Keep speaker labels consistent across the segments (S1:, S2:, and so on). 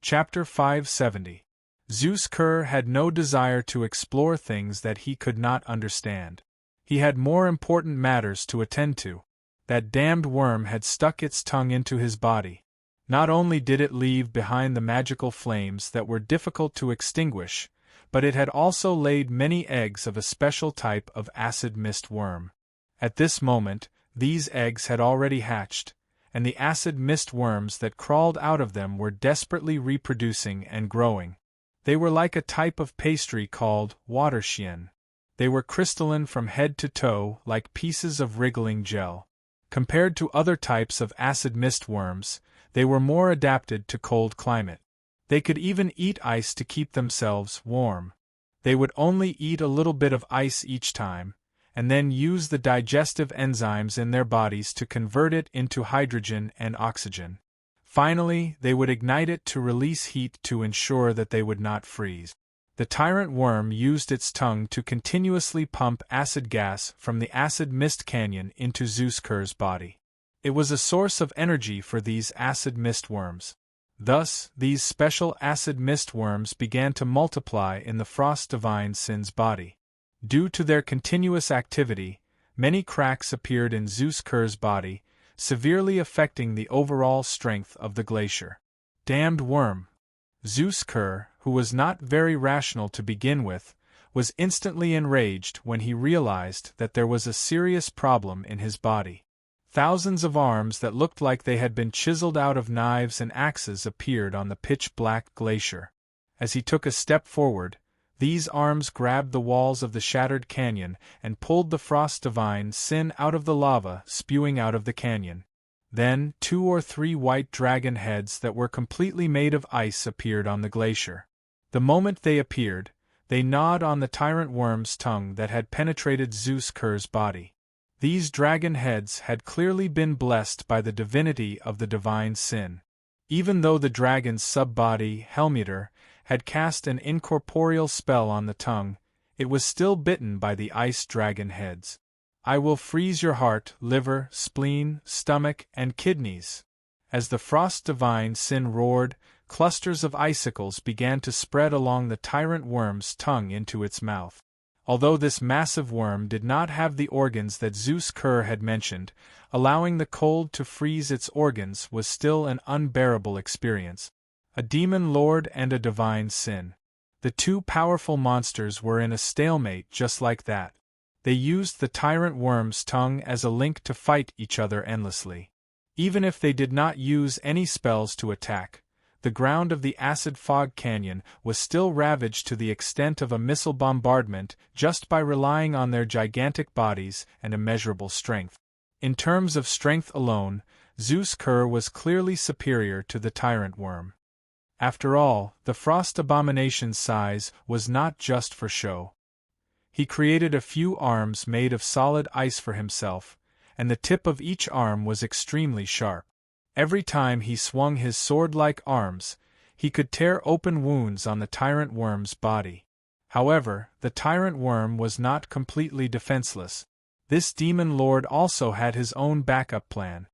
S1: Chapter 570. Zeus Kerr had no desire to explore things that he could not understand. He had more important matters to attend to. That damned worm had stuck its tongue into his body. Not only did it leave behind the magical flames that were difficult to extinguish, but it had also laid many eggs of a special type of acid mist worm. At this moment, these eggs had already hatched, and the acid mist worms that crawled out of them were desperately reproducing and growing. They were like a type of pastry called waterchien. They were crystalline from head to toe, like pieces of wriggling gel. Compared to other types of acid mist worms, they were more adapted to cold climate. They could even eat ice to keep themselves warm. They would only eat a little bit of ice each time, and then use the digestive enzymes in their bodies to convert it into hydrogen and oxygen. Finally, they would ignite it to release heat to ensure that they would not freeze. The tyrant worm used its tongue to continuously pump acid gas from the acid mist canyon into Zeus Kerr's body. It was a source of energy for these acid mist worms. Thus, these special acid mist worms began to multiply in the frost divine Sin's body. Due to their continuous activity, many cracks appeared in Zeus Kerr's body, severely affecting the overall strength of the glacier. Damned worm! Zeus Kerr, who was not very rational to begin with, was instantly enraged when he realized that there was a serious problem in his body. Thousands of arms that looked like they had been chiseled out of knives and axes appeared on the pitch-black glacier. As he took a step forward, these arms grabbed the walls of the shattered canyon and pulled the frost divine Sin out of the lava spewing out of the canyon. Then 2 or 3 white dragon heads that were completely made of ice appeared on the glacier. The moment they appeared, they gnawed on the tyrant worm's tongue that had penetrated Zeus Kerr's body. These dragon heads had clearly been blessed by the divinity of the divine Sin. Even though the dragon's sub-body, Helmuter, had cast an incorporeal spell on the tongue, it was still bitten by the ice dragon heads. I will freeze your heart, liver, spleen, stomach, and kidneys. As the frost divine Sin roared, clusters of icicles began to spread along the tyrant worm's tongue into its mouth. Although this massive worm did not have the organs that Zeus Kerr had mentioned, allowing the cold to freeze its organs was still an unbearable experience. A demon lord and a divine Sin. The two powerful monsters were in a stalemate just like that. They used the tyrant worm's tongue as a link to fight each other endlessly. Even if they did not use any spells to attack, the ground of the acid fog canyon was still ravaged to the extent of a missile bombardment just by relying on their gigantic bodies and immeasurable strength. In terms of strength alone, Zeus Kerr was clearly superior to the tyrant worm. After all, the frost abomination's size was not just for show. He created a few arms made of solid ice for himself, and the tip of each arm was extremely sharp. Every time he swung his sword-like arms, he could tear open wounds on the tyrant worm's body. However, the tyrant worm was not completely defenseless. This demon lord also had his own backup plan.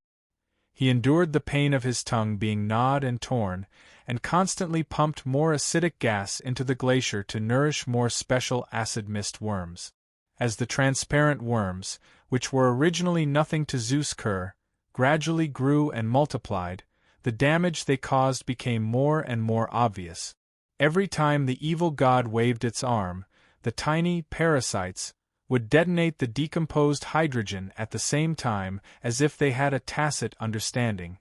S1: He endured the pain of his tongue being gnawed and torn, and constantly pumped more acidic gas into the glacier to nourish more special acid mist worms. As the transparent worms, which were originally nothing to Zeus Kerr, gradually grew and multiplied, the damage they caused became more and more obvious. Every time the evil god waved its arm, the tiny parasites would detonate the decomposed hydrogen at the same time as if they had a tacit understanding.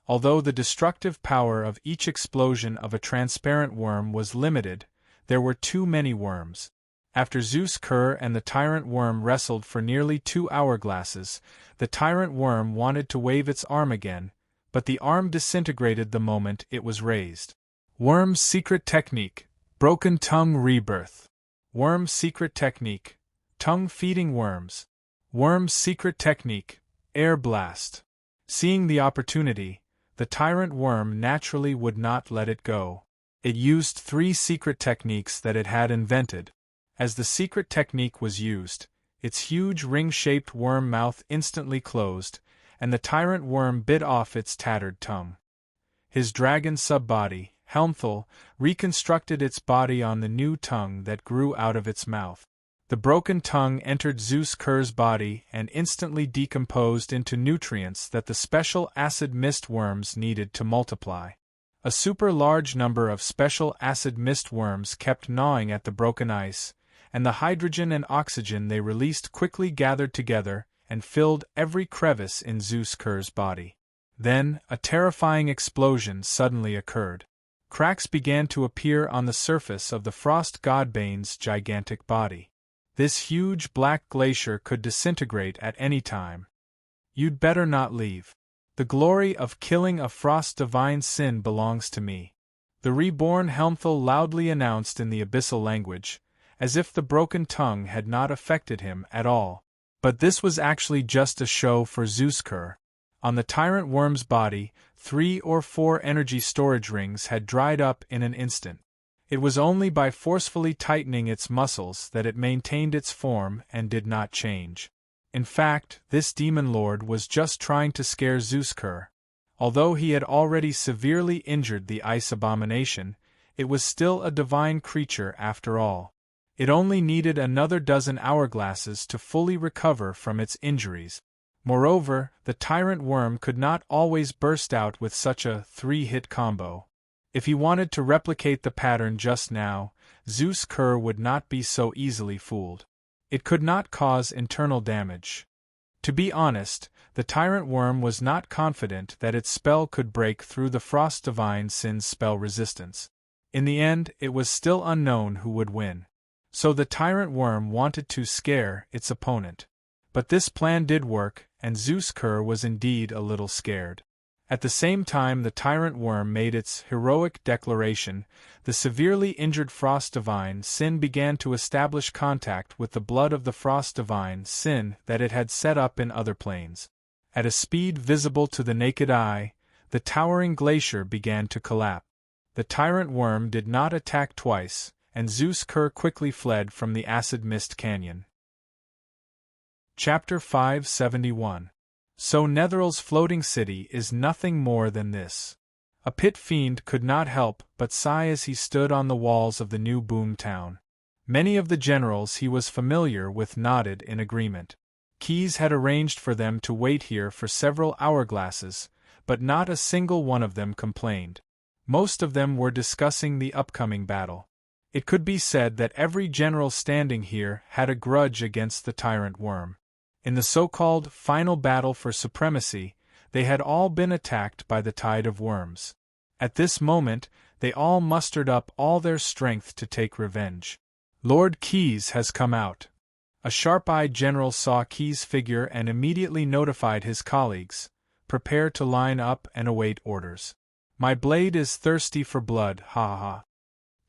S1: Although the destructive power of each explosion of a transparent worm was limited, there were too many worms. After Zeus Kerr and the tyrant worm wrestled for nearly 2 hourglasses, the tyrant worm wanted to wave its arm again, but the arm disintegrated the moment it was raised. Worm's secret technique: broken tongue rebirth. Worm's secret technique: tongue-feeding worms. Worm's secret technique: air blast. Seeing the opportunity, the tyrant worm naturally would not let it go. It used 3 secret techniques that it had invented. As the secret technique was used, its huge ring-shaped worm mouth instantly closed, and the tyrant worm bit off its tattered tongue. His dragon sub-body, Helmthal, reconstructed its body on the new tongue that grew out of its mouth. The broken tongue entered Zeus Kerr's body and instantly decomposed into nutrients that the special acid mist worms needed to multiply. A super large number of special acid mist worms kept gnawing at the broken ice, and the hydrogen and oxygen they released quickly gathered together and filled every crevice in Zeus Kerr's body. Then, a terrifying explosion suddenly occurred. Cracks began to appear on the surface of the frost godbane's gigantic body. This huge black glacier could disintegrate at any time. "You'd better not leave. The glory of killing a frost divine sin belongs to me," the reborn Helmthal loudly announced in the abyssal language, as if the broken tongue had not affected him at all. But this was actually just a show for Zeus Kerr. On the tyrant worm's body, 3 or 4 energy storage rings had dried up in an instant. It was only by forcefully tightening its muscles that it maintained its form and did not change. In fact, this demon lord was just trying to scare Zeus Kerr. Although he had already severely injured the ice abomination, it was still a divine creature after all. It only needed another dozen hourglasses to fully recover from its injuries. Moreover, the tyrant worm could not always burst out with such a 3-hit combo. If he wanted to replicate the pattern just now, Zeus Kerr would not be so easily fooled. It could not cause internal damage. To be honest, the tyrant worm was not confident that its spell could break through the Frost Divine Sin's spell resistance. In the end, it was still unknown who would win. So the tyrant worm wanted to scare its opponent. But this plan did work, and Zeus Kerr was indeed a little scared. At the same time the tyrant worm made its heroic declaration, the severely injured Frost Divine Sin began to establish contact with the blood of the Frost Divine Sin that it had set up in other planes. At a speed visible to the naked eye, the towering glacier began to collapse. The tyrant worm did not attack twice, and Zeus Kerr quickly fled from the acid mist canyon. Chapter 571. So Netheral's floating city is nothing more than this. A pit fiend could not help but sigh as he stood on the walls of the new boom town. Many of the generals he was familiar with nodded in agreement. Keyes had arranged for them to wait here for several hourglasses, but not a single one of them complained. Most of them were discussing the upcoming battle. It could be said that every general standing here had a grudge against the tyrant worm. In the so-called final battle for supremacy, they had all been attacked by the tide of worms. At this moment, they all mustered up all their strength to take revenge. Lord Keyes has come out. A sharp-eyed general saw Keyes' figure and immediately notified his colleagues, "Prepare to line up and await orders. My blade is thirsty for blood, ha ha ha."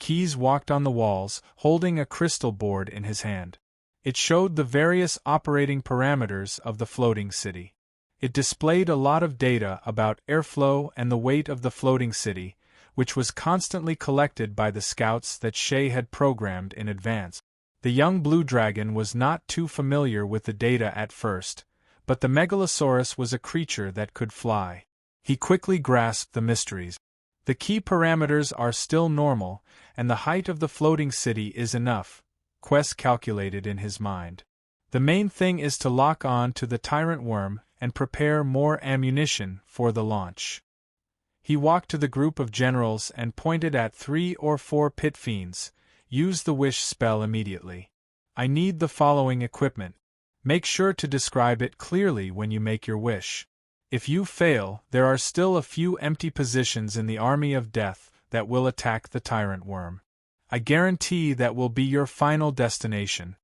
S1: Keyes walked on the walls, holding a crystal board in his hand. It showed the various operating parameters of the floating city. It displayed a lot of data about airflow and the weight of the floating city, which was constantly collected by the scouts that Shay had programmed in advance. The young blue dragon was not too familiar with the data at first, but the Megalosaurus was a creature that could fly. He quickly grasped the mysteries. The key parameters are still normal, and the height of the floating city is enough, Quest calculated in his mind. The main thing is to lock on to the tyrant worm and prepare more ammunition for the launch. He walked to the group of generals and pointed at 3 or 4 pit fiends. Use the wish spell immediately. I need the following equipment. Make sure to describe it clearly when you make your wish. If you fail, there are still a few empty positions in the army of death that will attack the tyrant worm. I guarantee that will be your final destination.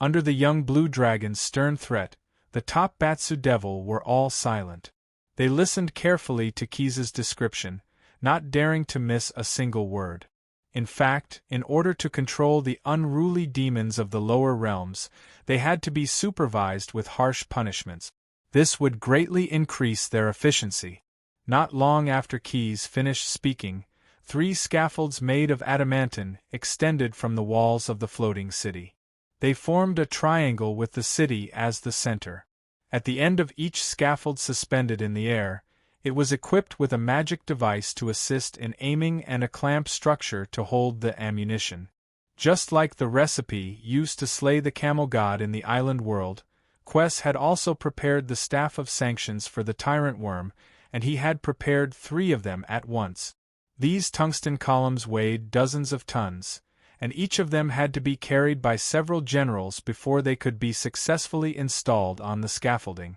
S1: Under the young blue dragon's stern threat, the top Batsu Devil were all silent. They listened carefully to Keyes' description, not daring to miss a single word. In fact, in order to control the unruly demons of the lower realms, they had to be supervised with harsh punishments. This would greatly increase their efficiency. Not long after Keyes finished speaking, 3 scaffolds made of adamantine extended from the walls of the floating city. They formed a triangle with the city as the center. At the end of each scaffold suspended in the air, It was equipped with a magic device to assist in aiming and a clamp structure to hold the ammunition. Just like the recipe used to slay the camel god in the island world, Quess had also prepared the staff of sanctions for the tyrant worm, and he had prepared 3 of them at once. These tungsten columns weighed dozens of tons, and each of them had to be carried by several generals before they could be successfully installed on the scaffolding.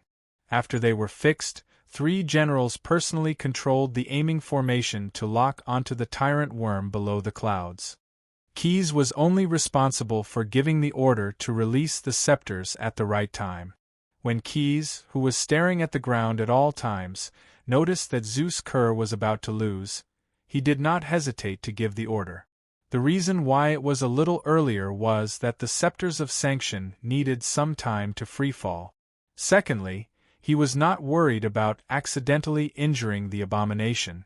S1: After they were fixed, 3 generals personally controlled the aiming formation to lock onto the tyrant worm below the clouds. Keyes was only responsible for giving the order to release the scepters at the right time. When Keyes, who was staring at the ground at all times, noticed that Zeus Kerr was about to lose, he did not hesitate to give the order. The reason why it was a little earlier was that the scepters of sanction needed some time to freefall. Secondly, he was not worried about accidentally injuring the abomination.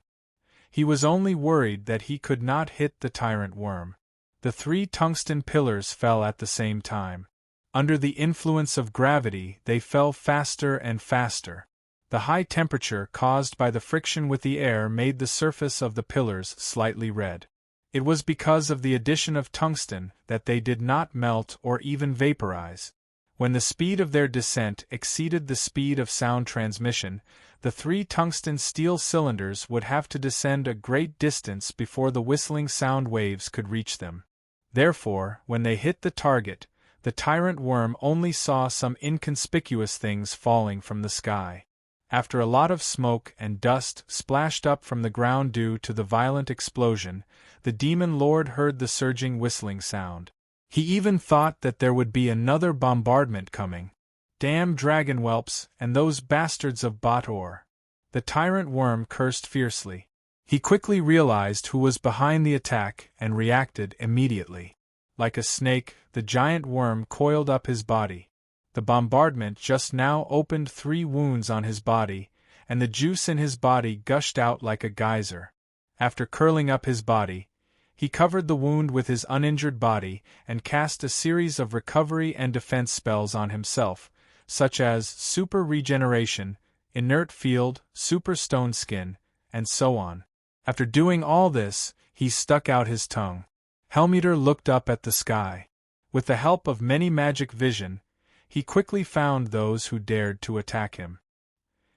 S1: He was only worried that he could not hit the tyrant worm. The 3 tungsten pillars fell at the same time. Under the influence of gravity, they fell faster and faster. The high temperature caused by the friction with the air made the surface of the pillars slightly red. It was because of the addition of tungsten that they did not melt or even vaporize. When the speed of their descent exceeded the speed of sound transmission, the 3 tungsten steel cylinders would have to descend a great distance before the whistling sound waves could reach them. Therefore, when they hit the target, the tyrant worm only saw some inconspicuous things falling from the sky. After a lot of smoke and dust splashed up from the ground due to the violent explosion, the demon lord heard the surging whistling sound. He even thought that there would be another bombardment coming. Damn dragon whelps and those bastards of Bot-Or! The tyrant worm cursed fiercely. He quickly realized who was behind the attack and reacted immediately. Like a snake, the giant worm coiled up his body. The bombardment just now opened 3 wounds on his body, and the juice in his body gushed out like a geyser. After curling up his body, he covered the wound with his uninjured body and cast a series of recovery and defense spells on himself, such as Super Regeneration, Inert Field, Super Stone Skin, and so on. After doing all this, he stuck out his tongue. Helmeter looked up at the sky. With the help of many magic vision, he quickly found those who dared to attack him.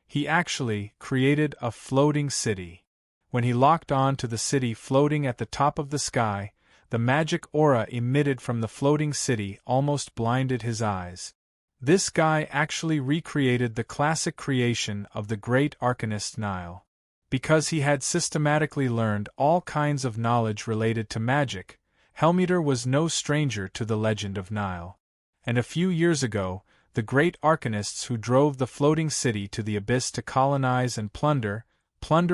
S1: He actually created a floating city. When he locked on to the city floating at the top of the sky, the magic aura emitted from the floating city almost blinded his eyes. This guy actually recreated the classic creation of the great arcanist Nile. Because he had systematically learned all kinds of knowledge related to magic, Helmeter was no stranger to the legend of Nile. And a few years ago, the great arcanists who drove the floating city to the abyss to colonize and plunder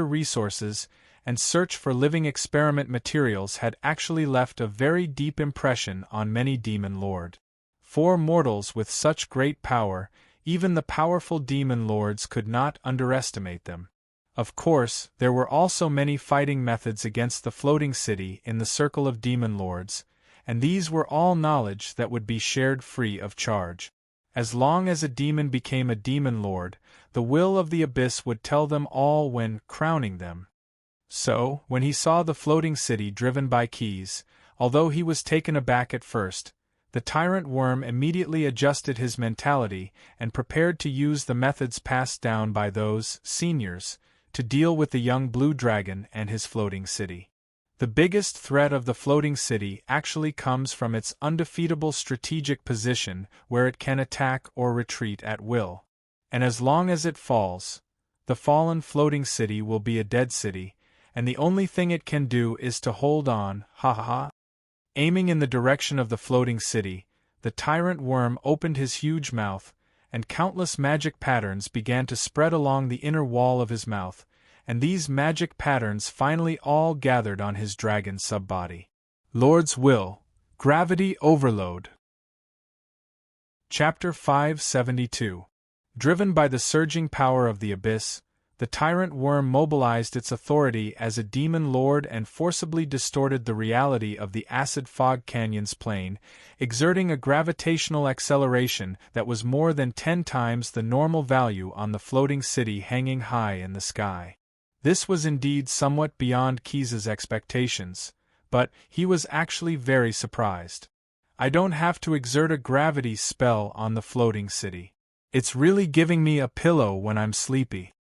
S1: resources, and search for living experiment materials had actually left a very deep impression on many demon lords. For mortals with such great power, even the powerful demon lords could not underestimate them. Of course, there were also many fighting methods against the floating city in the circle of demon lords, and these were all knowledge that would be shared free of charge. As long as a demon became a demon lord, the will of the abyss would tell them all when crowning them. So, when he saw the floating city driven by Keyes, although he was taken aback at first, the tyrant worm immediately adjusted his mentality and prepared to use the methods passed down by those seniors to deal with the young blue dragon and his floating city. The biggest threat of the floating city actually comes from its undefeatable strategic position where it can attack or retreat at will. And as long as it falls, the fallen floating city will be a dead city, and the only thing it can do is to hold on, ha ha ha. Aiming in the direction of the floating city, the tyrant worm opened his huge mouth, and countless magic patterns began to spread along the inner wall of his mouth, and these magic patterns finally all gathered on his dragon subbody. Lord's Will, Gravity Overload. Chapter 572. Driven by the surging power of the abyss, the tyrant worm mobilized its authority as a demon lord and forcibly distorted the reality of the acid fog canyon's plane, exerting a gravitational acceleration that was more than 10 times the normal value on the floating city hanging high in the sky. This was indeed somewhat beyond Keyes' expectations, but he was actually very surprised. I don't have to exert a gravity spell on the floating city. It's really giving me a pillow when I'm sleepy.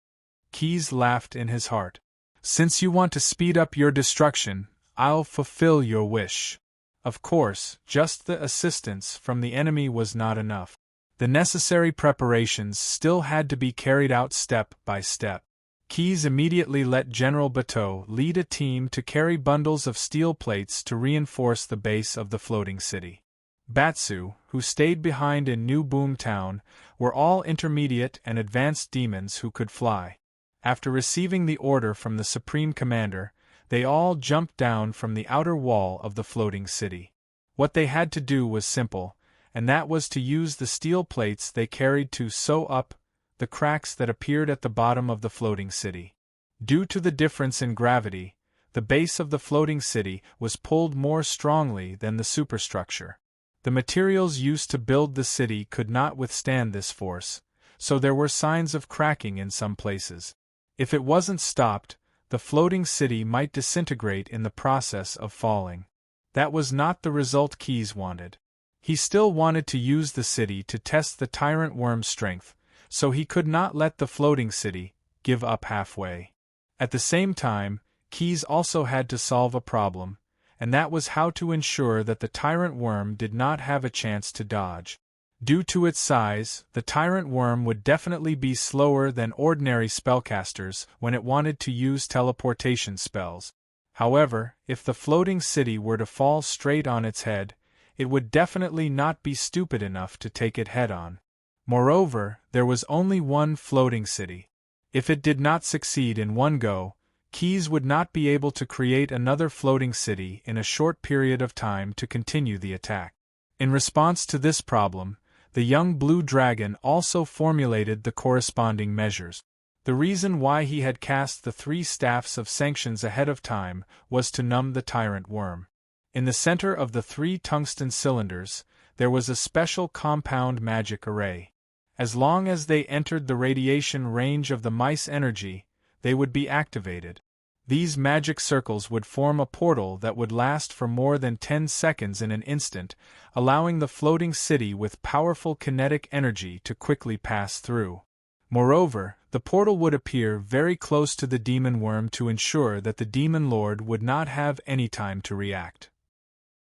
S1: Keyes laughed in his heart. Since you want to speed up your destruction, I'll fulfill your wish. Of course, just the assistance from the enemy was not enough. The necessary preparations still had to be carried out step by step. Keyes immediately let General Bateau lead a team to carry bundles of steel plates to reinforce the base of the floating city. Batsu, who stayed behind in New Boom Town, were all intermediate and advanced demons who could fly. After receiving the order from the Supreme Commander, they all jumped down from the outer wall of the floating city. What they had to do was simple, and that was to use the steel plates they carried to sew up the cracks that appeared at the bottom of the floating city. Due to the difference in gravity, the base of the floating city was pulled more strongly than the superstructure. The materials used to build the city could not withstand this force, so there were signs of cracking in some places. If it wasn't stopped, the floating city might disintegrate in the process of falling. That was not the result Keyes wanted. He still wanted to use the city to test the tyrant worm's strength, so he could not let the floating city give up halfway. At the same time, Keyes also had to solve a problem, and that was how to ensure that the tyrant worm did not have a chance to dodge. Due to its size, the tyrant worm would definitely be slower than ordinary spellcasters when it wanted to use teleportation spells. However, if the floating city were to fall straight on its head, it would definitely not be stupid enough to take it head-on. Moreover, there was only one floating city. If it did not succeed in one go, Keyes would not be able to create another floating city in a short period of time to continue the attack. In response to this problem, the young blue dragon also formulated the corresponding measures. The reason why he had cast the 3 staffs of sanctions ahead of time was to numb the tyrant worm. In the center of the 3 tungsten cylinders, there was a special compound magic array. As long as they entered the radiation range of the mice energy, they would be activated. These magic circles would form a portal that would last for more than 10 seconds in an instant, allowing the floating city with powerful kinetic energy to quickly pass through. Moreover, the portal would appear very close to the demon worm to ensure that the demon lord would not have any time to react.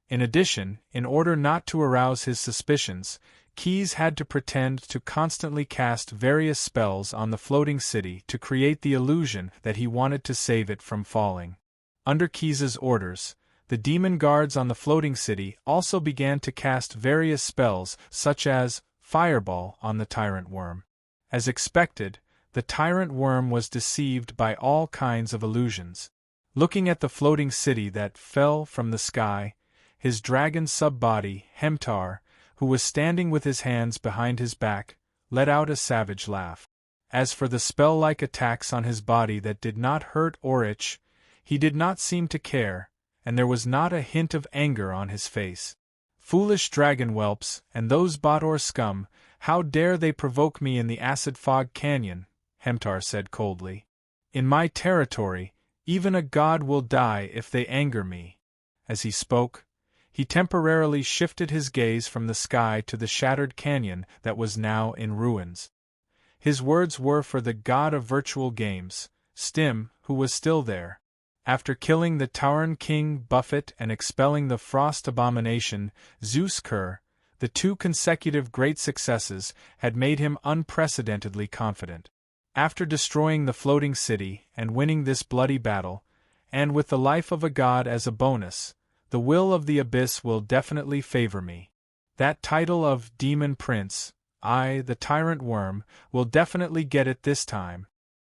S1: In addition, in order not to arouse his suspicions, Keyes had to pretend to constantly cast various spells on the floating city to create the illusion that he wanted to save it from falling. Under Keyes' orders, the demon guards on the floating city also began to cast various spells such as Fireball on the tyrant worm. As expected, the tyrant worm was deceived by all kinds of illusions. Looking at the floating city that fell from the sky, his dragon sub-body, Hemtar, who was standing with his hands behind his back, let out a savage laugh. As for the spell-like attacks on his body that did not hurt or itch, he did not seem to care, and there was not a hint of anger on his face. Foolish dragon whelps, and those Bator scum, how dare they provoke me in the acid fog canyon, Hemtar said coldly. In my territory, even a god will die if they anger me. As he spoke, he temporarily shifted his gaze from the sky to the shattered canyon that was now in ruins. His words were for the god of virtual games, Stim, who was still there. After killing the Tauren king Buffet and expelling the frost abomination Zeus Kerr, the 2 consecutive great successes had made him unprecedentedly confident. After destroying the floating city and winning this bloody battle, and with the life of a god as a bonus, the will of the abyss will definitely favor me. That title of Demon Prince, I, the Tyrant Worm, will definitely get it this time.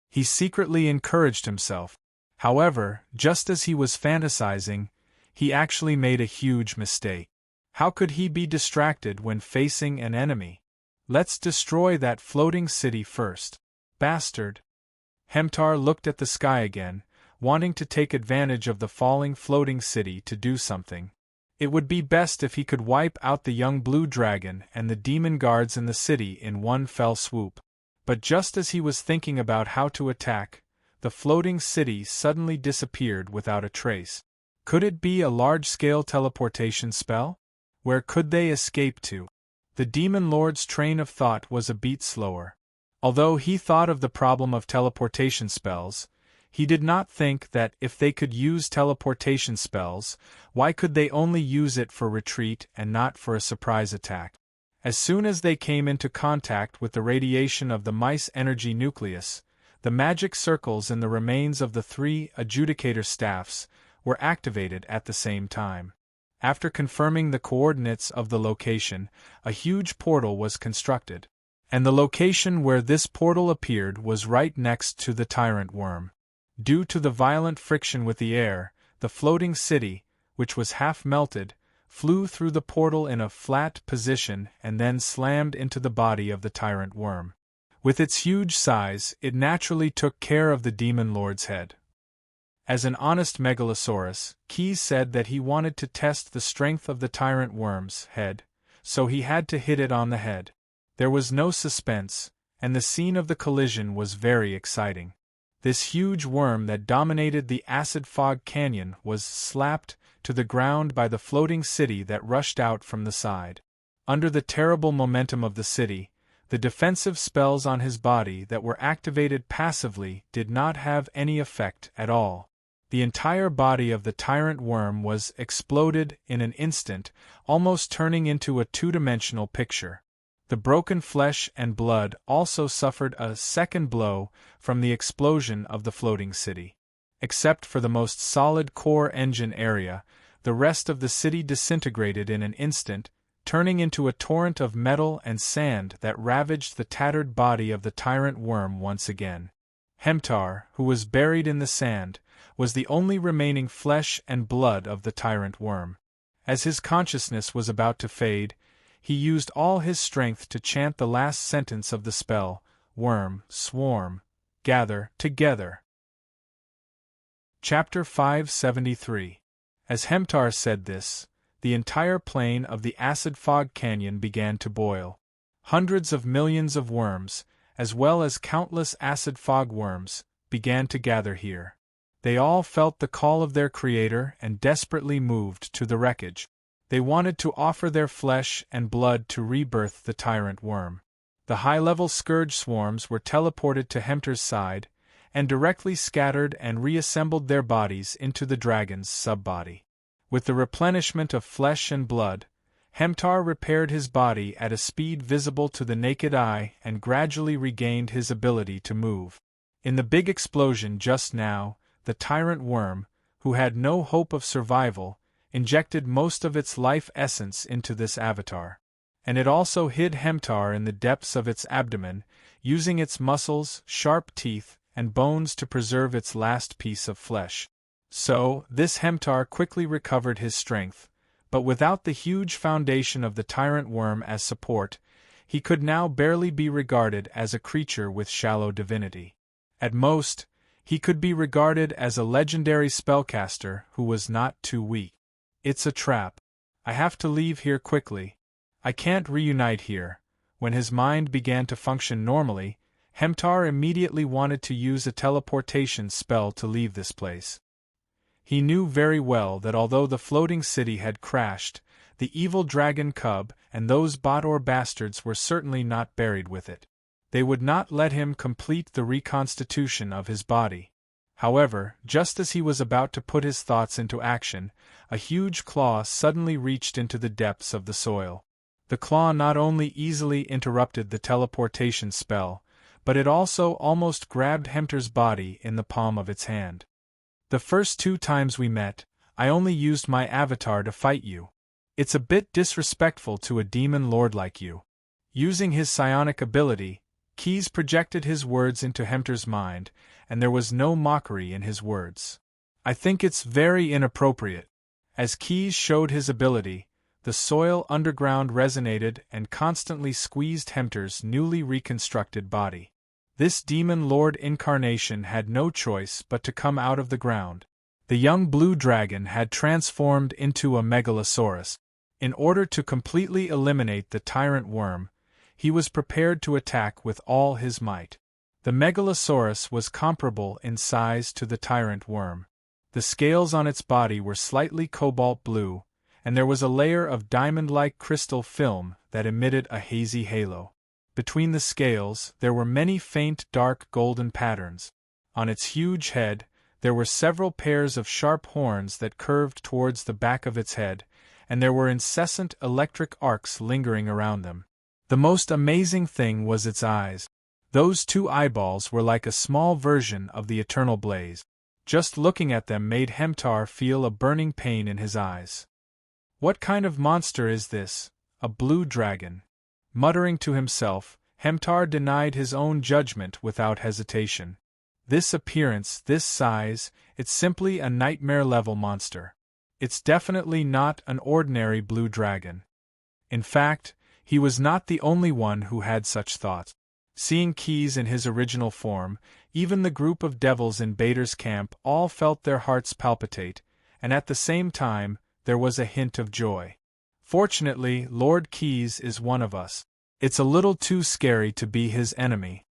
S1: He secretly encouraged himself. However, just as he was fantasizing, he actually made a huge mistake. How could he be distracted when facing an enemy? Let's destroy that floating city first. Bastard! Hemtar looked at the sky again, wanting to take advantage of the falling floating city to do something. It would be best if he could wipe out the young blue dragon and the demon guards in the city in one fell swoop. But just as he was thinking about how to attack, the floating city suddenly disappeared without a trace. Could it be a large-scale teleportation spell? Where could they escape to? The demon lord's train of thought was a beat slower. Although he thought of the problem of teleportation spells, he did not think that if they could use teleportation spells, why could they only use it for retreat and not for a surprise attack? As soon as they came into contact with the radiation of the mice energy nucleus, the magic circles in the remains of the 3 adjudicator staffs were activated at the same time. After confirming the coordinates of the location, a huge portal was constructed. And the location where this portal appeared was right next to the tyrant worm. Due to the violent friction with the air, the floating city, which was half melted, flew through the portal in a flat position and then slammed into the body of the tyrant worm. With its huge size, it naturally took care of the demon lord's head. As an honest megalosaurus, Keyes said that he wanted to test the strength of the tyrant worm's head, so he had to hit it on the head. There was no suspense, and the scene of the collision was very exciting. This huge worm that dominated the acid fog canyon was slapped to the ground by the floating city that rushed out from the side. Under the terrible momentum of the city, the defensive spells on his body that were activated passively did not have any effect at all. The entire body of the tyrant worm was exploded in an instant, almost turning into a two-dimensional picture. The broken flesh and blood also suffered a second blow from the explosion of the floating city. Except for the most solid core engine area, the rest of the city disintegrated in an instant, turning into a torrent of metal and sand that ravaged the tattered body of the tyrant worm once again. Hemtar, who was buried in the sand, was the only remaining flesh and blood of the tyrant worm. As his consciousness was about to fade, he used all his strength to chant the last sentence of the spell, "Worm, swarm, gather together." Chapter 573. As Hemtar said this, the entire plain of the acid fog canyon began to boil. Hundreds of millions of worms, as well as countless acid fog worms, began to gather here. They all felt the call of their creator and desperately moved to the wreckage. They wanted to offer their flesh and blood to rebirth the tyrant worm. The high-level scourge swarms were teleported to Hemtar's side, and directly scattered and reassembled their bodies into the dragon's subbody. With the replenishment of flesh and blood, Hemtar repaired his body at a speed visible to the naked eye and gradually regained his ability to move. In the big explosion just now, the tyrant worm, who had no hope of survival, injected most of its life essence into this avatar. And it also hid Hemtar in the depths of its abdomen, using its muscles, sharp teeth, and bones to preserve its last piece of flesh. So, this Hemtar quickly recovered his strength, but without the huge foundation of the tyrant worm as support, he could now barely be regarded as a creature with shallow divinity. At most, he could be regarded as a legendary spellcaster who was not too weak. It's a trap. I have to leave here quickly. I can't reunite here. When his mind began to function normally, Hemtar immediately wanted to use a teleportation spell to leave this place. He knew very well that although the floating city had crashed, the evil dragon cub and those Botor bastards were certainly not buried with it. They would not let him complete the reconstitution of his body. However, just as he was about to put his thoughts into action, a huge claw suddenly reached into the depths of the soil. The claw not only easily interrupted the teleportation spell, but it also almost grabbed Hemtar's body in the palm of its hand. The first 2 times we met, I only used my avatar to fight you. It's a bit disrespectful to a demon lord like you. Using his psionic ability, Keyes projected his words into Hemtar's mind, and there was no mockery in his words. I think it's very inappropriate. As Keyes showed his ability, the soil underground resonated and constantly squeezed Hemtar's newly reconstructed body. This demon lord incarnation had no choice but to come out of the ground. The young blue dragon had transformed into a megalosaurus. In order to completely eliminate the tyrant worm, he was prepared to attack with all his might. The megalosaurus was comparable in size to the tyrant worm. The scales on its body were slightly cobalt blue, and there was a layer of diamond-like crystal film that emitted a hazy halo. Between the scales, there were many faint dark golden patterns. On its huge head, there were several pairs of sharp horns that curved towards the back of its head, and there were incessant electric arcs lingering around them. The most amazing thing was its eyes. Those two eyeballs were like a small version of the eternal blaze. Just looking at them made Hemtar feel a burning pain in his eyes. What kind of monster is this? A blue dragon? Muttering to himself, Hemtar denied his own judgment without hesitation. This appearance, this size, it's simply a nightmare-level monster. It's definitely not an ordinary blue dragon. In fact, he was not the only one who had such thoughts. Seeing Keys in his original form, even the group of devils in Bader's camp all felt their hearts palpitate, and at the same time, there was a hint of joy. Fortunately, Lord Keys is one of us. It's a little too scary to be his enemy.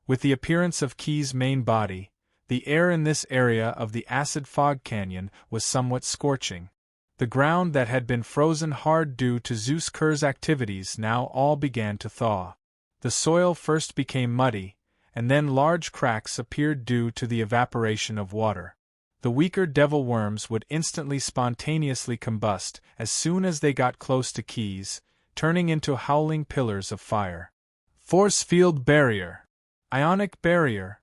S1: With the appearance of Keys' main body, the air in this area of the acid fog canyon was somewhat scorching. The ground that had been frozen hard due to Zeus Kerr's activities now all began to thaw. The soil first became muddy, and then large cracks appeared due to the evaporation of water. The weaker devil worms would instantly spontaneously combust as soon as they got close to Keys, turning into howling pillars of fire. Force field barrier. Ionic barrier.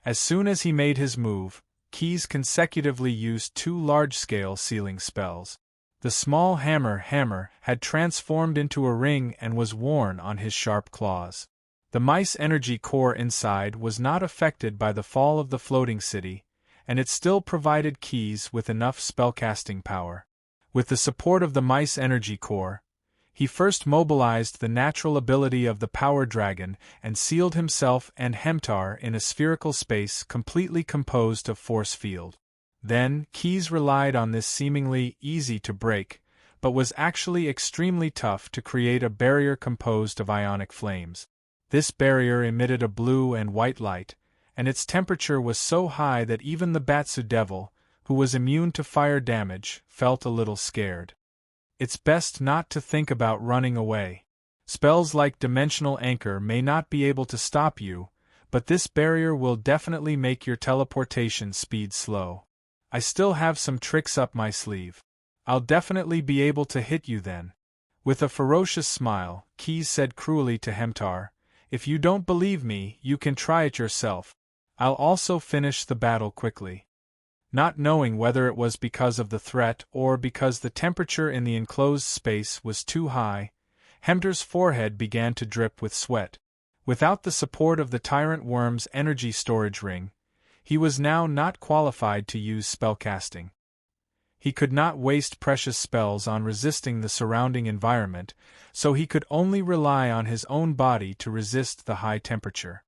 S1: As soon as he made his move, Keys consecutively used 2 large-scale sealing spells. The small hammer had transformed into a ring and was worn on his sharp claws. The mice energy core inside was not affected by the fall of the floating city, and it still provided Keys with enough spellcasting power. With the support of the mice energy core, he first mobilized the natural ability of the power dragon and sealed himself and Hemtar in a spherical space completely composed of force field. Then, Keys relied on this seemingly easy to break, but was actually extremely tough to create a barrier composed of ionic flames. This barrier emitted a blue and white light, and its temperature was so high that even the Batsu devil, who was immune to fire damage, felt a little scared. It's best not to think about running away. Spells like Dimensional Anchor may not be able to stop you, but this barrier will definitely make your teleportation speed slow. I still have some tricks up my sleeve. I'll definitely be able to hit you then. With a ferocious smile, Keys said cruelly to Hemtar, "If you don't believe me, you can try it yourself. I'll also finish the battle quickly." Not knowing whether it was because of the threat or because the temperature in the enclosed space was too high, Hemtar's forehead began to drip with sweat. Without the support of the tyrant worm's energy storage ring, he was now not qualified to use spellcasting. He could not waste precious spells on resisting the surrounding environment, so he could only rely on his own body to resist the high temperature.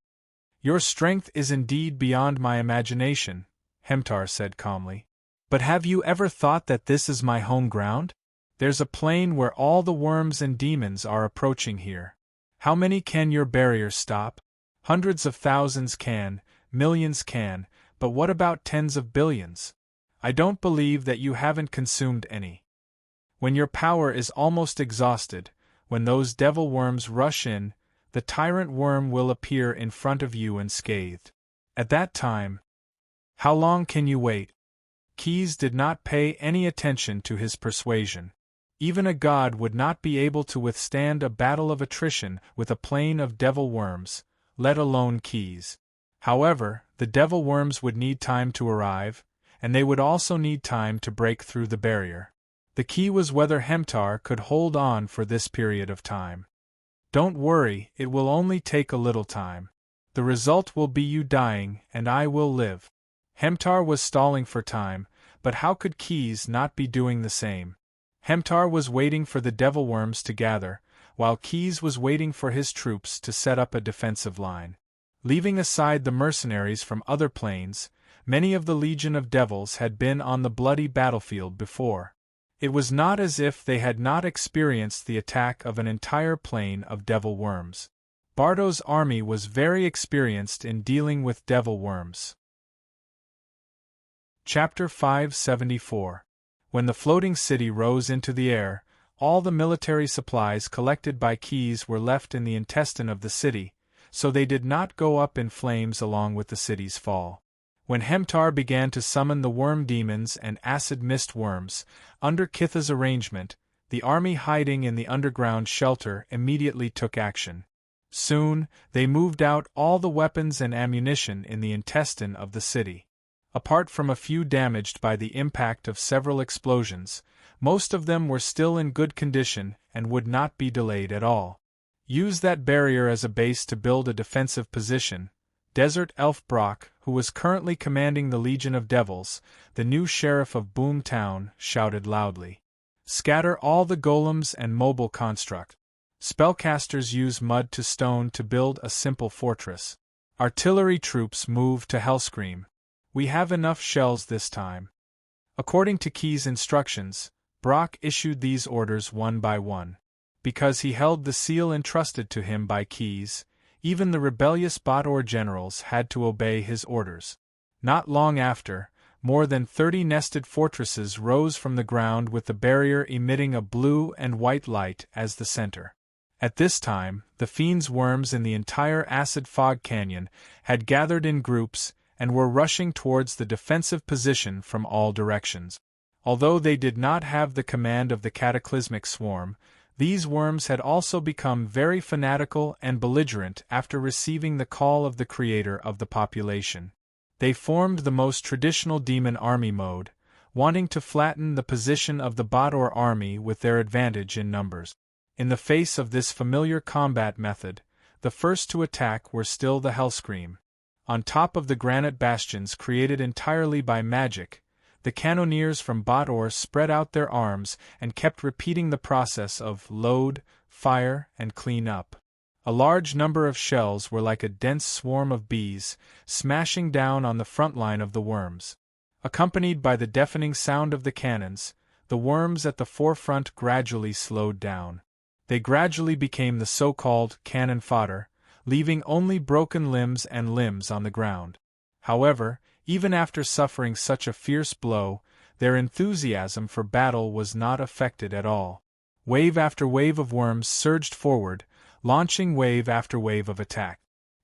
S1: "Your strength is indeed beyond my imagination," Hemtar said calmly. "But have you ever thought that this is my home ground? There's a plane where all the worms and demons are approaching here. How many can your barrier stop? Hundreds of thousands can, millions can, but what about tens of billions? I don't believe that you haven't consumed any. When your power is almost exhausted, when those devil worms rush in, the tyrant worm will appear in front of you unscathed. At that time, how long can you wait?" Keys did not pay any attention to his persuasion. Even a god would not be able to withstand a battle of attrition with a plane of devil worms, let alone Keys. However, the devil worms would need time to arrive, and they would also need time to break through the barrier. The key was whether Hemtar could hold on for this period of time. "Don't worry, it will only take a little time. The result will be you dying, and I will live." Hemtar was stalling for time, but how could Keys not be doing the same? Hemtar was waiting for the devil worms to gather, while Keys was waiting for his troops to set up a defensive line. Leaving aside the mercenaries from other planes, many of the legion of devils had been on the bloody battlefield before. It was not as if they had not experienced the attack of an entire plane of devil worms. Bardo's army was very experienced in dealing with devil worms. Chapter 574. When the floating city rose into the air, all the military supplies collected by Keyes were left in the intestine of the city, so they did not go up in flames along with the city's fall. When Hemtar began to summon the worm demons and acid mist worms, under Kitha's arrangement, the army hiding in the underground shelter immediately took action. Soon, they moved out all the weapons and ammunition in the intestine of the city. Apart from a few damaged by the impact of several explosions, most of them were still in good condition and would not be delayed at all. Use that barrier as a base to build a defensive position. Desert Elf Brock, who was currently commanding the Legion of Devils, the new sheriff of Boom Town, shouted loudly. Scatter all the golems and mobile construct. Spellcasters use mud to stone to build a simple fortress. Artillery troops move to Hellscream. We have enough shells this time. According to Keyes' instructions, Brock issued these orders one by one. Because he held the seal entrusted to him by Keyes, even the rebellious Bador generals had to obey his orders. Not long after, more than 30 nested fortresses rose from the ground with the barrier emitting a blue and white light as the center. At this time, the fiend's worms in the entire acid fog canyon had gathered in groups and were rushing towards the defensive position from all directions. Although they did not have the command of the cataclysmic swarm, these worms had also become very fanatical and belligerent after receiving the call of the creator of the population. They formed the most traditional demon army mode, wanting to flatten the position of the Bador army with their advantage in numbers. In the face of this familiar combat method, the first to attack were still the Hellscream. On top of the granite bastions created entirely by magic, the cannoneers from Bador spread out their arms and kept repeating the process of load, fire, and clean up. A large number of shells were like a dense swarm of bees, smashing down on the front line of the worms. Accompanied by the deafening sound of the cannons, the worms at the forefront gradually slowed down. They gradually became the so-called cannon fodder, leaving only broken limbs and limbs on the ground. However, even after suffering such a fierce blow, their enthusiasm for battle was not affected at all. Wave after wave of worms surged forward, launching wave after wave of attack.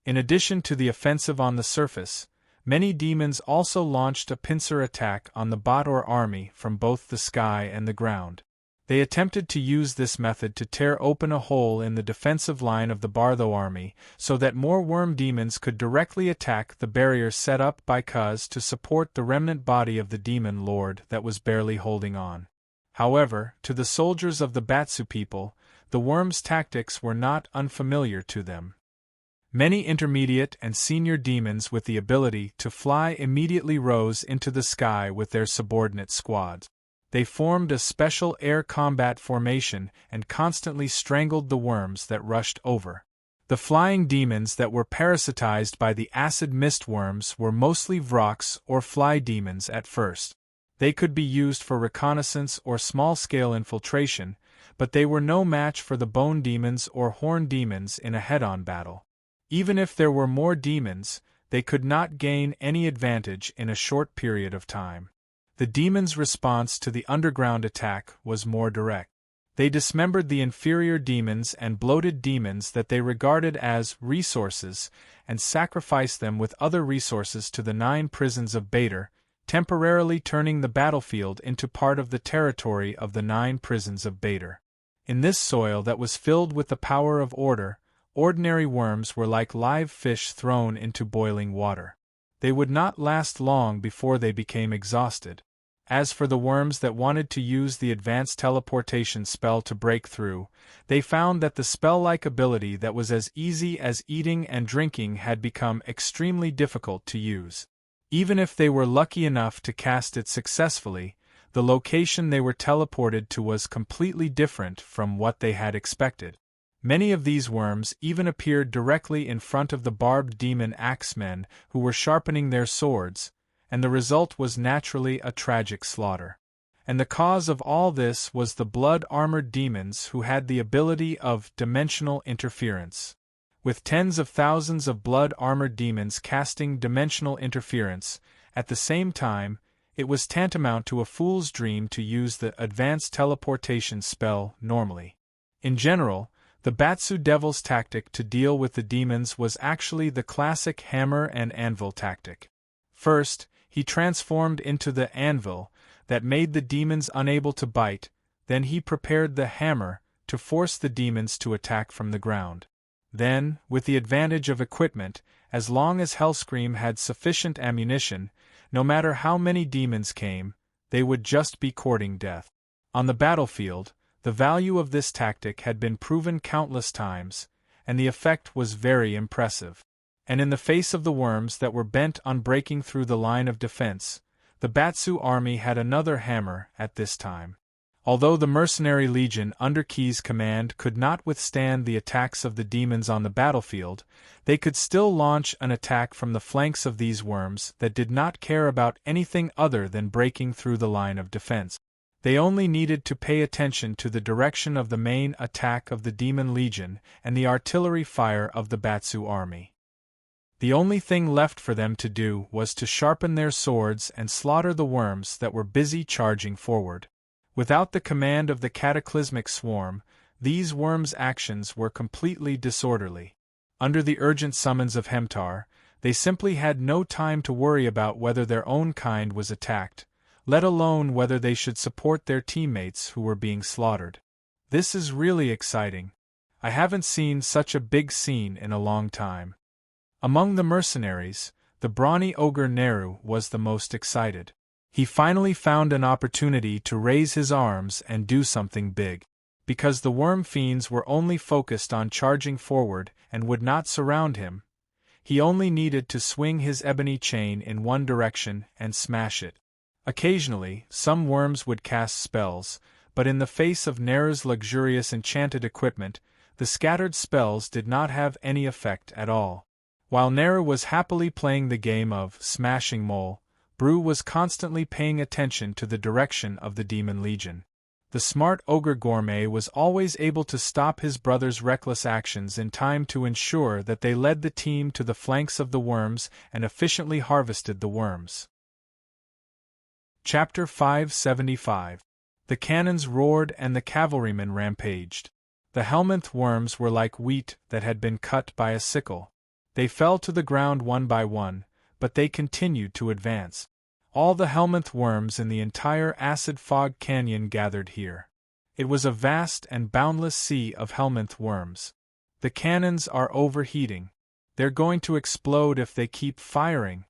S1: In addition to the offensive on the surface, many demons also launched a pincer attack on the Bador army from both the sky and the ground. They attempted to use this method to tear open a hole in the defensive line of the Bartho army so that more worm demons could directly attack the barrier set up by Kuz to support the remnant body of the demon lord that was barely holding on. However, to the soldiers of the Batsu people, the worms' tactics were not unfamiliar to them. Many intermediate and senior demons with the ability to fly immediately rose into the sky with their subordinate squads. They formed a special air combat formation and constantly strangled the worms that rushed over. The flying demons that were parasitized by the acid mist worms were mostly Vrox or fly demons at first. They could be used for reconnaissance or small-scale infiltration, but they were no match for the bone demons or horn demons in a head-on battle. Even if there were more demons, they could not gain any advantage in a short period of time. The demons' response to the underground attack was more direct. They dismembered the inferior demons and bloated demons that they regarded as resources and sacrificed them with other resources to the 9 prisons of Bader, temporarily turning the battlefield into part of the territory of the 9 prisons of Bader. In this soil that was filled with the power of order, ordinary worms were like live fish thrown into boiling water. They would not last long before they became exhausted. As for the worms that wanted to use the advanced teleportation spell to break through, they found that the spell-like ability that was as easy as eating and drinking had become extremely difficult to use. Even if they were lucky enough to cast it successfully, the location they were teleported to was completely different from what they had expected. Many of these worms even appeared directly in front of the barbed demon axemen who were sharpening their swords, and the result was naturally a tragic slaughter. And the cause of all this was the blood-armored demons who had the ability of dimensional interference. With tens of thousands of blood-armored demons casting dimensional interference, at the same time, it was tantamount to a fool's dream to use the advanced teleportation spell normally. In general, the Batsu Devil's tactic to deal with the demons was actually the classic hammer and anvil tactic. First, he transformed into the anvil that made the demons unable to bite, then he prepared the hammer to force the demons to attack from the ground. Then, with the advantage of equipment, as long as Hellscream had sufficient ammunition, no matter how many demons came, they would just be courting death. On the battlefield, the value of this tactic had been proven countless times, and the effect was very impressive. And in the face of the worms that were bent on breaking through the line of defense, the Batsu army had another hammer at this time. Although the mercenary legion under Key's command could not withstand the attacks of the demons on the battlefield, they could still launch an attack from the flanks of these worms that did not care about anything other than breaking through the line of defense. They only needed to pay attention to the direction of the main attack of the Demon Legion and the artillery fire of the Batsu army. The only thing left for them to do was to sharpen their swords and slaughter the worms that were busy charging forward. Without the command of the cataclysmic swarm, these worms' actions were completely disorderly. Under the urgent summons of Hemtar, they simply had no time to worry about whether their own kind was attacked, let alone whether they should support their teammates who were being slaughtered. This is really exciting. I haven't seen such a big scene in a long time. Among the mercenaries, the brawny ogre Neru was the most excited. He finally found an opportunity to raise his arms and do something big. Because the worm fiends were only focused on charging forward and would not surround him, he only needed to swing his ebony chain in one direction and smash it. Occasionally, some worms would cast spells, but in the face of Neru's luxurious enchanted equipment, the scattered spells did not have any effect at all. While Neru was happily playing the game of Smashing Mole, Brew was constantly paying attention to the direction of the Demon Legion. The smart ogre gourmet was always able to stop his brother's reckless actions in time to ensure that they led the team to the flanks of the worms and efficiently harvested the worms. Chapter 575. The cannons roared and the cavalrymen rampaged. The Helminth worms were like wheat that had been cut by a sickle. They fell to the ground one by one, but they continued to advance. All the Helminth worms in the entire Acid Fog Canyon gathered here. It was a vast and boundless sea of Helminth worms. The cannons are overheating. They're going to explode if they keep firing.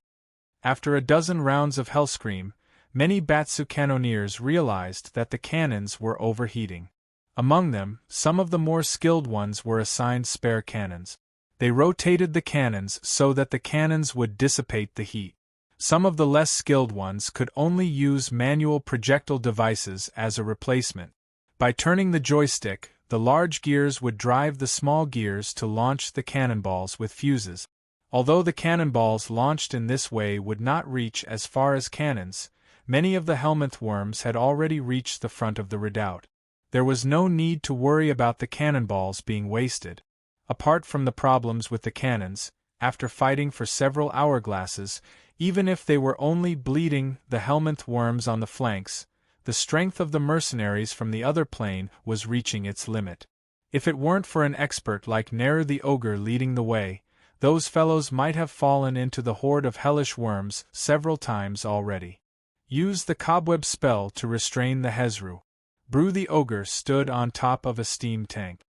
S1: After a dozen rounds of Hellscream, many Batsu cannoneers realized that the cannons were overheating. Among them, some of the more skilled ones were assigned spare cannons. They rotated the cannons so that the cannons would dissipate the heat. Some of the less skilled ones could only use manual projectile devices as a replacement. By turning the joystick, the large gears would drive the small gears to launch the cannonballs with fuses. Although the cannonballs launched in this way would not reach as far as cannons, many of the Helminth worms had already reached the front of the redoubt. There was no need to worry about the cannonballs being wasted. Apart from the problems with the cannons, after fighting for several hourglasses, even if they were only bleeding the Helminth worms on the flanks, the strength of the mercenaries from the other plane was reaching its limit. If it weren't for an expert like Neru the Ogre leading the way, those fellows might have fallen into the horde of hellish worms several times already. Use the cobweb spell to restrain the Hezru. Brew the Ogre stood on top of a steam tank.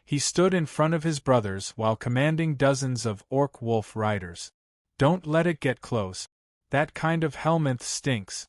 S1: He stood in front of his brothers while commanding dozens of orc wolf riders. Don't let it get close. That kind of Helminth stinks.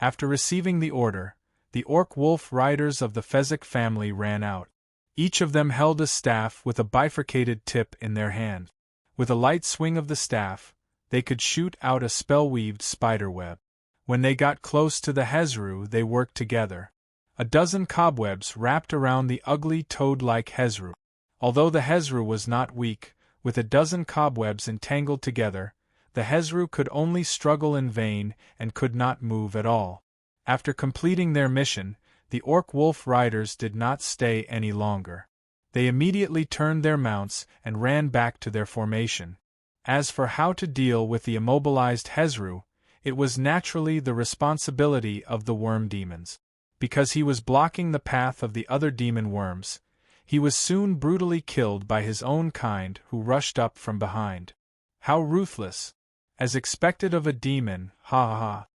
S1: After receiving the order, the orc wolf riders of the Fezzik family ran out. Each of them held a staff with a bifurcated tip in their hand. With a light swing of the staff, they could shoot out a spell-weaved spiderweb. When they got close to the Hezru, they worked together. A dozen cobwebs wrapped around the ugly toad-like Hezru. Although the Hezru was not weak, with a dozen cobwebs entangled together, the Hezru could only struggle in vain and could not move at all. After completing their mission, the Orc-Wolf riders did not stay any longer. They immediately turned their mounts and ran back to their formation. As for how to deal with the immobilized Hezru, it was naturally the responsibility of the worm demons. Because he was blocking the path of the other demon worms, he was soon brutally killed by his own kind who rushed up from behind. How ruthless! As expected of a demon, ha ha ha.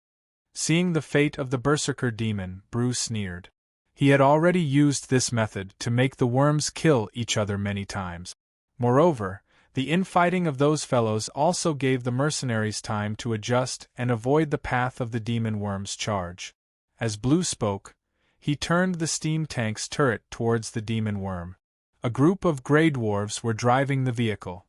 S1: Seeing the fate of the Berserker demon, Brew sneered. He had already used this method to make the worms kill each other many times. Moreover, the infighting of those fellows also gave the mercenaries time to adjust and avoid the path of the demon worm's charge. As Blue spoke, he turned the steam tank's turret towards the demon worm. A group of grey dwarves were driving the vehicle.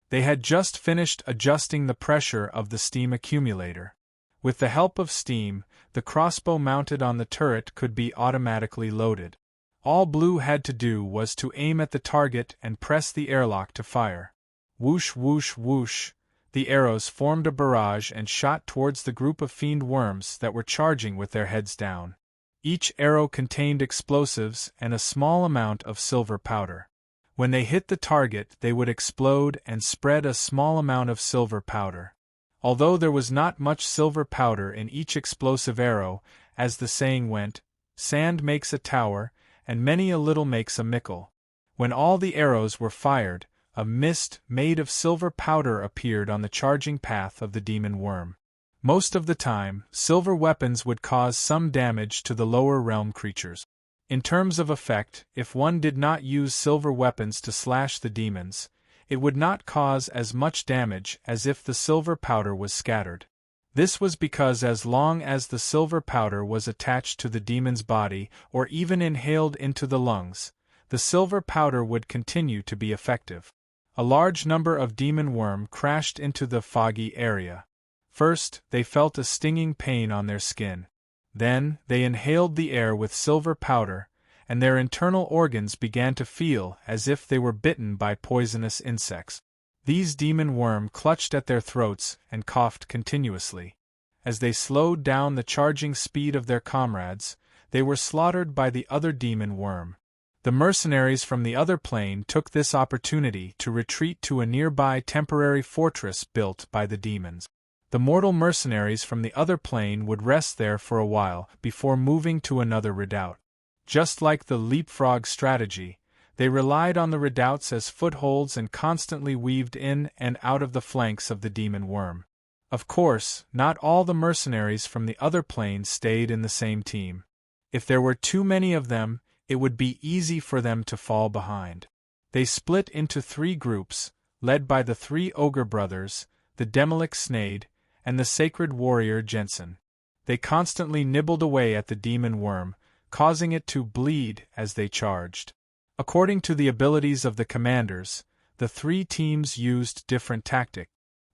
S1: They had just finished adjusting the pressure of the steam accumulator. With the help of steam, the crossbow mounted on the turret could be automatically loaded. All Blue had to do was to aim at the target and press the airlock to fire. Whoosh whoosh whoosh, the arrows formed a barrage and shot towards the group of fiend worms that were charging with their heads down. Each arrow contained explosives and a small amount of silver powder. When they hit the target, they would explode and spread a small amount of silver powder. Although there was not much silver powder in each explosive arrow, as the saying went, sand makes a tower, and many a little makes a mickle. When all the arrows were fired, a mist made of silver powder appeared on the charging path of the demon worm. Most of the time, silver weapons would cause some damage to the lower realm creatures. In terms of effect, if one did not use silver weapons to slash the demons, it would not cause as much damage as if the silver powder was scattered. This was because as long as the silver powder was attached to the demon's body or even inhaled into the lungs, the silver powder would continue to be effective. A large number of demon worm crashed into the foggy area. First, they felt a stinging pain on their skin. Then, they inhaled the air with silver powder, and their internal organs began to feel as if they were bitten by poisonous insects. These demon worm clutched at their throats and coughed continuously. As they slowed down the charging speed of their comrades, they were slaughtered by the other demon worm. The mercenaries from the other plane took this opportunity to retreat to a nearby temporary fortress built by the demons. The mortal mercenaries from the other plane would rest there for a while before moving to another redoubt. Just like the leapfrog strategy, they relied on the redoubts as footholds and constantly weaved in and out of the flanks of the demon worm. Of course, not all the mercenaries from the other plane stayed in the same team. If there were too many of them, it would be easy for them to fall behind. They split into 3 groups, led by the 3 ogre brothers, the Demolic Snade, and the sacred warrior Jensen. They constantly nibbled away at the demon worm, causing it to bleed as they charged. According to the abilities of the commanders, the 3 teams used different tactics.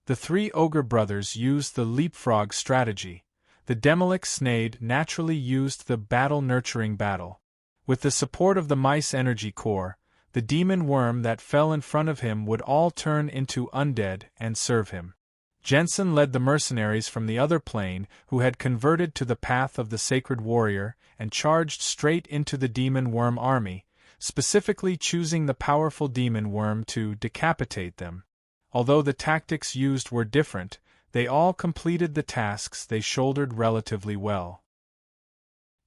S1: The 3 ogre brothers used the leapfrog strategy. The Demolic Snade naturally used the battle-nurturing battle. With the support of the mice energy core, the demon worm that fell in front of him would all turn into undead and serve him. Jensen led the mercenaries from the other plane who had converted to the path of the sacred warrior and charged straight into the demon worm army, specifically choosing the powerful demon worm to decapitate them. Although the tactics used were different, they all completed the tasks they shouldered relatively well.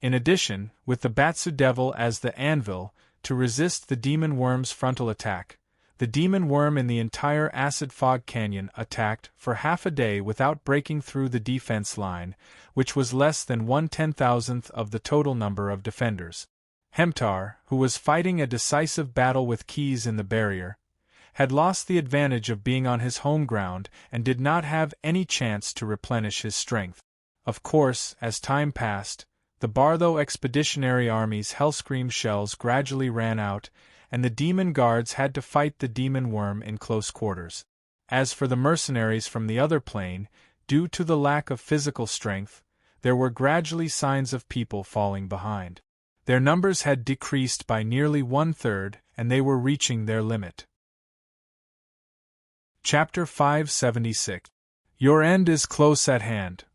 S1: In addition, with the Batsu Devil as the anvil to resist the demon worm's frontal attack, the demon worm in the entire Acid Fog Canyon attacked for half a day without breaking through the defense line, which was less than 1/10,000th of the total number of defenders. Hemtar, who was fighting a decisive battle with keys in the barrier, had lost the advantage of being on his home ground and did not have any chance to replenish his strength. Of course, as time passed, the Bartho Expeditionary Army's Hellscream shells gradually ran out, and the demon guards had to fight the demon worm in close quarters. As for the mercenaries from the other plane, due to the lack of physical strength, there were gradually signs of people falling behind. Their numbers had decreased by nearly 1/3, and they were reaching their limit. Chapter 576. Your end is close at hand.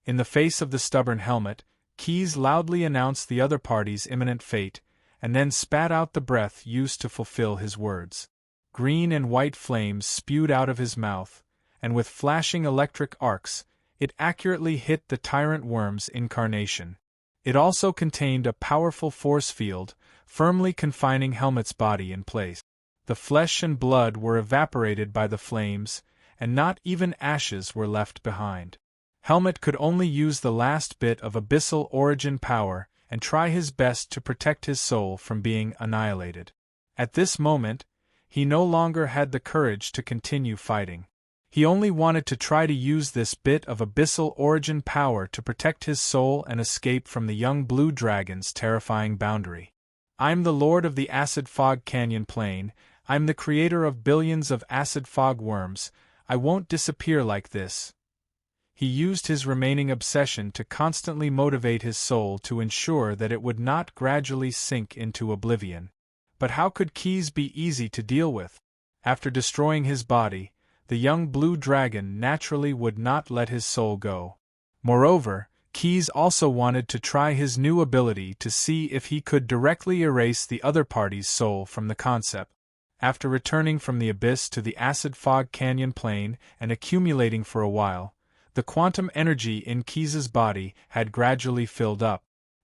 S1: In the face of the stubborn Helmet, Keyes loudly announced the other party's imminent fate, and then spat out the breath used to fulfill his words. Green and white flames spewed out of his mouth, and with flashing electric arcs, it accurately hit the tyrant worm's incarnation. It also contained a powerful force field, firmly confining Helmet's body in place. The flesh and blood were evaporated by the flames, and not even ashes were left behind. Helmet could only use the last bit of abyssal origin power and try his best to protect his soul from being annihilated. At this moment, he no longer had the courage to continue fighting. He only wanted to try to use this bit of abyssal origin power to protect his soul and escape from the young blue dragon's terrifying boundary. I'm the lord of the Acid Fog Canyon Plain. I'm the creator of billions of acid fog worms. I won't disappear like this. He used his remaining obsession to constantly motivate his soul to ensure that it would not gradually sink into oblivion. But how could Keyes be easy to deal with? After destroying his body, the young blue dragon naturally would not let his soul go. Moreover, Keyes also wanted to try his new ability to see if he could directly erase the other party's soul from the concept. After returning from the abyss to the Acid Fog Canyon Plain and accumulating for a while, the quantum energy in Keyes's body had gradually filled up.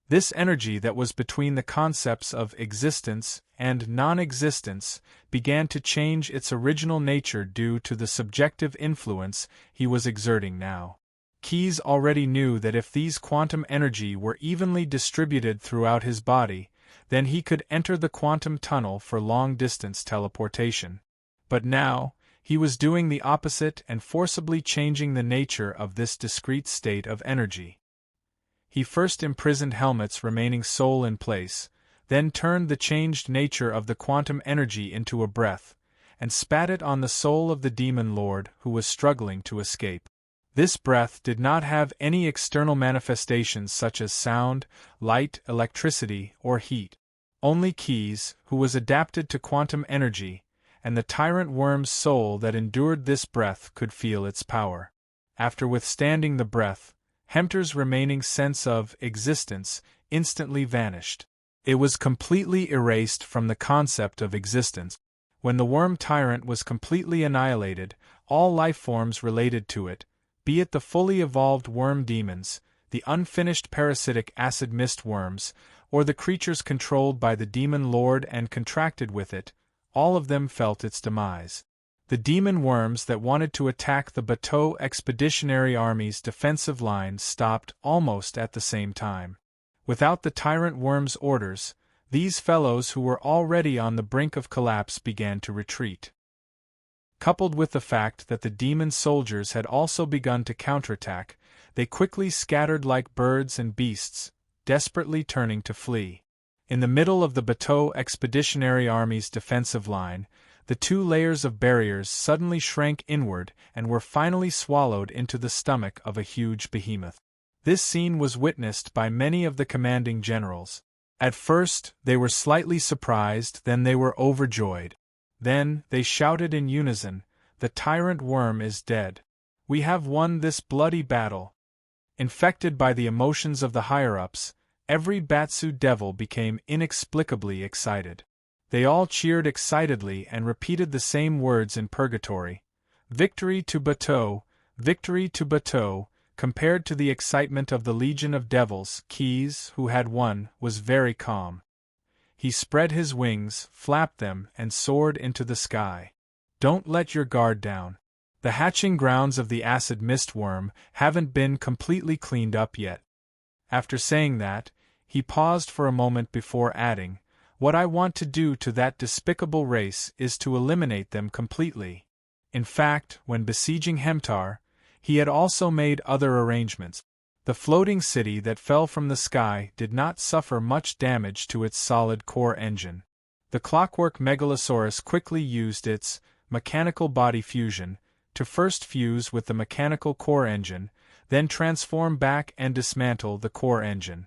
S1: This energy that was between the concepts of existence and non-existence began to change its original nature due to the subjective influence he was exerting now. Keyes already knew that if these quantum energy were evenly distributed throughout his body, then he could enter the quantum tunnel for long-distance teleportation. But now, he was doing the opposite and forcibly changing the nature of this discrete state of energy. He first imprisoned Helmet's remaining soul in place, then turned the changed nature of the quantum energy into a breath, and spat it on the soul of the demon lord who was struggling to escape. This breath did not have any external manifestations such as sound, light, electricity, or heat. Only Keyes, who was adapted to quantum energy, and the tyrant worm's soul that endured this breath could feel its power. After withstanding the breath, Hemter's remaining sense of existence instantly vanished. It was completely erased from the concept of existence. When the worm tyrant was completely annihilated, all life forms related to it, be it the fully evolved worm demons, the unfinished parasitic acid mist worms, or the creatures controlled by the demon lord and contracted with it, all of them felt its demise. The demon worms that wanted to attack the Bateau Expeditionary Army's defensive lines stopped almost at the same time. Without the tyrant worm's orders, these fellows who were already on the brink of collapse began to retreat. Coupled with the fact that the demon soldiers had also begun to counterattack, they quickly scattered like birds and beasts, desperately turning to flee. In the middle of the Bateau Expeditionary Army's defensive line, the two layers of barriers suddenly shrank inward and were finally swallowed into the stomach of a huge behemoth. This scene was witnessed by many of the commanding generals. At first, they were slightly surprised, then they were overjoyed. Then, they shouted in unison, "The tyrant worm is dead. We have won this bloody battle." Infected by the emotions of the higher-ups, every Batsu devil became inexplicably excited. They all cheered excitedly and repeated the same words in purgatory. "Victory to Bateau! Victory to Bateau!" Compared to the excitement of the legion of devils, Keyes, who had won, was very calm. He spread his wings, flapped them, and soared into the sky. Don't let your guard down. The hatching grounds of the acid mist worm haven't been completely cleaned up yet. After saying that, he paused for a moment before adding, "What I want to do to that despicable race is to eliminate them completely." In fact, when besieging Hemtar, he had also made other arrangements. The floating city that fell from the sky did not suffer much damage to its solid core engine. The clockwork Megalosaurus quickly used its mechanical body fusion to first fuse with the mechanical core engine, then transform back and dismantle the core engine.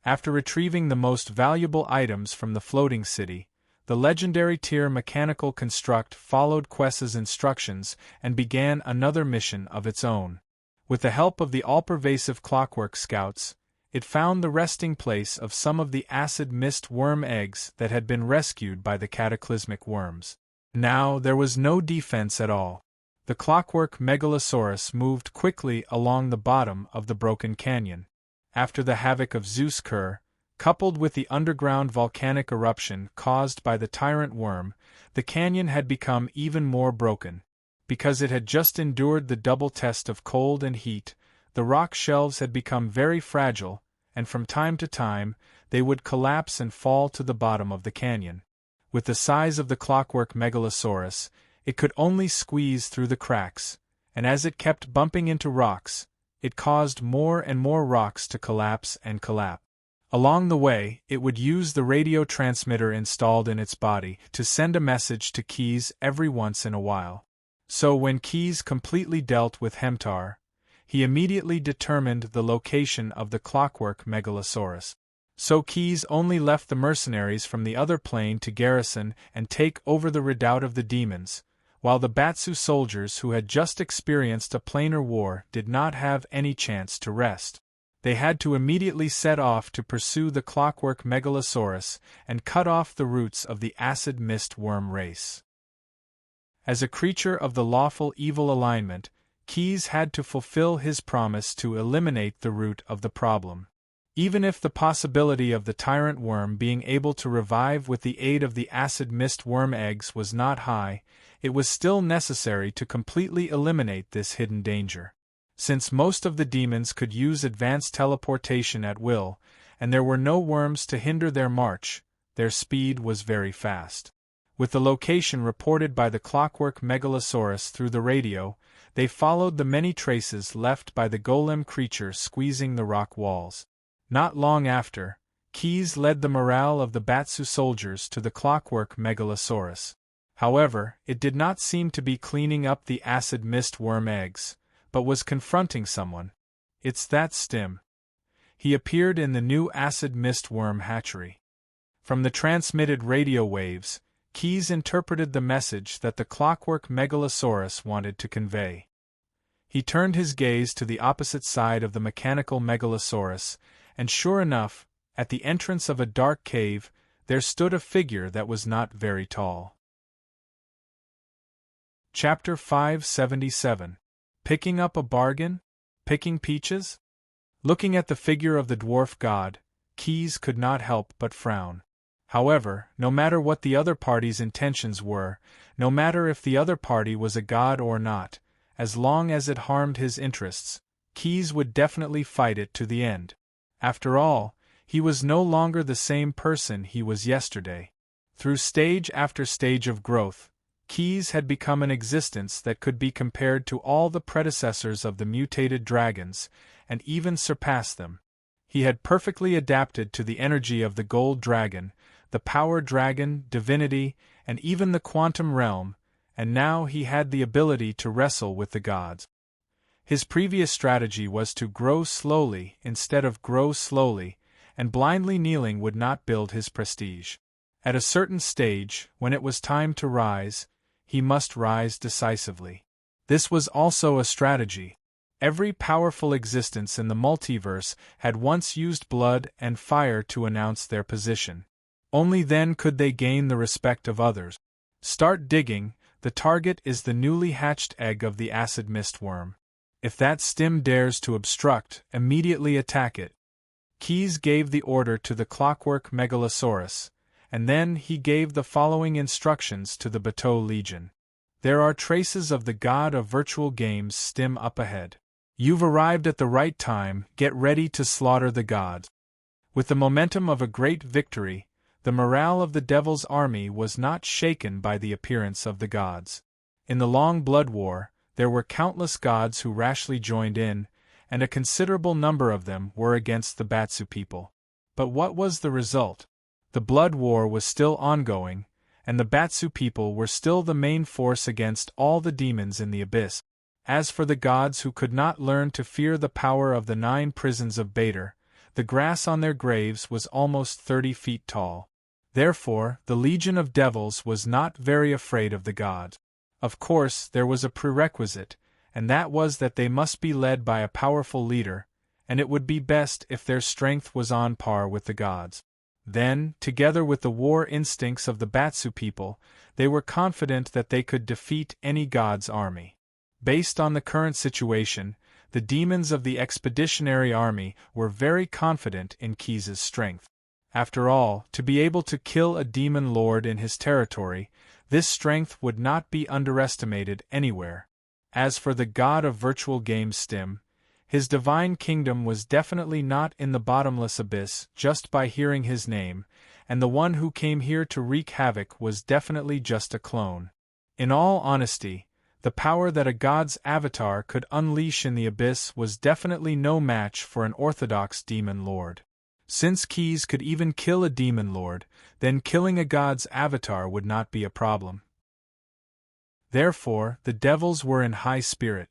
S1: After retrieving the most valuable items from the floating city, the legendary tier mechanical construct followed Quest's instructions and began another mission of its own. With the help of the all-pervasive clockwork scouts, it found the resting place of some of the acid mist worm eggs that had been rescued by the cataclysmic worms. Now there was no defense at all. The clockwork megalosaurus moved quickly along the bottom of the broken canyon. After the havoc of Zeus Kerr, coupled with the underground volcanic eruption caused by the tyrant worm, the canyon had become even more broken. Because it had just endured the double test of cold and heat, the rock shelves had become very fragile, and from time to time, they would collapse and fall to the bottom of the canyon. With the size of the clockwork megalosaurus, it could only squeeze through the cracks, and as it kept bumping into rocks, it caused more and more rocks to collapse and collapse. Along the way, it would use the radio transmitter installed in its body to send a message to Keys every once in a while. So when Keys completely dealt with Hemtar, he immediately determined the location of the clockwork megalosaurus. So Keys only left the mercenaries from the other plane to garrison and take over the redoubt of the demons, while the Batsu soldiers who had just experienced a planar war did not have any chance to rest. They had to immediately set off to pursue the clockwork megalosaurus and cut off the roots of the acid mist worm race. As a creature of the lawful evil alignment, Keys had to fulfill his promise to eliminate the root of the problem. Even if the possibility of the tyrant worm being able to revive with the aid of the acid mist worm eggs was not high, it was still necessary to completely eliminate this hidden danger. Since most of the demons could use advanced teleportation at will, and there were no worms to hinder their march, their speed was very fast. With the location reported by the clockwork megalosaurus through the radio, they followed the many traces left by the golem creature squeezing the rock walls. Not long after, Keys led the morale of the Batsu soldiers to the clockwork megalosaurus. However, it did not seem to be cleaning up the acid mist worm eggs, but was confronting someone. It's that Stim. He appeared in the new acid mist worm hatchery. From the transmitted radio waves, Keys interpreted the message that the clockwork megalosaurus wanted to convey. He turned his gaze to the opposite side of the mechanical megalosaurus, and sure enough, at the entrance of a dark cave, there stood a figure that was not very tall. Chapter 577. Picking up a bargain? Picking peaches? Looking at the figure of the dwarf god, Keys could not help but frown. However, no matter what the other party's intentions were, no matter if the other party was a god or not, as long as it harmed his interests, Keys would definitely fight it to the end. After all, he was no longer the same person he was yesterday. Through stage after stage of growth, Keys had become an existence that could be compared to all the predecessors of the mutated dragons, and even surpass them. He had perfectly adapted to the energy of the gold dragon, the power dragon, divinity, and even the quantum realm, and now he had the ability to wrestle with the gods. His previous strategy was to grow slowly instead of grow slowly, and blindly kneeling would not build his prestige. At a certain stage, when it was time to rise, he must rise decisively. This was also a strategy. Every powerful existence in the multiverse had once used blood and fire to announce their position. Only then could they gain the respect of others. Start digging, the target is the newly hatched egg of the acid mist worm. If that stim dares to obstruct, immediately attack it. Keys gave the order to the clockwork megalosaurus, and then he gave the following instructions to the Bateau Legion. There are traces of the god of virtual games stim up ahead. You've arrived at the right time, get ready to slaughter the gods. With the momentum of a great victory, the morale of the devil's army was not shaken by the appearance of the gods. In the long blood war, there were countless gods who rashly joined in, and a considerable number of them were against the Batsu people. But what was the result? The blood war was still ongoing, and the Batsu people were still the main force against all the demons in the abyss. As for the gods who could not learn to fear the power of the 9 prisons of Bader, the grass on their graves was almost 30 feet tall. Therefore, the legion of devils was not very afraid of the gods. Of course, there was a prerequisite, and that was that they must be led by a powerful leader, and it would be best if their strength was on par with the gods. Then, together with the war instincts of the Batsu people, they were confident that they could defeat any god's army. Based on the current situation, the demons of the expeditionary army were very confident in Keys's strength. After all, to be able to kill a demon lord in his territory, this strength would not be underestimated anywhere. As for the god of virtual games Stim, his divine kingdom was definitely not in the bottomless abyss just by hearing his name, and the one who came here to wreak havoc was definitely just a clone. In all honesty, the power that a god's avatar could unleash in the abyss was definitely no match for an orthodox demon lord. Since Keys could even kill a demon lord, then killing a god's avatar would not be a problem. Therefore, the devils were in high spirit.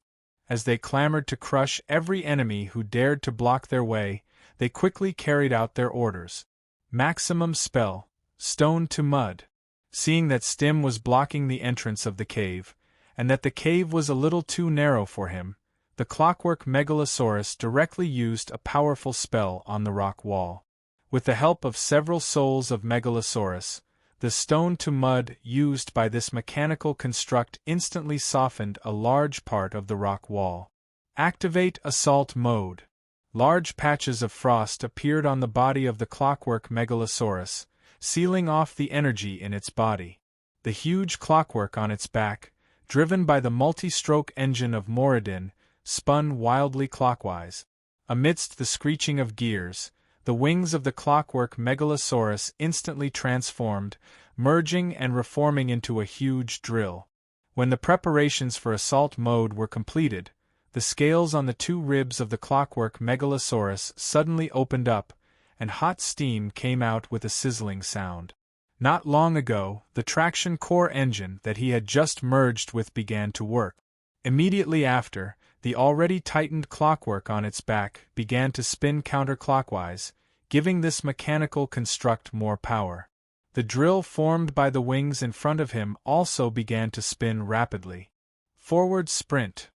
S1: As they clamored to crush every enemy who dared to block their way, they quickly carried out their orders. Maximum spell, stone to mud. Seeing that Stim was blocking the entrance of the cave, and that the cave was a little too narrow for him, the clockwork Megalosaurus directly used a powerful spell on the rock wall. With the help of several souls of Megalosaurus, the stone to mud used by this mechanical construct instantly softened a large part of the rock wall. Activate assault mode. Large patches of frost appeared on the body of the clockwork Megalosaurus, sealing off the energy in its body. The huge clockwork on its back, driven by the multi-stroke engine of Moradin, spun wildly clockwise. Amidst the screeching of gears, the wings of the clockwork Megalosaurus instantly transformed, merging and reforming into a huge drill. When the preparations for assault mode were completed, the scales on the two ribs of the clockwork Megalosaurus suddenly opened up, and hot steam came out with a sizzling sound. Not long ago, the traction core engine that he had just merged with began to work. Immediately after, the already tightened clockwork on its back began to spin counterclockwise, giving this mechanical construct more power. The drill formed by the wings in front of him also began to spin rapidly. Forward sprint.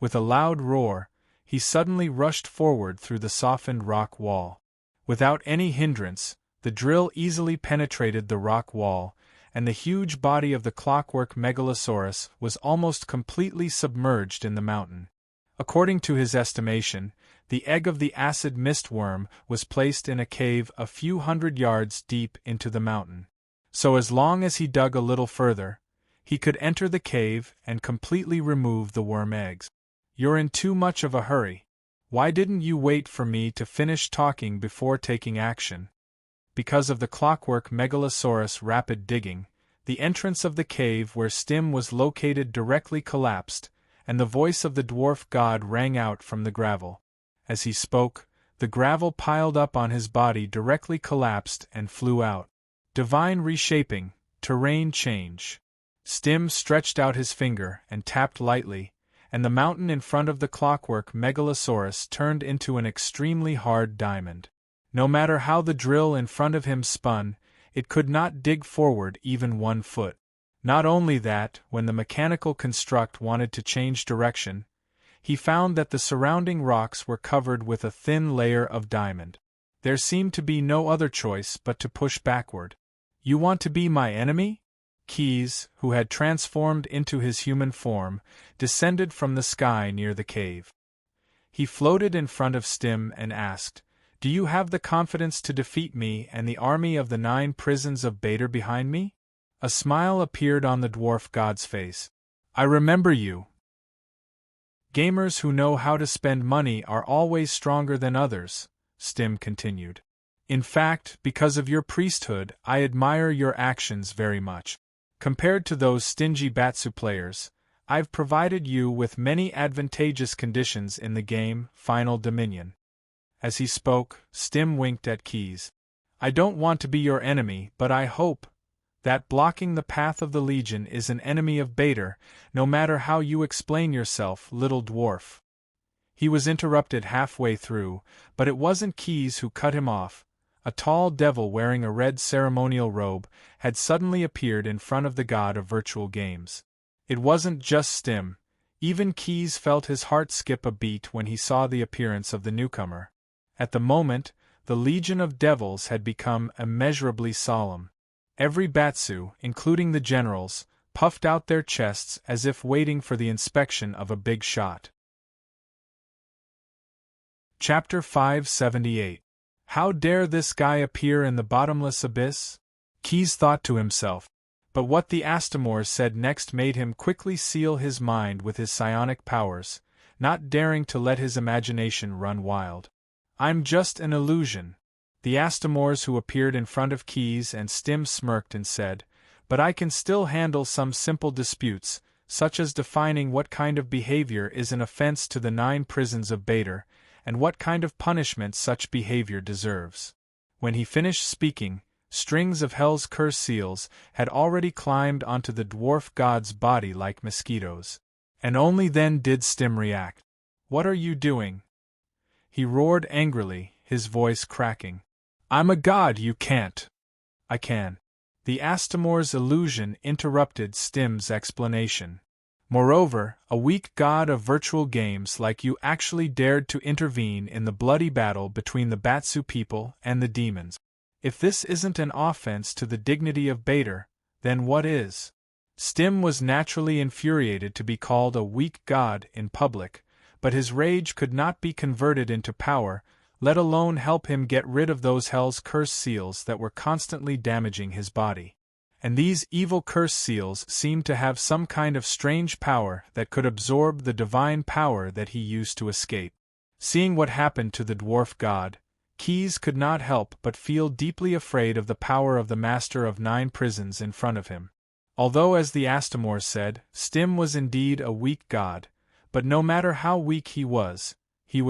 S1: With a loud roar, he suddenly rushed forward through the softened rock wall. Without any hindrance, the drill easily penetrated the rock wall, and the huge body of the clockwork Megalosaurus was almost completely submerged in the mountain. According to his estimation, the egg of the acid mist worm was placed in a cave a few hundred yards deep into the mountain. So as long as he dug a little further, he could enter the cave and completely remove the worm eggs. You're in too much of a hurry. Why didn't you wait for me to finish talking before taking action? Because of the clockwork Megalosaurus' rapid digging, the entrance of the cave where Stim was located directly collapsed, and the voice of the dwarf god rang out from the gravel. As he spoke, the gravel piled up on his body directly collapsed and flew out. Divine reshaping, terrain change. Stim stretched out his finger and tapped lightly, and the mountain in front of the clockwork Megalosaurus turned into an extremely hard diamond. No matter how the drill in front of him spun, it could not dig forward even 1 foot. Not only that, when the mechanical construct wanted to change direction, he found that the surrounding rocks were covered with a thin layer of diamond. There seemed to be no other choice but to push backward. You want to be my enemy? Keys, who had transformed into his human form, descended from the sky near the cave. He floated in front of Stim and asked, "Do you have the confidence to defeat me and the army of the 9 prisons of Bader behind me?" A smile appeared on the dwarf god's face. "I remember you. Gamers who know how to spend money are always stronger than others," Stim continued. "In fact, because of your priesthood, I admire your actions very much. Compared to those stingy Batsu players, I've provided you with many advantageous conditions in the game, Final Dominion." As he spoke, Stim winked at Keys. "I don't want to be your enemy, but I hope that blocking the path of the Legion is an enemy of Bader, no matter how you explain yourself, little dwarf." He was interrupted halfway through, but it wasn't Keys who cut him off. A tall devil wearing a red ceremonial robe had suddenly appeared in front of the god of virtual games. It wasn't just Stim. Even Keys felt his heart skip a beat when he saw the appearance of the newcomer. At the moment, the legion of devils had become immeasurably solemn. Every Batsu, including the generals, puffed out their chests as if waiting for the inspection of a big shot. Chapter 578. How dare this guy appear in the bottomless abyss? Keys thought to himself. But what the Astamors said next made him quickly seal his mind with his psionic powers, not daring to let his imagination run wild. I'm just an illusion. The Astamors who appeared in front of Keys and Stim smirked and said, but I can still handle some simple disputes, such as defining what kind of behavior is an offense to the 9 prisons of Bader, and what kind of punishment such behavior deserves. When he finished speaking, strings of Hell's curse seals had already climbed onto the dwarf god's body like mosquitoes. And only then did Stim react. What are you doing? He roared angrily, his voice cracking. I'm a god, you can't. I can. The Astamor's illusion interrupted Stim's explanation. Moreover, a weak god of virtual games like you actually dared to intervene in the bloody battle between the Batsu people and the demons. If this isn't an offense to the dignity of Bader, then what is? Stim was naturally infuriated to be called a weak god in public, but his rage could not be converted into power, let alone help him get rid of those Hell's curse seals that were constantly damaging his body. And these evil curse seals seemed to have some kind of strange power that could absorb the divine power that he used to escape. Seeing what happened to the dwarf god, Keys could not help but feel deeply afraid of the power of the master of 9 prisons in front of him. Although, as the Astamors said, Stim was indeed a weak god, but no matter how weak he was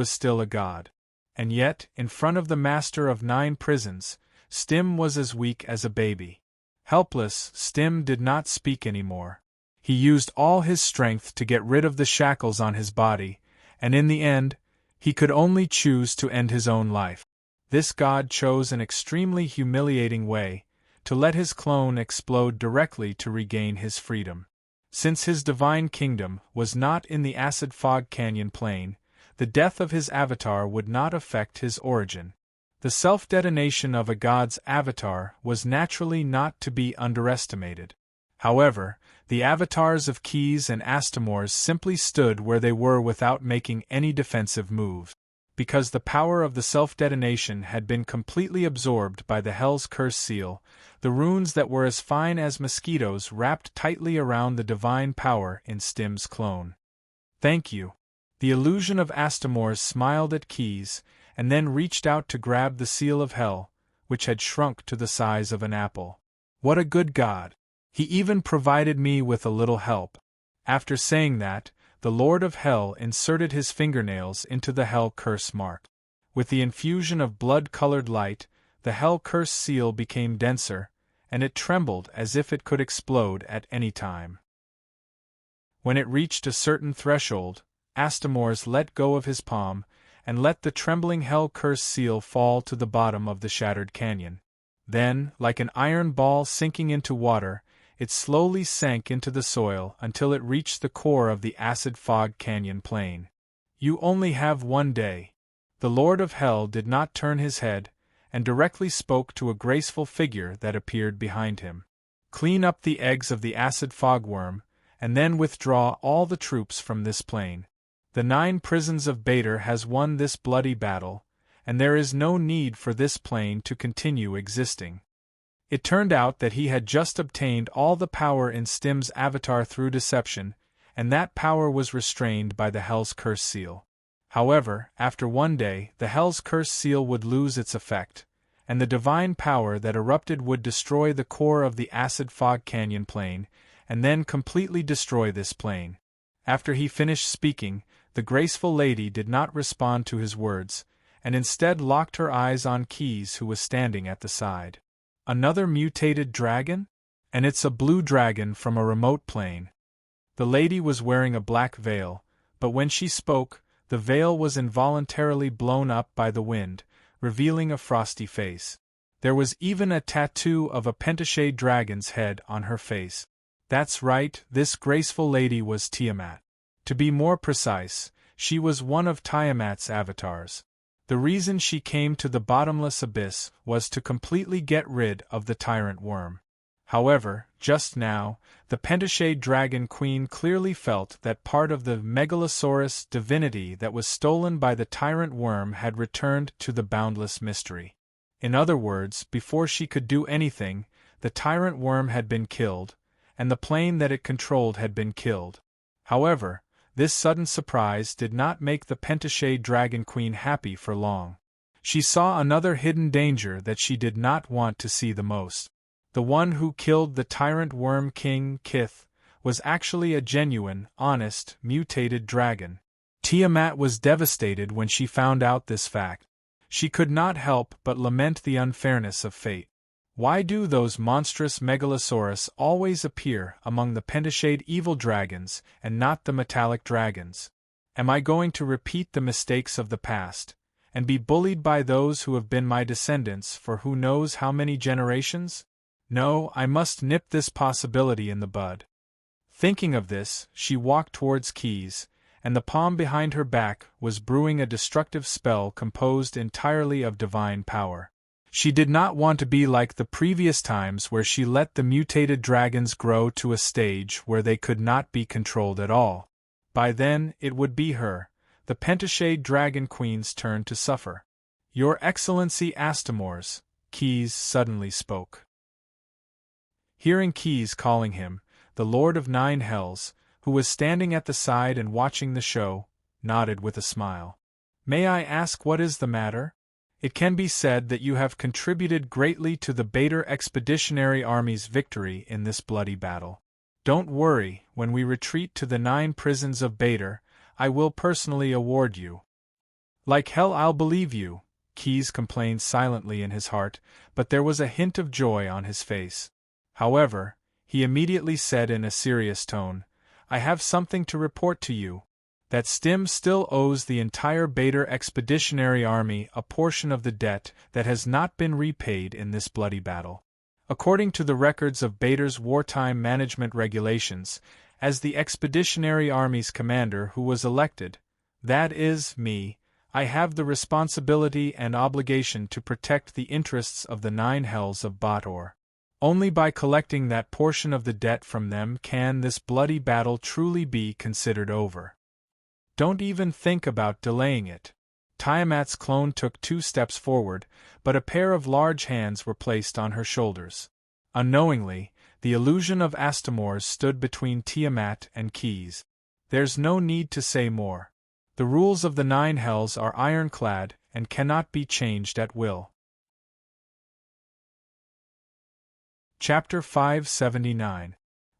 S1: still a god. And yet, in front of the master of 9 prisons, Stim was as weak as a baby. Helpless, Stim did not speak anymore. He used all his strength to get rid of the shackles on his body, and in the end, he could only choose to end his own life. This god chose an extremely humiliating way, to let his clone explode directly to regain his freedom. Since his divine kingdom was not in the acid fog canyon plain, the death of his avatar would not affect his origin. The self-detonation of a god's avatar was naturally not to be underestimated. However, the avatars of Keys and Astamors simply stood where they were without making any defensive move. Because the power of the self-detonation had been completely absorbed by the Hell's curse seal, the runes that were as fine as mosquitoes wrapped tightly around the divine power in Stim's clone. Thank you. The illusion of Astamors smiled at Keys, and then reached out to grab the seal of Hell, which had shrunk to the size of an apple. What a good god! He even provided me with a little help. After saying that, the Lord of Hell inserted his fingernails into the Hell curse mark. With the infusion of blood-colored light, the Hell curse seal became denser, and it trembled as if it could explode at any time. When it reached a certain threshold, Astamors let go of his palm, and let the trembling Hell curse seal fall to the bottom of the shattered canyon. Then, like an iron ball sinking into water, it slowly sank into the soil until it reached the core of the acid fog canyon plain. You only have 1 day. The Lord of Hell did not turn his head, and directly spoke to a graceful figure that appeared behind him. Clean up the eggs of the acid fogworm, and then withdraw all the troops from this plain. The 9 prisons of Bader has won this bloody battle, and there is no need for this plain to continue existing. It turned out that he had just obtained all the power in Stim's avatar through deception, and that power was restrained by the Hell's curse seal. However, after 1 day, the Hell's curse seal would lose its effect, and the divine power that erupted would destroy the core of the acid fog canyon plain, and then completely destroy this plain. After he finished speaking, the graceful lady did not respond to his words, and instead locked her eyes on Keys, who was standing at the side. Another mutated dragon? And it's a blue dragon from a remote plane. The lady was wearing a black veil, but when she spoke, the veil was involuntarily blown up by the wind, revealing a frosty face. There was even a tattoo of a pentashade dragon's head on her face. That's right, this graceful lady was Tiamat. To be more precise, she was one of Tiamat's avatars. The reason she came to the bottomless abyss was to completely get rid of the tyrant worm. However, just now, the pentashade dragon queen clearly felt that part of the megalosaurus divinity that was stolen by the tyrant worm had returned to the boundless mystery. In other words, before she could do anything, the tyrant worm had been killed, and the plane that it controlled had been killed. However, this sudden surprise did not make the pentashade dragon queen happy for long. She saw another hidden danger that she did not want to see the most. The one who killed the tyrant worm king, Kith, was actually a genuine, honest, mutated dragon. Tiamat was devastated when she found out this fact. She could not help but lament the unfairness of fate. Why do those monstrous megalosaurus always appear among the pentashade evil dragons and not the metallic dragons? Am I going to repeat the mistakes of the past, and be bullied by those who have been my descendants for who knows how many generations? No, I must nip this possibility in the bud. Thinking of this, she walked towards Keys, and the palm behind her back was brewing a destructive spell composed entirely of divine power. She did not want to be like the previous times where she let the mutated dragons grow to a stage where they could not be controlled at all. By then, it would be her, the pentashade dragon queen's turn to suffer. Your Excellency Astamores, Keys suddenly spoke. Hearing Keys calling him, the Lord of Nine Hells, who was standing at the side and watching the show, nodded with a smile. May I ask what is the matter? It can be said that you have contributed greatly to the Bader Expeditionary Army's victory in this bloody battle. Don't worry, when we retreat to the 9 prisons of Bader, I will personally award you. Like hell I'll believe you, Keys complained silently in his heart, but there was a hint of joy on his face. However, he immediately said in a serious tone, I have something to report to you. That Stim still owes the entire Bader Expeditionary Army a portion of the debt that has not been repaid in this bloody battle. According to the records of Bader's wartime management regulations, as the Expeditionary Army's commander who was elected, that is, me, I have the responsibility and obligation to protect the interests of the 9 Hells of Bator. Only by collecting that portion of the debt from them can this bloody battle truly be considered over. Don't even think about delaying it. Tiamat's clone took 2 steps forward, but a pair of large hands were placed on her shoulders. Unknowingly, the illusion of Astamores stood between Tiamat and Keys. There's no need to say more. The rules of the 9 Hells are ironclad and cannot be changed at will. Chapter 579.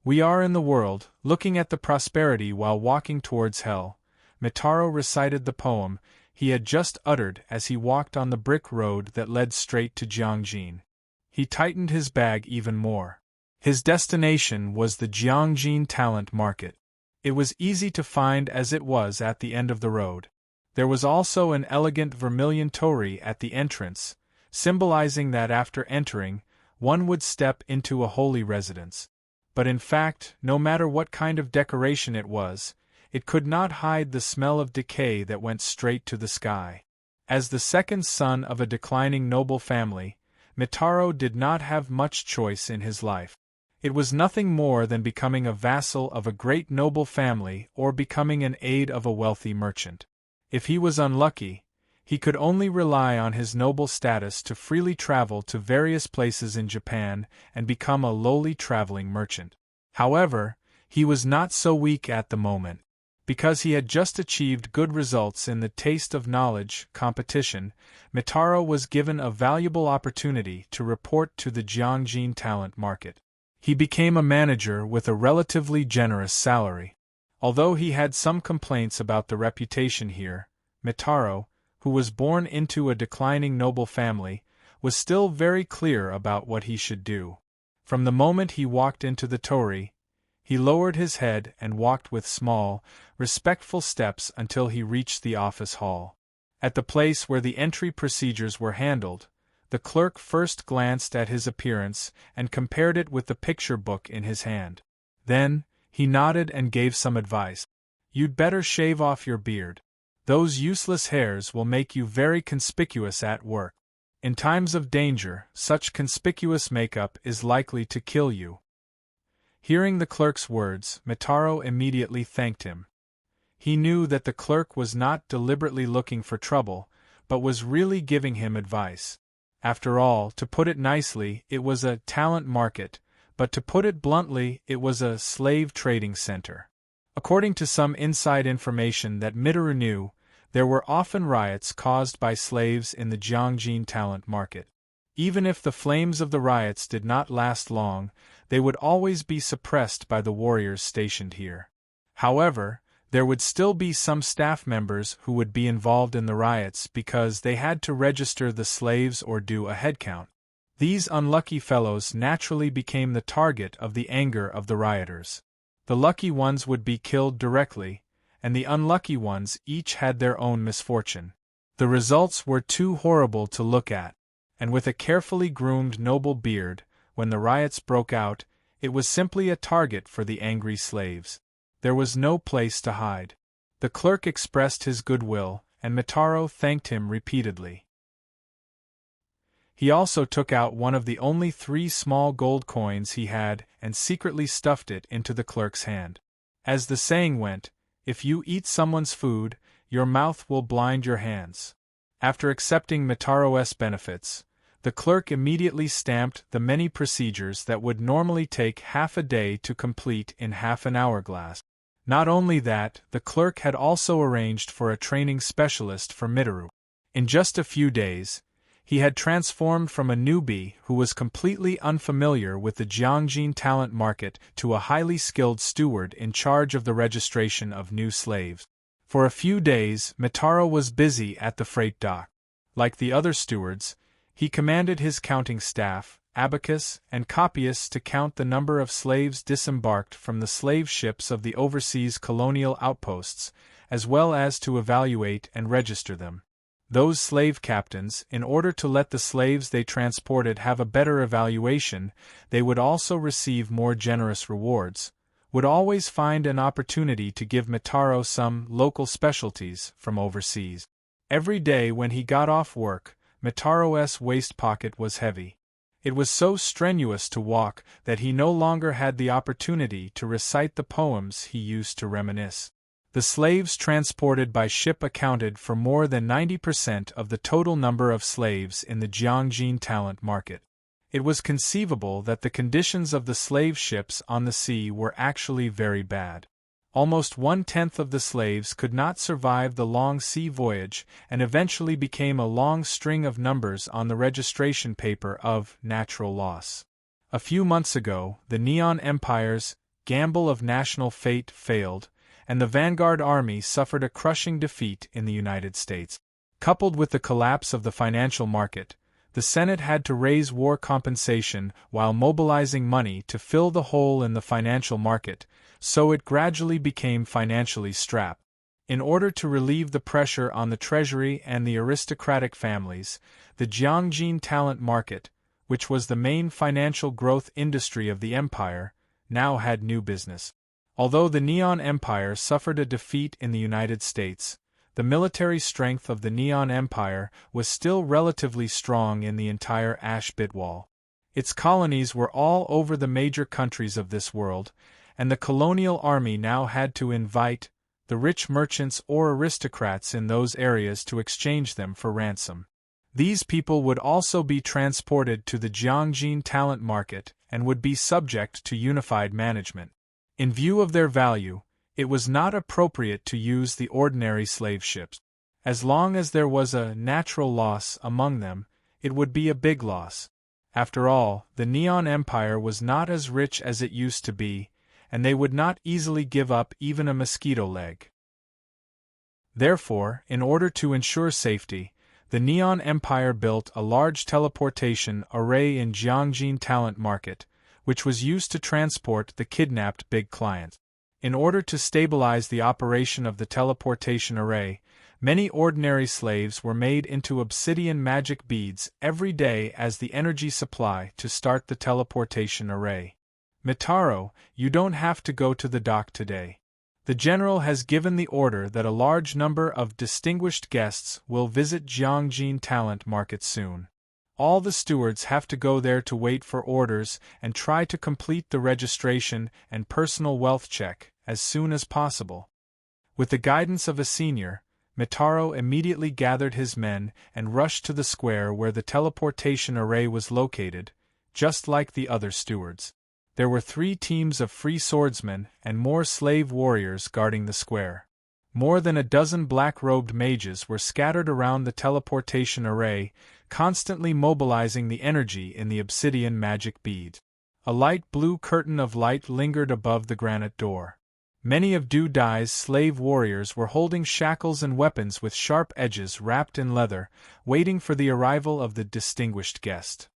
S1: We are in the world, looking at the prosperity while walking towards hell. Mitaro recited the poem he had just uttered as he walked on the brick road that led straight to Jiangjin. He tightened his bag even more. His destination was the Jiangjin Talent Market. It was easy to find as it was at the end of the road. There was also an elegant vermilion torii at the entrance, symbolizing that after entering, one would step into a holy residence. But in fact, no matter what kind of decoration it was, it could not hide the smell of decay that went straight to the sky. As the second son of a declining noble family, Mitaro did not have much choice in his life. It was nothing more than becoming a vassal of a great noble family or becoming an aide of a wealthy merchant. If he was unlucky, he could only rely on his noble status to freely travel to various places in Japan and become a lowly traveling merchant. However, he was not so weak at the moment. Because he had just achieved good results in the Taste of Knowledge competition, Mitaro was given a valuable opportunity to report to the Jiangjin Talent Market. He became a manager with a relatively generous salary. Although he had some complaints about the reputation here, Mitaro, who was born into a declining noble family, was still very clear about what he should do. From the moment he walked into the torii, he lowered his head and walked with small, respectful steps until he reached the office hall. At the place where the entry procedures were handled, The clerk first glanced at his appearance and compared it with the picture book in his hand. Then, he nodded and gave some advice. "You'd better shave off your beard. Those useless hairs will make you very conspicuous at work. In times of danger, such conspicuous makeup is likely to kill you." Hearing the clerk's words, Mitaro immediately thanked him. He knew that the clerk was not deliberately looking for trouble, but was really giving him advice. After all, to put it nicely, it was a talent market, but to put it bluntly, it was a slave trading center. According to some inside information that Mitaro knew, there were often riots caused by slaves in the Jiangjin talent market. Even if the flames of the riots did not last long, they would always be suppressed by the warriors stationed here. However, there would still be some staff members who would be involved in the riots because they had to register the slaves or do a head count. These unlucky fellows naturally became the target of the anger of the rioters. The lucky ones would be killed directly, and the unlucky ones each had their own misfortune. The results were too horrible to look at, and with a carefully groomed noble beard, when the riots broke out, it was simply a target for the angry slaves. There was no place to hide. The clerk expressed his goodwill, and Mitaro thanked him repeatedly. He also took out one of the only 3 small gold coins he had and secretly stuffed it into the clerk's hand. As the saying went, if you eat someone's food, your mouth will blind your hands. After accepting Mitaro's benefits, the clerk immediately stamped the many procedures that would normally take half a day to complete in half an hourglass. Not only that, the clerk had also arranged for a training specialist for Mitaro. In just a few days, he had transformed from a newbie who was completely unfamiliar with the Jiangjin talent market to a highly skilled steward in charge of the registration of new slaves. For a few days, Mitaro was busy at the freight dock. Like the other stewards, he commanded his counting staff, abacus, and copyists to count the number of slaves disembarked from the slave ships of the overseas colonial outposts, as well as to evaluate and register them. Those slave captains, in order to let the slaves they transported have a better evaluation, they would also receive more generous rewards, would always find an opportunity to give Mitaro some local specialties from overseas. Every day when he got off work, Mitaro's waist pocket was heavy. It was so strenuous to walk that he no longer had the opportunity to recite the poems he used to reminisce. The slaves transported by ship accounted for more than 90% of the total number of slaves in the Jiangjin talent market. It was conceivable that the conditions of the slave ships on the sea were actually very bad. Almost 1/10 of the slaves could not survive the long sea voyage and eventually became a long string of numbers on the registration paper of natural loss. A few months ago, the Neon Empire's gamble of national fate failed, and the vanguard army suffered a crushing defeat in the United States. Coupled with the collapse of the financial market, the Senate had to raise war compensation while mobilizing money to fill the hole in the financial market, so it gradually became financially strapped. In order to relieve the pressure on the treasury and the aristocratic families, the Jiangjin talent market, which was the main financial growth industry of the empire, now had new business. Although the Neon Empire suffered a defeat in the United States, the military strength of the Neon Empire was still relatively strong in the entire Ash Bitwall. Its colonies were all over the major countries of this world, and the colonial army now had to invite the rich merchants or aristocrats in those areas to exchange them for ransom. These people would also be transported to the Jiangjin talent market and would be subject to unified management. In view of their value, it was not appropriate to use the ordinary slave ships. As long as there was a natural loss among them, it would be a big loss. After all, the Neon Empire was not as rich as it used to be, and they would not easily give up even a mosquito leg. Therefore, in order to ensure safety, the Neon Empire built a large teleportation array in Jiangjin talent market, which was used to transport the kidnapped big clients. In order to stabilize the operation of the teleportation array, Many ordinary slaves were made into obsidian magic beads every day as the energy supply to start the teleportation array. Mitaro, you don't have to go to the dock today. The general has given the order that a large number of distinguished guests will visit Jiangjin Talent Market soon. All the stewards have to go there to wait for orders and try to complete the registration and personal wealth check as soon as possible. With the guidance of a senior, Mitaro immediately gathered his men and rushed to the square where the teleportation array was located, just like the other stewards. There were 3 teams of free swordsmen and more slave warriors guarding the square. More than a dozen black-robed mages were scattered around the teleportation array, constantly mobilizing the energy in the obsidian magic bead. A light blue curtain of light lingered above the granite door. Many of Du Dai's slave warriors were holding shackles and weapons with sharp edges wrapped in leather, waiting for the arrival of the distinguished guest.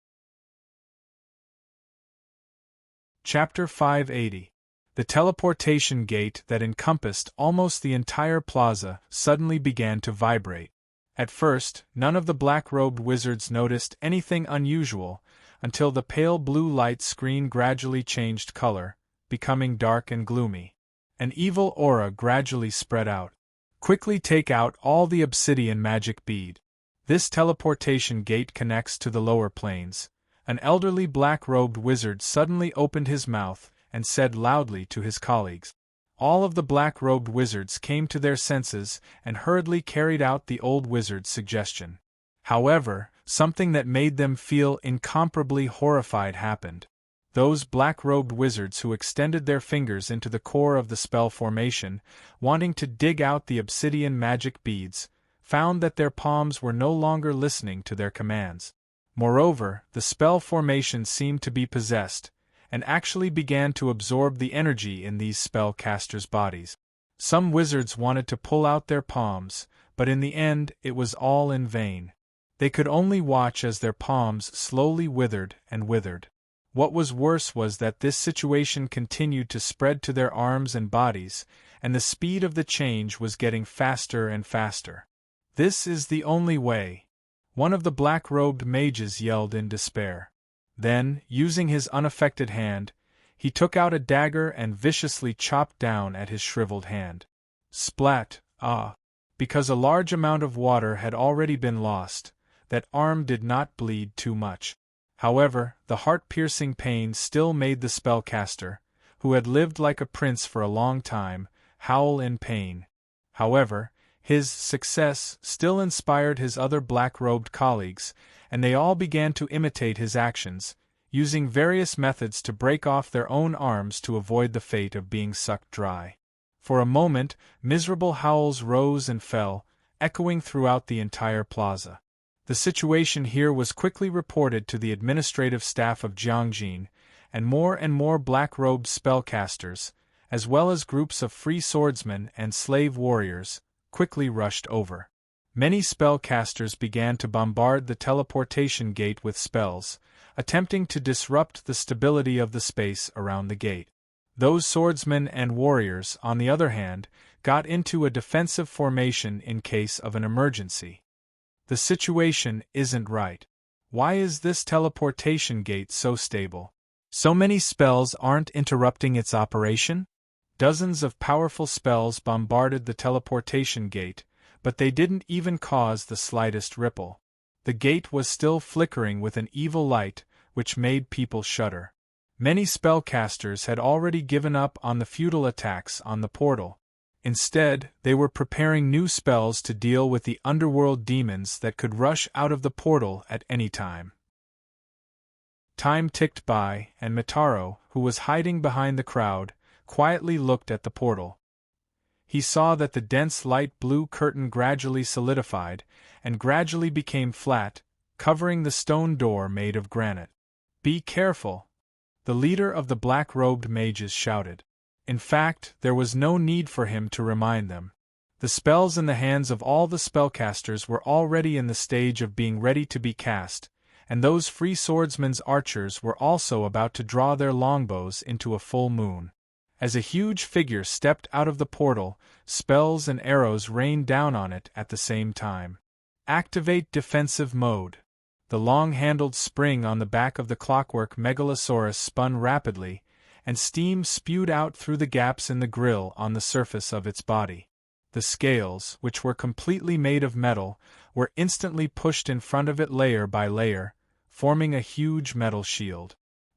S1: Chapter 580. The teleportation gate that encompassed almost the entire plaza suddenly began to vibrate. At first, none of the black-robed wizards noticed anything unusual, until the pale blue light screen gradually changed color, becoming dark and gloomy. An evil aura gradually spread out. Quickly take out all the obsidian magic bead. This teleportation gate connects to the lower planes. An elderly black-robed wizard suddenly opened his mouth and said loudly to his colleagues. All of the black-robed wizards came to their senses and hurriedly carried out the old wizard's suggestion. However, something that made them feel incomparably horrified happened. Those black-robed wizards who extended their fingers into the core of the spell formation, wanting to dig out the obsidian magic beads, found that their palms were no longer listening to their commands. Moreover, the spell formation seemed to be possessed, and actually began to absorb the energy in these spellcasters' bodies. Some wizards wanted to pull out their palms, but in the end it was all in vain. They could only watch as their palms slowly withered and withered. What was worse was that this situation continued to spread to their arms and bodies, and the speed of the change was getting faster and faster. "This is the only way," one of the black-robed mages yelled in despair. Then, using his unaffected hand, he took out a dagger and viciously chopped down at his shriveled hand. Splat! Ah! Because a large amount of water had already been lost, that arm did not bleed too much. However, the heart-piercing pain still made the spellcaster, who had lived like a prince for a long time, howl in pain. However, his success still inspired his other black-robed colleagues, and they all began to imitate his actions, using various methods to break off their own arms to avoid the fate of being sucked dry. For a moment, miserable howls rose and fell, echoing throughout the entire plaza. The situation here was quickly reported to the administrative staff of Jiangjin, and more black-robed spellcasters, as well as groups of free swordsmen and slave warriors, quickly rushed over. Many spellcasters began to bombard the teleportation gate with spells, attempting to disrupt the stability of the space around the gate. Those swordsmen and warriors, on the other hand, got into a defensive formation in case of an emergency. The situation isn't right. Why is this teleportation gate so stable? So many spells aren't interrupting its operation? Dozens of powerful spells bombarded the teleportation gate, but they didn't even cause the slightest ripple. The gate was still flickering with an evil light, which made people shudder. Many spellcasters had already given up on the futile attacks on the portal. Instead, they were preparing new spells to deal with the underworld demons that could rush out of the portal at any time. Time ticked by, and Mitaro, who was hiding behind the crowd, quietly looked at the portal. He saw that the dense light blue curtain gradually solidified, and gradually became flat, covering the stone door made of granite. "Be careful!" the leader of the black-robed mages shouted. In fact, there was no need for him to remind them. The spells in the hands of all the spellcasters were already in the stage of being ready to be cast, and those free swordsmen's archers were also about to draw their longbows into a full moon. As a huge figure stepped out of the portal, spells and arrows rained down on it at the same time. Activate defensive mode. The long-handled spring on the back of the clockwork megalosaurus spun rapidly, and steam spewed out through the gaps in the grill on the surface of its body. The scales, which were completely made of metal, were instantly pushed in front of it layer by layer, forming a huge metal shield.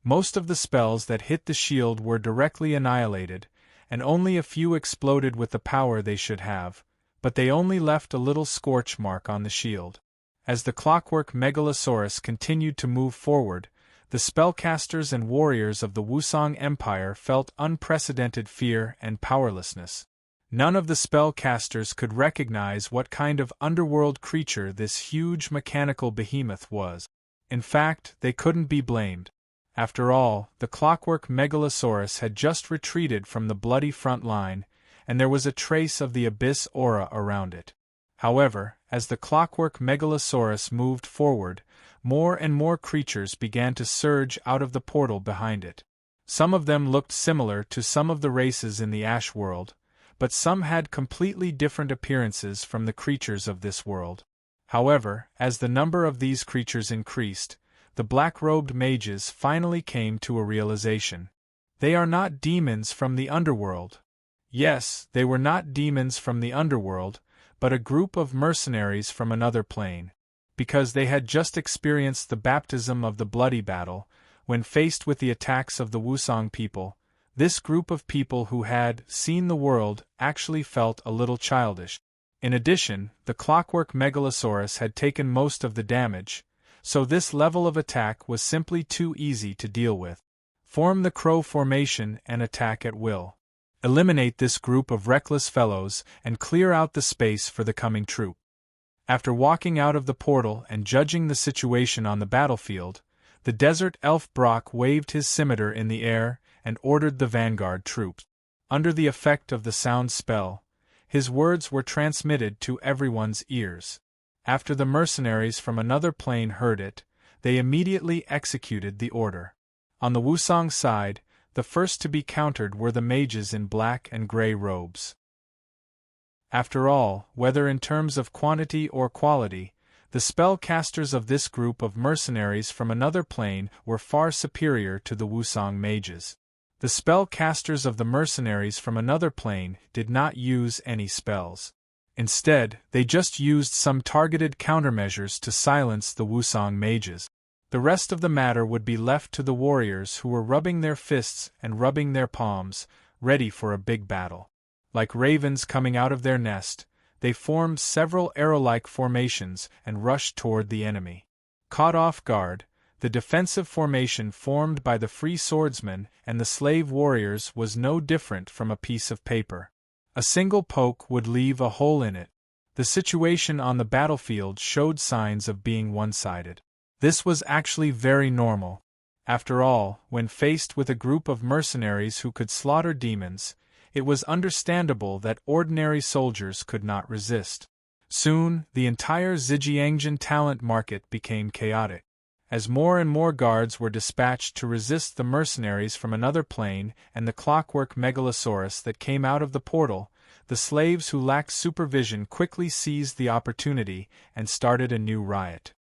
S1: Most of the spells that hit the shield were directly annihilated, and only a few exploded with the power they should have, but they only left a little scorch mark on the shield. As the clockwork megalosaurus continued to move forward, the spellcasters and warriors of the Wusong Empire felt unprecedented fear and powerlessness. None of the spellcasters could recognize what kind of underworld creature this huge mechanical behemoth was. In fact, they couldn't be blamed. After all, the clockwork megalosaurus had just retreated from the bloody front line, and there was a trace of the abyss aura around it. However, as the clockwork megalosaurus moved forward, more and more creatures began to surge out of the portal behind it. Some of them looked similar to some of the races in the Ash world, but some had completely different appearances from the creatures of this world. However, as the number of these creatures increased, the black-robed mages finally came to a realization. They are not demons from the underworld. Yes, they were not demons from the underworld, but a group of mercenaries from another plane. Because they had just experienced the baptism of the bloody battle, when faced with the attacks of the Wusong people, this group of people who had seen the world actually felt a little childish. In addition, the clockwork megalosaurus had taken most of the damage, so this level of attack was simply too easy to deal with. Form the crow formation and attack at will. Eliminate this group of reckless fellows and clear out the space for the coming troop. After walking out of the portal and judging the situation on the battlefield, the desert elf Brock waved his scimitar in the air and ordered the vanguard troops. Under the effect of the sound spell, his words were transmitted to everyone's ears. After the mercenaries from another plane heard it, they immediately executed the order. On the Wusong side, the first to be countered were the mages in black and gray robes. After all, whether in terms of quantity or quality, the spellcasters of this group of mercenaries from another plane were far superior to the Wusong mages. The spellcasters of the mercenaries from another plane did not use any spells. Instead, they just used some targeted countermeasures to silence the Wusong mages. The rest of the matter would be left to the warriors who were rubbing their fists and rubbing their palms, ready for a big battle. Like ravens coming out of their nest, they formed several arrow-like formations and rushed toward the enemy. Caught off guard, the defensive formation formed by the free swordsmen and the slave warriors was no different from a piece of paper. A single poke would leave a hole in it. The situation on the battlefield showed signs of being one-sided. This was actually very normal. After all, when faced with a group of mercenaries who could slaughter demons, it was understandable that ordinary soldiers could not resist. Soon, the entire Zhejiangjian talent market became chaotic. As more and more guards were dispatched to resist the mercenaries from another plane and the clockwork megalosaurus that came out of the portal, the slaves who lacked supervision quickly seized the opportunity and started a new riot.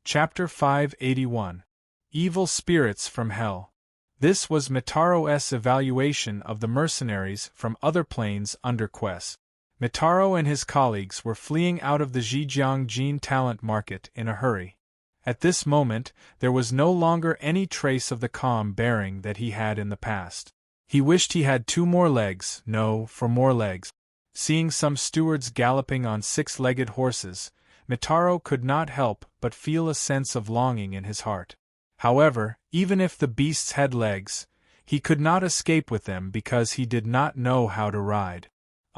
S1: Chapter 581. Evil Spirits from Hell. This was Mitaro's evaluation of the mercenaries from other planes under Quest. Mitaro and his colleagues were fleeing out of the Zhejiangjian talent market in a hurry. At this moment, there was no longer any trace of the calm bearing that he had in the past. He wished he had 2 more legs, for more legs. Seeing some stewards galloping on 6-legged horses, Mitaro could not help but feel a sense of longing in his heart. However, even if the beasts had legs, he could not escape with them because he did not know how to ride.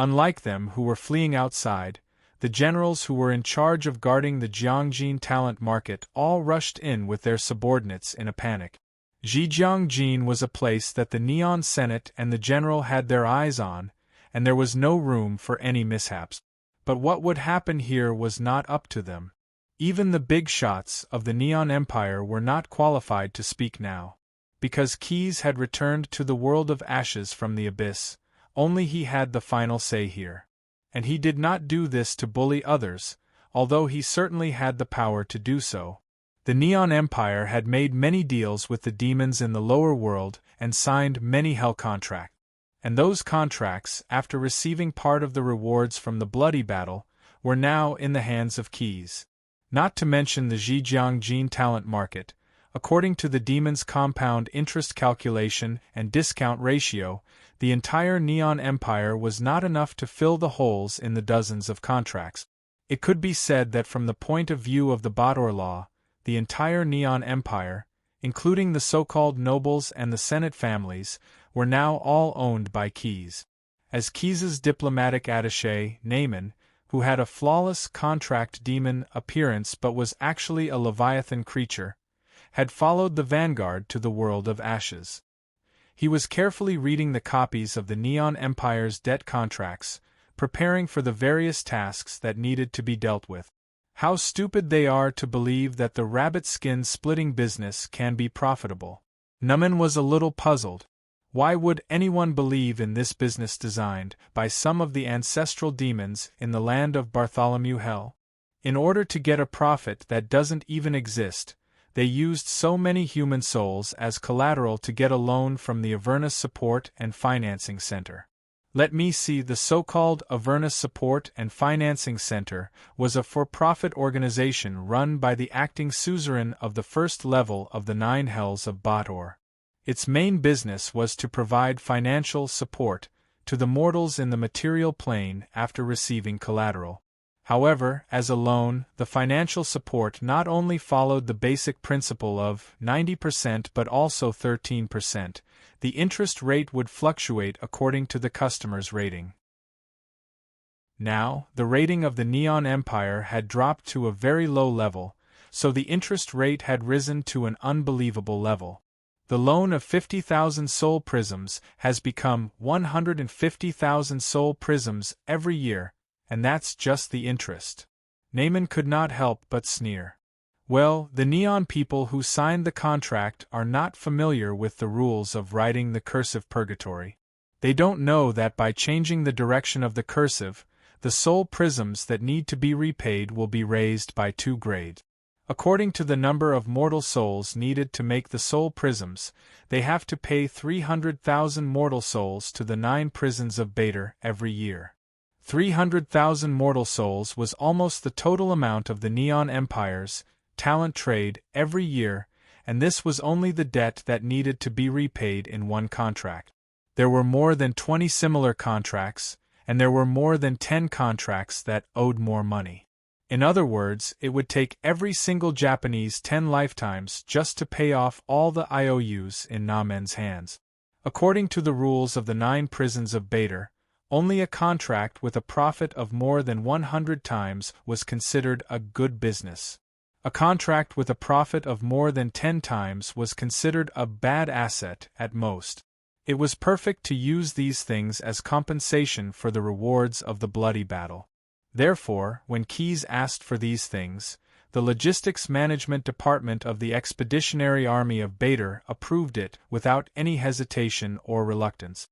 S1: Unlike them who were fleeing outside, the generals who were in charge of guarding the Jiangjian talent market all rushed in with their subordinates in a panic. Zhejiangjian was a place that the Neon Senate and the general had their eyes on, and there was no room for any mishaps. But what would happen here was not up to them. Even the big shots of the Neon Empire were not qualified to speak now. because Keyes had returned to the world of ashes from the abyss, only he had the final say here. And he did not do this to bully others, although he certainly had the power to do so. The Neon Empire had made many deals with the demons in the lower world and signed many hell contracts. And those contracts, after receiving part of the rewards from the bloody battle, were now in the hands of Keyes. Not to mention the Zhejiang Gene talent market. According to the demon's compound interest calculation and discount ratio, the entire Neon Empire was not enough to fill the holes in the dozens of contracts. It could be said that from the point of view of the Bator law, the entire Neon Empire, including the so-called nobles and the Senate families, were now all owned by Keyes. As Keyes's diplomatic attaché, Naaman, who had a flawless contract demon appearance but was actually a Leviathan creature, had followed the vanguard to the world of ashes. He was carefully reading the copies of the Neon Empire's debt contracts, preparing for the various tasks that needed to be dealt with. How stupid they are to believe that the rabbit skin splitting business can be profitable. Naaman was a little puzzled. Why would anyone believe in this business designed by some of the ancestral demons in the land of Bartholomew Hell? In order to get a profit that doesn't even exist, they used so many human souls as collateral to get a loan from the Avernus Support and Financing Center. Let me see, the so-called Avernus Support and Financing Center was a for-profit organization run by the acting suzerain of the first level of the 9 hells of Bator. Its main business was to provide financial support to the mortals in the material plane after receiving collateral. However, as a loan, the financial support not only followed the basic principle of 90% but also 13%. The interest rate would fluctuate according to the customer's rating. Now, the rating of the Neon Empire had dropped to a very low level, so the interest rate had risen to an unbelievable level. The loan of 50,000 soul prisms has become 150,000 soul prisms every year, and that's just the interest. Naaman could not help but sneer. Well, the Neon people who signed the contract are not familiar with the rules of writing the cursive purgatory. They don't know that by changing the direction of the cursive, the soul prisms that need to be repaid will be raised by 2 grades. According to the number of mortal souls needed to make the soul prisms, they have to pay 300,000 mortal souls to the 9 prisons of Bator every year. 300,000 mortal souls was almost the total amount of the Neon Empire's talent trade every year, and this was only the debt that needed to be repaid in one contract. There were more than 20 similar contracts, and there were more than 10 contracts that owed more money. In other words, it would take every single Japanese 10 lifetimes just to pay off all the IOUs in Naaman's hands. According to the rules of the 9 prisons of Bator, only a contract with a profit of more than 100 times was considered a good business. A contract with a profit of more than 10 times was considered a bad asset at most. It was perfect to use these things as compensation for the rewards of the bloody battle. Therefore, when Keyes asked for these things, the Logistics Management Department of the Expeditionary Army of Bator approved it without any hesitation or reluctance.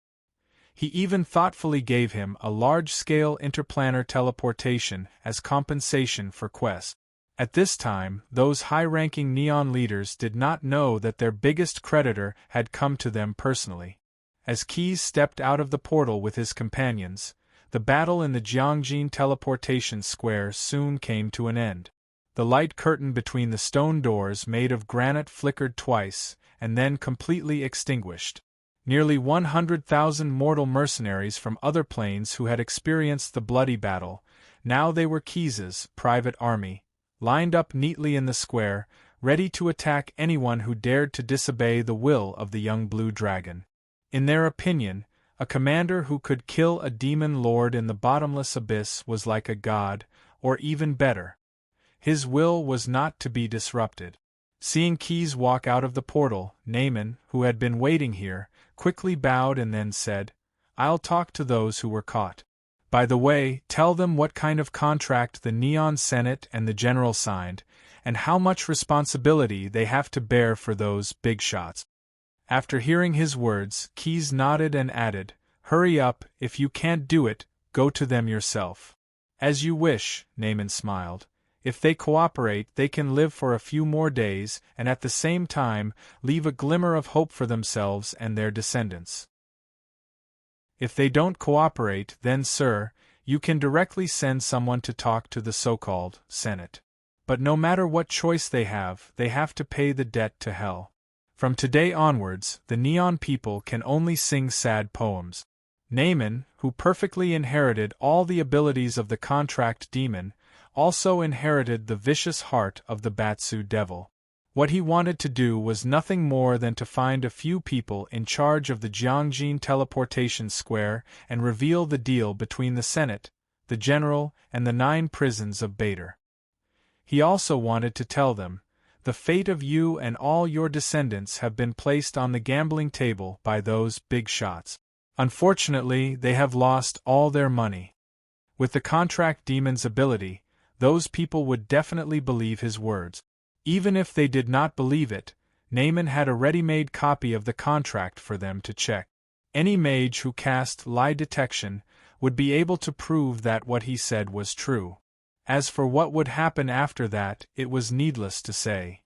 S1: He even thoughtfully gave him a large-scale interplanar teleportation as compensation for quests. At this time, those high-ranking Neon leaders did not know that their biggest creditor had come to them personally. As Keyes stepped out of the portal with his companions, the battle in the Jiangjin teleportation square soon came to an end. The light curtain between the stone doors made of granite flickered twice, and then completely extinguished. Nearly 100,000 mortal mercenaries from other planes who had experienced the bloody battle, now they were Keyes's private army, lined up neatly in the square, ready to attack anyone who dared to disobey the will of the young blue dragon. In their opinion, a commander who could kill a demon lord in the bottomless abyss was like a god, or even better. His will was not to be disrupted. Seeing Keyes walk out of the portal, Naaman, who had been waiting here, quickly bowed and then said, "I'll talk to those who were caught. By the way, tell them what kind of contract the Neon Senate and the General signed, and how much responsibility they have to bear for those big shots." After hearing his words, Keyes nodded and added, "Hurry up, if you can't do it, go to them yourself." "As you wish," Naaman smiled. "If they cooperate, they can live for a few more days, and at the same time, leave a glimmer of hope for themselves and their descendants. If they don't cooperate, then, sir, you can directly send someone to talk to the so-called Senate. But no matter what choice they have to pay the debt to hell. From today onwards, the Neon people can only sing sad poems." Naaman, who perfectly inherited all the abilities of the contract demon, also inherited the vicious heart of the Batsu devil. What he wanted to do was nothing more than to find a few people in charge of the Jiangjin teleportation square and reveal the deal between the Senate, the General, and the 9 prisons of Bader. He also wanted to tell them, "The fate of you and all your descendants have been placed on the gambling table by those big shots. Unfortunately, they have lost all their money." With the contract demon's ability, those people would definitely believe his words. Even if they did not believe it, Naaman had a ready-made copy of the contract for them to check. Any mage who cast lie detection would be able to prove that what he said was true. As for what would happen after that, it was needless to say.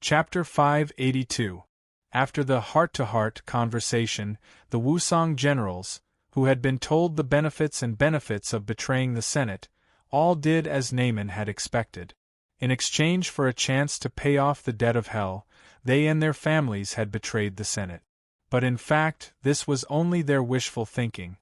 S1: Chapter 582. After the heart-to-heart conversation, the Wusong generals, who had been told the benefits of betraying the Senate, all did as Naaman had expected. In exchange for a chance to pay off the debt of hell, they and their families had betrayed the Senate. But in fact, this was only their wishful thinking.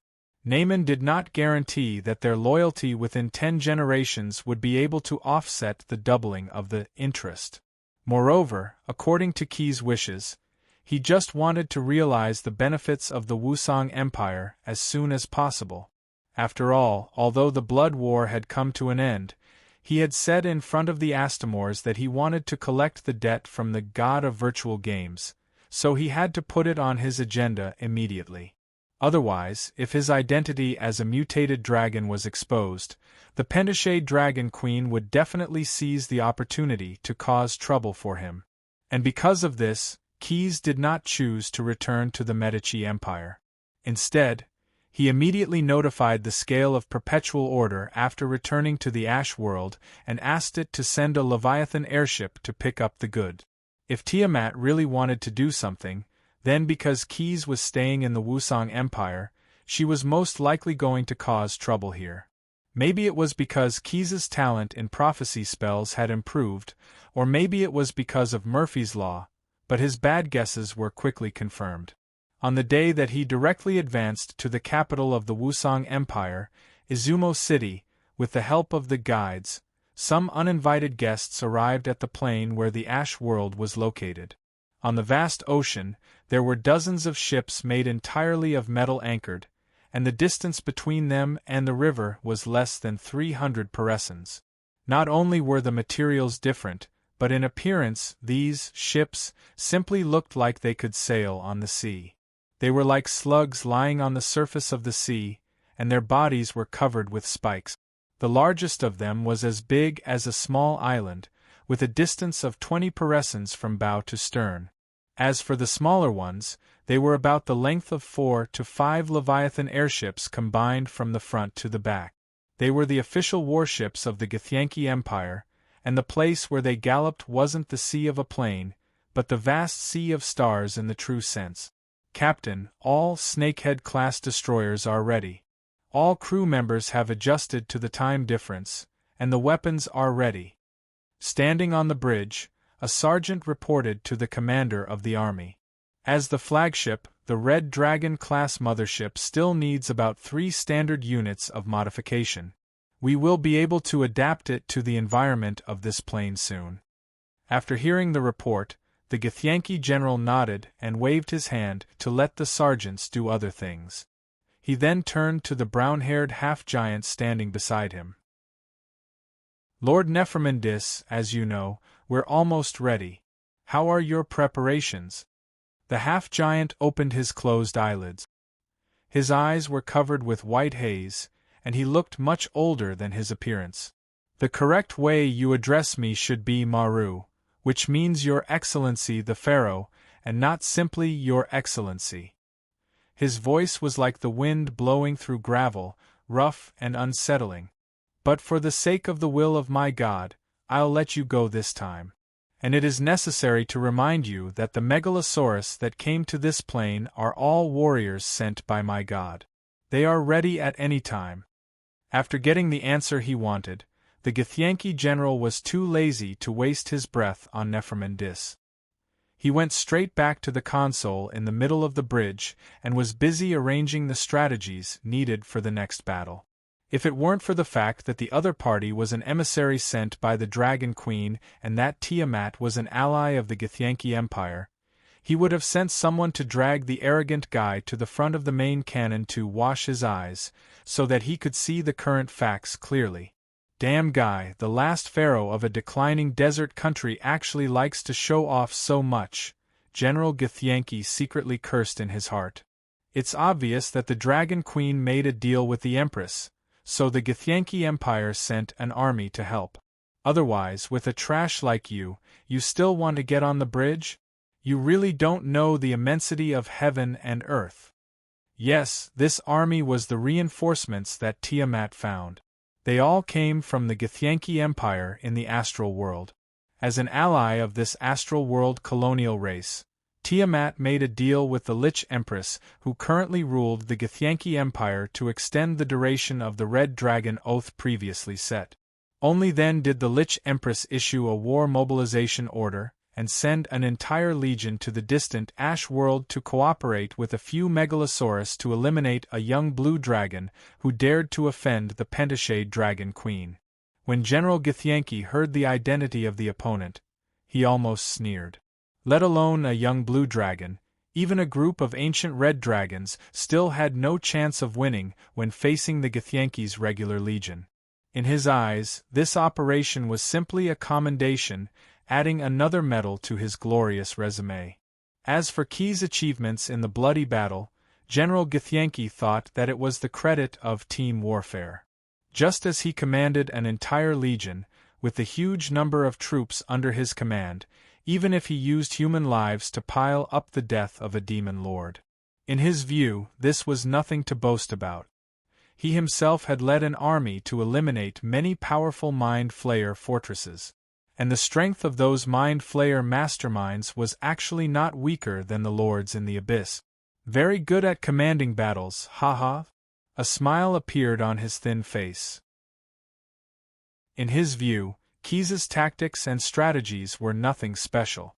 S1: Naaman did not guarantee that their loyalty within 10 generations would be able to offset the doubling of the interest. Moreover, according to Keyes' wishes, he just wanted to realize the benefits of the Wusong Empire as soon as possible. After all, although the blood war had come to an end, he had said in front of the Astamores that he wanted to collect the debt from the god of virtual games, so he had to put it on his agenda immediately. Otherwise, if his identity as a mutated dragon was exposed, the Pentachet Dragon Queen would definitely seize the opportunity to cause trouble for him. And because of this, Keyes did not choose to return to the Medici Empire. Instead, he immediately notified the Scale of Perpetual Order after returning to the Ash World and asked it to send a Leviathan airship to pick up the goods. If Tiamat really wanted to do something, then because Keyes was staying in the Wusong Empire, she was most likely going to cause trouble here. Maybe it was because Keyes's talent in prophecy spells had improved, or maybe it was because of Murphy's Law, but his bad guesses were quickly confirmed. On the day that he directly advanced to the capital of the Wusong Empire, Izumo City, with the help of the guides, some uninvited guests arrived at the plain where the Ash World was located. On the vast ocean, there were dozens of ships made entirely of metal anchored, and the distance between them and the river was less than 300 parasangs. Not only were the materials different, but in appearance these ships simply looked like they could sail on the sea. They were like slugs lying on the surface of the sea, and their bodies were covered with spikes. The largest of them was as big as a small island, with a distance of 20 parasangs from bow to stern. As for the smaller ones, they were about the length of 4 to 5 Leviathan airships combined from the front to the back. They were the official warships of the Githyanki Empire, and the place where they galloped wasn't the sea of a plain, but the vast sea of stars in the true sense. "Captain, all Snakehead-class destroyers are ready. All crew members have adjusted to the time difference, and the weapons are ready." Standing on the bridge, a sergeant reported to the commander of the army. As the flagship, the Red Dragon-class mothership still needs about 3 standard units of modification. We will be able to adapt it to the environment of this plane soon. After hearing the report, the Githyanki general nodded and waved his hand to let the sergeants do other things. He then turned to the brown-haired half-giant standing beside him. "Lord Nephromandis, as you know, we're almost ready. How are your preparations?" The half-giant opened his closed eyelids. His eyes were covered with white haze, and he looked much older than his appearance. "The correct way you address me should be Maru, which means Your Excellency the Pharaoh, and not simply Your Excellency. His voice was like the wind blowing through gravel, rough and unsettling. But for the sake of the will of my God, I'll let you go this time. And it is necessary to remind you that the megalosaurus that came to this plain are all warriors sent by my God. They are ready at any time. After getting the answer he wanted, the Githyanki general was too lazy to waste his breath on Nefermendis. He went straight back to the console in the middle of the bridge and was busy arranging the strategies needed for the next battle. If it weren't for the fact that the other party was an emissary sent by the Dragon Queen and that Tiamat was an ally of the Githyanki Empire, he would have sent someone to drag the arrogant guy to the front of the main cannon to wash his eyes, so that he could see the current facts clearly. Damn guy, the last pharaoh of a declining desert country actually likes to show off so much, General Githyanki secretly cursed in his heart. It's obvious that the Dragon Queen made a deal with the Empress, so the Githyanki Empire sent an army to help. Otherwise, with a trash like you still want to get on the bridge? You really don't know the immensity of heaven and earth. Yes, this army was the reinforcements that Tiamat found. They all came from the Githyanki Empire in the astral world. As an ally of this astral world colonial race, Tiamat made a deal with the Lich Empress who currently ruled the Githyanki Empire to extend the duration of the Red Dragon Oath previously set. Only then did the Lich Empress issue a war mobilization order and send an entire legion to the distant Ash world to cooperate with a few megalosaurus to eliminate a young blue dragon who dared to offend the Pentashade Dragon Queen. When General Githyanki heard the identity of the opponent, he almost sneered. Let alone a young blue dragon, even a group of ancient red dragons still had no chance of winning when facing the Githyanki's regular legion. In his eyes, this operation was simply a commendation, adding another medal to his glorious resume. As for Key's achievements in the bloody battle, General Githyanki thought that it was the credit of team warfare. Just as he commanded an entire legion, with the huge number of troops under his command, even if he used human lives to pile up the death of a demon lord. In his view, this was nothing to boast about. He himself had led an army to eliminate many powerful Mind Flayer fortresses, and the strength of those Mind Flayer masterminds was actually not weaker than the lords in the abyss. Very good at commanding battles, haha. A smile appeared on his thin face. In his view, Keyes' tactics and strategies were nothing special.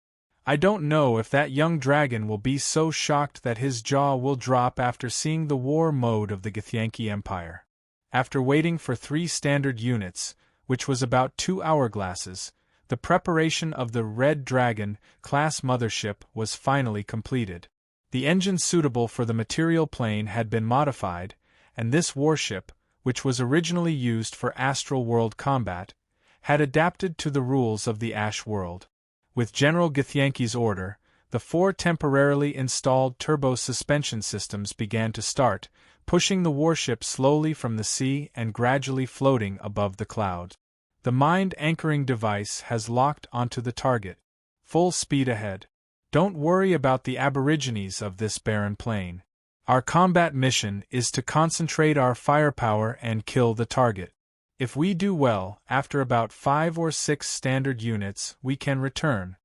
S1: I don't know if that young dragon will be so shocked that his jaw will drop after seeing the war mode of the Githyanki Empire. After waiting for 3 standard units, which was about 2 hourglasses, the preparation of the Red Dragon class mothership was finally completed. The engine suitable for the material plane had been modified, and this warship, which was originally used for astral world combat, had adapted to the rules of the Ash world. With General Githyanki's order, the 4 temporarily installed turbo suspension systems began to start, pushing the warship slowly from the sea and gradually floating above the clouds. The mind anchoring device has locked onto the target. Full speed ahead. Don't worry about the aborigines of this barren plain. Our combat mission is to concentrate our firepower and kill the target. If we do well, after about 5 or 6 standard units, we can return.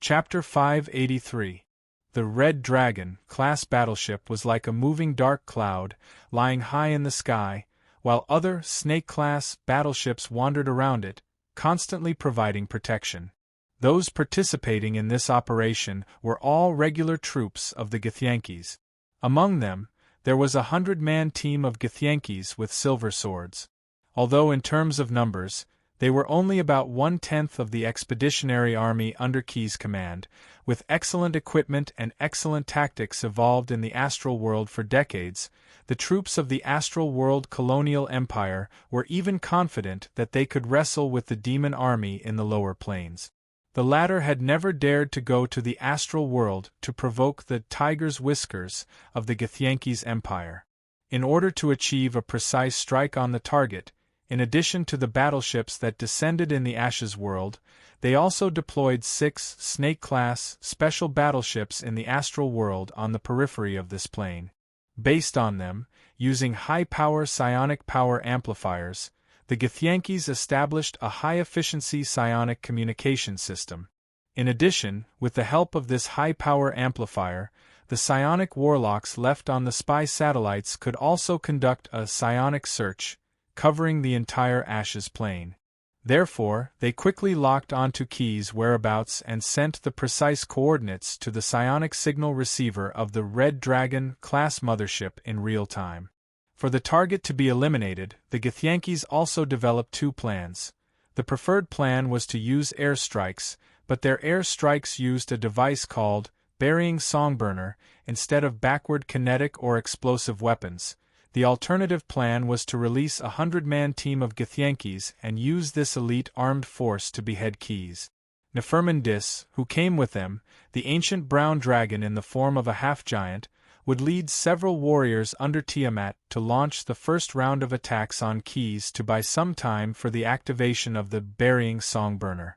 S1: Chapter 583. The Red Dragon class battleship was like a moving dark cloud, lying high in the sky, while other Snake-class battleships wandered around it, constantly providing protection. Those participating in this operation were all regular troops of the Githyankis. Among them, there was a 100-man team of Githyankis with silver swords. Although in terms of numbers, they were only about 1/10 of the expeditionary army under Key's command, with excellent equipment and excellent tactics evolved in the astral world for decades. The troops of the astral world colonial empire were even confident that they could wrestle with the demon army in the lower planes. The latter had never dared to go to the astral world to provoke the tiger's whiskers of the Githyanki's empire. In order to achieve a precise strike on the target, In addition to the battleships that descended in the Ashes world, they also deployed 6 Snake-class special battleships in the astral world on the periphery of this plane. Based on them, using high-power psionic power amplifiers, the Githyanki's established a high-efficiency psionic communication system. In addition, with the help of this high-power amplifier, the psionic warlocks left on the spy satellites could also conduct a psionic search, covering the entire Ashes plane. Therefore, they quickly locked onto Key's whereabouts and sent the precise coordinates to the psionic signal receiver of the Red Dragon-class mothership in real time. For the target to be eliminated, the Githyankis also developed 2 plans. The preferred plan was to use airstrikes, but their airstrikes used a device called burying songburner instead of backward kinetic or explosive weapons. The alternative plan was to release a 100-man team of Githyankis and use this elite armed force to behead Keys. Neferman Dis, who came with them, the ancient brown dragon in the form of a half-giant, would lead several warriors under Tiamat to launch the first round of attacks on Keys to buy some time for the activation of the burying songburner.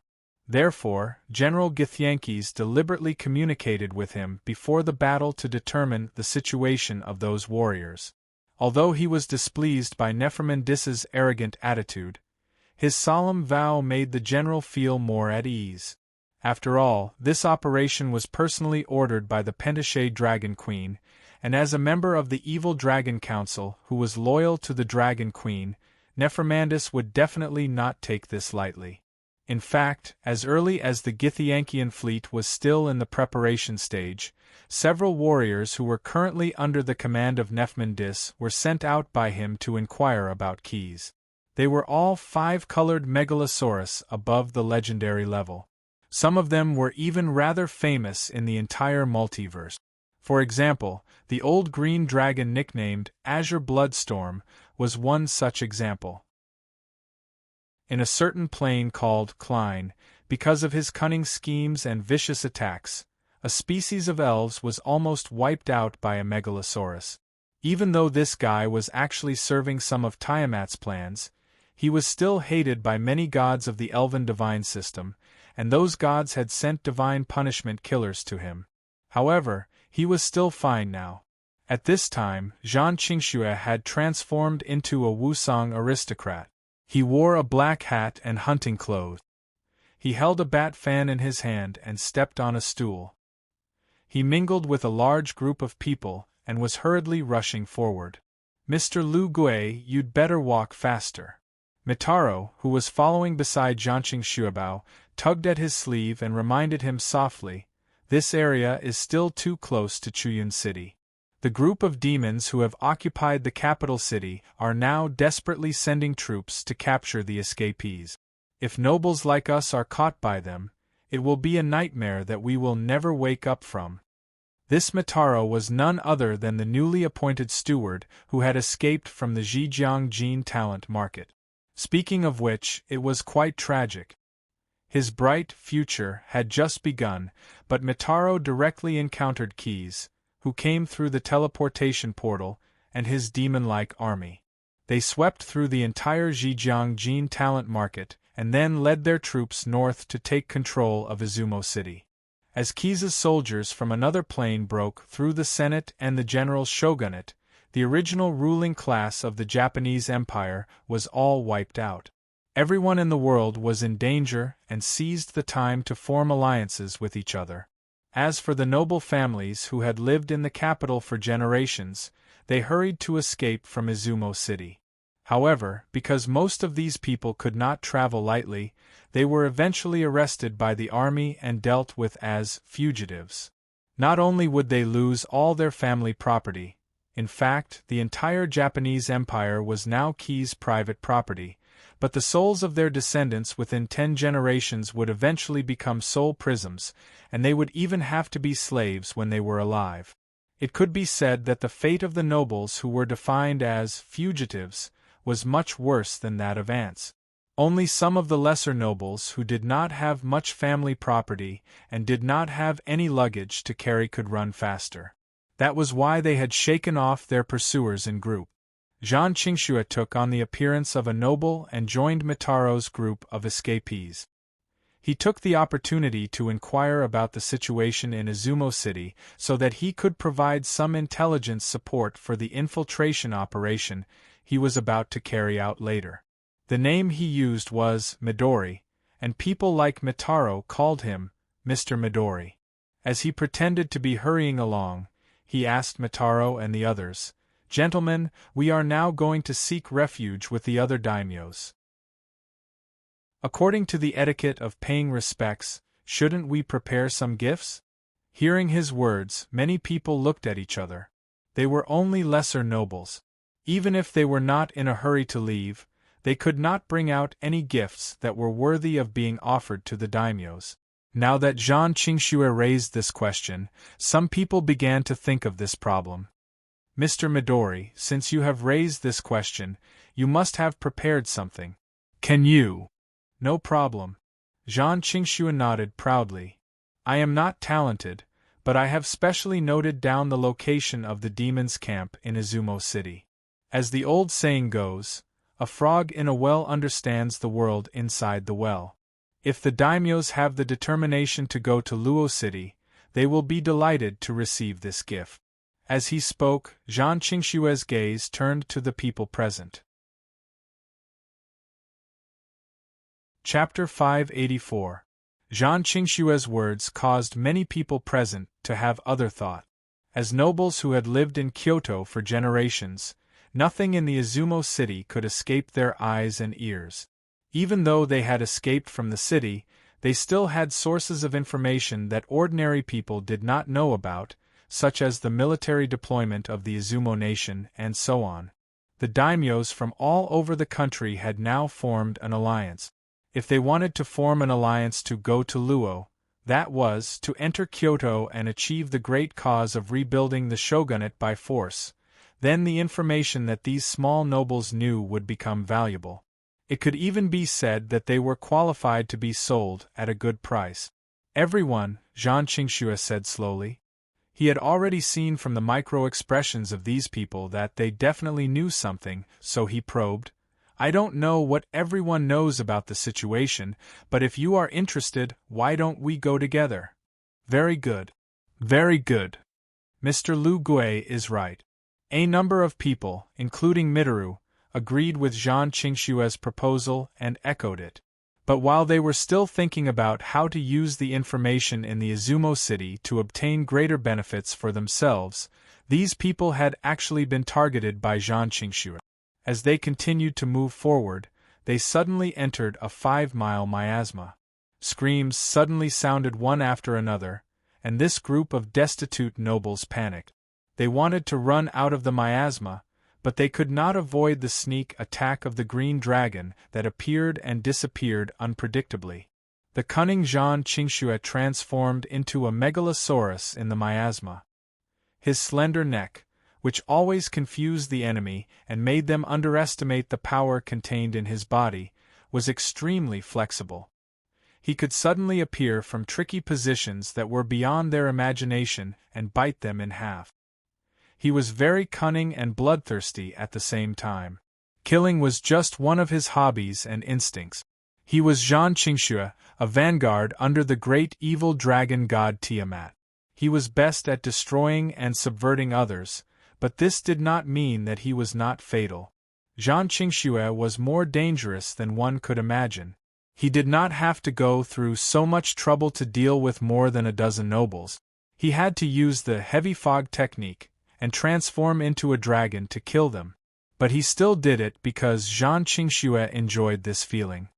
S1: Therefore, General Githyankis deliberately communicated with him before the battle to determine the situation of those warriors. Although he was displeased by Neferman Dis's arrogant attitude, his solemn vow made the general feel more at ease. After all, this operation was personally ordered by the Pentashade Dragon Queen, and as a member of the Evil Dragon Council who was loyal to the Dragon Queen, Nefermandis would definitely not take this lightly. In fact, as early as the Githyankian fleet was still in the preparation stage, several warriors who were currently under the command of Neferman Dis were sent out by him to inquire about Keys. They were all 5-colored megalosaurus above the legendary level. Some of them were even rather famous in the entire multiverse. For example, the old green dragon nicknamed Azure Bloodstorm was one such example. In a certain plane called Klein, because of his cunning schemes and vicious attacks, a species of elves was almost wiped out by a megalosaurus. Even though this guy was actually serving some of Tiamat's plans, he was still hated by many gods of the elven divine system, and those gods had sent divine punishment killers to him. However, he was still fine now. At this time, Zhang Qingxue had transformed into a Wusong aristocrat. He wore a black hat and hunting clothes. He held a bat fan in his hand and stepped on a stool. He mingled with a large group of people and was hurriedly rushing forward. "Mr. Lu Gui, you'd better walk faster." Mitaro, who was following beside Zhangqing Xuebao, tugged at his sleeve and reminded him softly, "This area is still too close to Chuyun City. The group of demons who have occupied the capital city are now desperately sending troops to capture the escapees. If nobles like us are caught by them, it will be a nightmare that we will never wake up from." This Mitaro was none other than the newly appointed steward who had escaped from the Zhejiang Gene Talent Market. Speaking of which, it was quite tragic. His bright future had just begun, but Mitaro directly encountered Keys, who came through the teleportation portal, and his demon-like army. They swept through the entire Zhejiang Gene Talent Market, and then led their troops north to take control of Izumo City. As Keys' soldiers from another plane broke through the Senate and the General Shogunate, the original ruling class of the Japanese Empire was all wiped out. Everyone in the world was in danger and seized the time to form alliances with each other. As for the noble families who had lived in the capital for generations, they hurried to escape from Izumo City. However, because most of these people could not travel lightly, they were eventually arrested by the army and dealt with as fugitives. Not only would they lose all their family property, in fact, the entire Japanese Empire was now Keys' private property, but the souls of their descendants within 10 generations would eventually become soul prisms, and they would even have to be slaves when they were alive. It could be said that the fate of the nobles who were defined as fugitives was much worse than that of ants. Only some of the lesser nobles who did not have much family property and did not have any luggage to carry could run faster. That was why they had shaken off their pursuers in group. Jean Qingxue took on the appearance of a noble and joined Mitaro's group of escapees. He took the opportunity to inquire about the situation in Izumo City so that he could provide some intelligence support for the infiltration operation he was about to carry out later. The name he used was Midori, and people like Mitaro called him Mr. Midori. As he pretended to be hurrying along, he asked Mitaro and the others, "Gentlemen, we are now going to seek refuge with the other daimyos. According to the etiquette of paying respects, shouldn't we prepare some gifts?" Hearing his words, many people looked at each other. They were only lesser nobles. Even if they were not in a hurry to leave, they could not bring out any gifts that were worthy of being offered to the daimyos. Now that Jean Qingxue raised this question, some people began to think of this problem. "Mr. Midori, since you have raised this question, you must have prepared something. Can you?" "No problem." Jean Qingxue nodded proudly. "I am not talented, but I have specially noted down the location of the demon's camp in Izumo City. As the old saying goes, a frog in a well understands the world inside the well. If the daimyos have the determination to go to Luo City, they will be delighted to receive this gift." As he spoke, Jean Qingxue's gaze turned to the people present. Chapter 584. Jean Qingxue's words caused many people present to have other thought. As nobles who had lived in Kyoto for generations, nothing in the Izumo city could escape their eyes and ears. Even though they had escaped from the city, they still had sources of information that ordinary people did not know about, such as the military deployment of the Izumo nation and so on. The daimyos from all over the country had now formed an alliance. If they wanted to form an alliance to go to Luo, that was, to enter Kyoto and achieve the great cause of rebuilding the shogunate by force, then the information that these small nobles knew would become valuable. It could even be said that they were qualified to be sold at a good price. "Everyone," Jean Qingxue said slowly. He had already seen from the micro-expressions of these people that they definitely knew something, so he probed, "I don't know what everyone knows about the situation, but if you are interested, why don't we go together?" "Very good. Very good. Mr. Lu Gui is right." A number of people, including Mitaru, agreed with Jean Qingxue's proposal and echoed it. But while they were still thinking about how to use the information in the Izumo city to obtain greater benefits for themselves, these people had actually been targeted by Jean Qingxue. As they continued to move forward, they suddenly entered a 5-mile miasma. Screams suddenly sounded one after another, and this group of destitute nobles panicked. They wanted to run out of the miasma, but they could not avoid the sneak attack of the green dragon that appeared and disappeared unpredictably. The cunning Jean Qingxue transformed into a megalosaurus in the miasma. His slender neck, which always confused the enemy and made them underestimate the power contained in his body, was extremely flexible. He could suddenly appear from tricky positions that were beyond their imagination and bite them in half. He was very cunning and bloodthirsty at the same time. Killing was just one of his hobbies and instincts. He was Jean Qingxue, a vanguard under the great evil dragon god Tiamat. He was best at destroying and subverting others, but this did not mean that he was not fatal. Jean Qingxue was more dangerous than one could imagine. He did not have to go through so much trouble to deal with more than a dozen nobles. He had to use the heavy fog technique and transform into a dragon to kill them. But he still did it because Jean Qingxue enjoyed this feeling.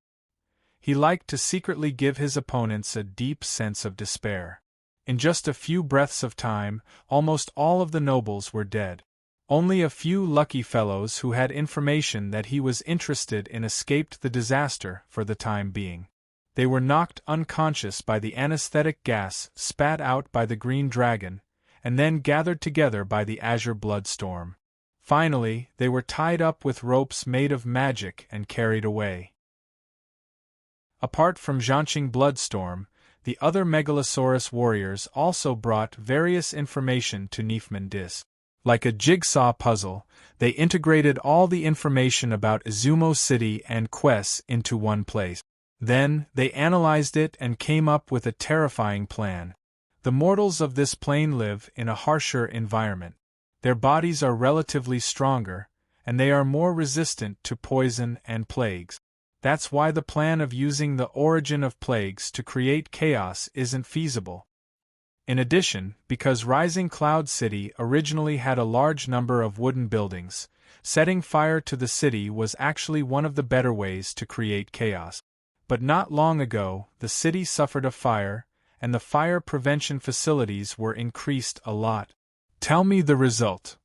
S1: He liked to secretly give his opponents a deep sense of despair. In just a few breaths of time, almost all of the nobles were dead. Only a few lucky fellows who had information that he was interested in escaped the disaster for the time being. They were knocked unconscious by the anesthetic gas spat out by the green dragon, and then gathered together by the azure blood storm. Finally, they were tied up with ropes made of magic and carried away. Apart from Zhanqing Bloodstorm, the other Megalosaurus warriors also brought various information to Nifman Dis. Like a jigsaw puzzle, they integrated all the information about Izumo City and Quest into one place. Then, they analyzed it and came up with a terrifying plan. The mortals of this plane live in a harsher environment. Their bodies are relatively stronger, and they are more resistant to poison and plagues. That's why the plan of using the origin of plagues to create chaos isn't feasible. In addition, because Rising Cloud City originally had a large number of wooden buildings, setting fire to the city was actually one of the better ways to create chaos. But not long ago, the city suffered a fire, and the fire prevention facilities were increased a lot. Tell me the result.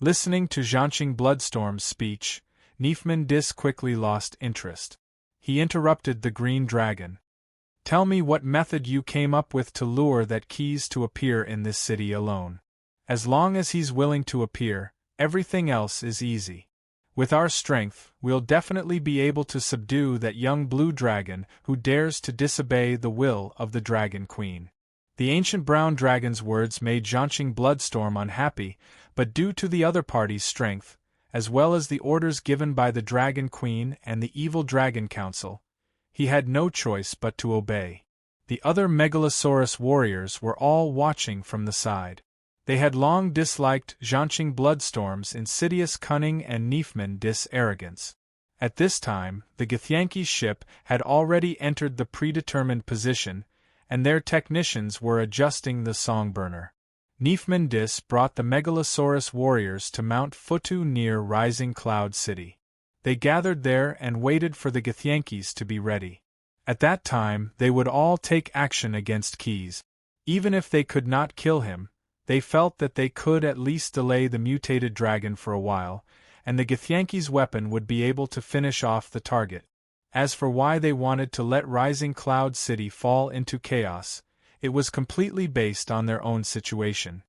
S1: Listening to Zhanqing Bloodstorm's speech, Nifman Dis quickly lost interest. He interrupted the Green Dragon. Tell me what method you came up with to lure that Keys to appear in this city alone. As long as he's willing to appear, everything else is easy. With our strength, we'll definitely be able to subdue that young blue dragon who dares to disobey the will of the Dragon Queen. The ancient brown dragon's words made Zhanqing Bloodstorm unhappy, but due to the other party's strength, as well as the orders given by the Dragon Queen and the Evil Dragon Council, he had no choice but to obey. The other Megalosaurus warriors were all watching from the side. They had long disliked Zhanqing Bloodstorm's insidious cunning and Nifman Dis' arrogance. At this time, the Githyanki's ship had already entered the predetermined position, and their technicians were adjusting the songburner. Nifman Dis brought the Megalosaurus warriors to Mount Futu near Rising Cloud City. They gathered there and waited for the Githyankis to be ready. At that time, they would all take action against Keys. Even if they could not kill him, they felt that they could at least delay the mutated dragon for a while, and the Githyanki's weapon would be able to finish off the target. As for why they wanted to let Rising Cloud City fall into chaos, it was completely based on their own situation.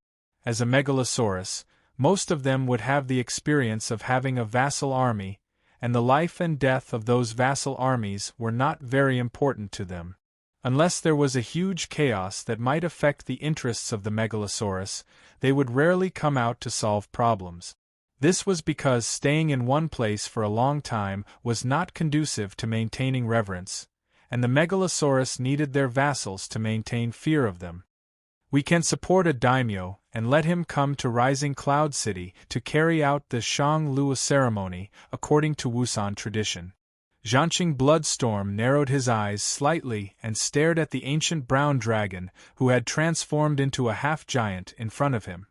S1: As a Megalosaurus, most of them would have the experience of having a vassal army, and the life and death of those vassal armies were not very important to them. Unless there was a huge chaos that might affect the interests of the Megalosaurus, they would rarely come out to solve problems. This was because staying in one place for a long time was not conducive to maintaining reverence, and the Megalosaurus needed their vassals to maintain fear of them. We can support a daimyo and let him come to Rising Cloud City to carry out the Shang Luo ceremony according to Wusan tradition. Zhanqing Bloodstorm narrowed his eyes slightly and stared at the ancient brown dragon who had transformed into a half-giant in front of him.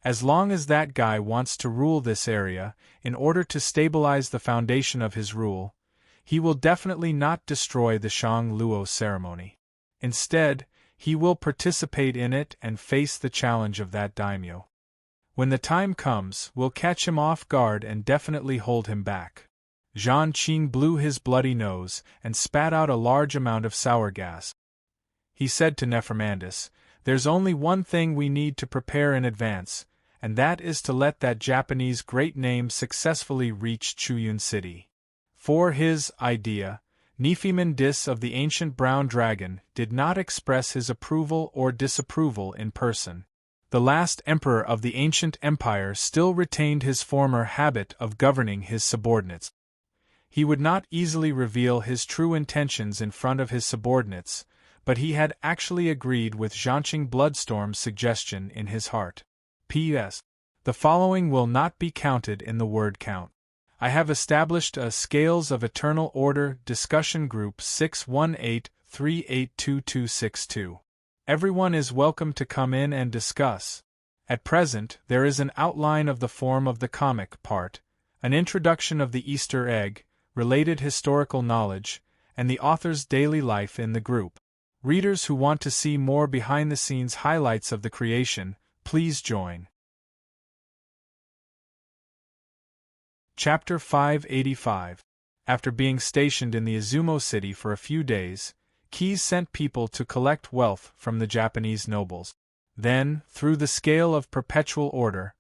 S1: As long as that guy wants to rule this area, in order to stabilize the foundation of his rule, he will definitely not destroy the Shang Luo ceremony. Instead, he will participate in it and face the challenge of that daimyo. When the time comes, we'll catch him off guard and definitely hold him back. Zhanqing blew his bloody nose and spat out a large amount of sour gas. He said to Nefermandis, "There's only one thing we need to prepare in advance, and that is to let that Japanese great name successfully reach Chuyun City." For his idea, Nifman Dis of the ancient brown dragon did not express his approval or disapproval in person. The last emperor of the ancient empire still retained his former habit of governing his subordinates. He would not easily reveal his true intentions in front of his subordinates, but he had actually agreed with Zhanqing Bloodstorm's suggestion in his heart. P.S. The following will not be counted in the word count. I have established a Scales of Eternal Order discussion group 618-382262. Everyone is welcome to come in and discuss. At present, there is an outline of the form of the comic part, an introduction of the Easter egg, related historical knowledge, and the author's daily life in the group. Readers who want to see more behind-the-scenes highlights of the creation, please join. Chapter 585. After being stationed in the Izumo city for a few days, Keys sent people to collect wealth from the Japanese nobles. Then, through the scale of perpetual order,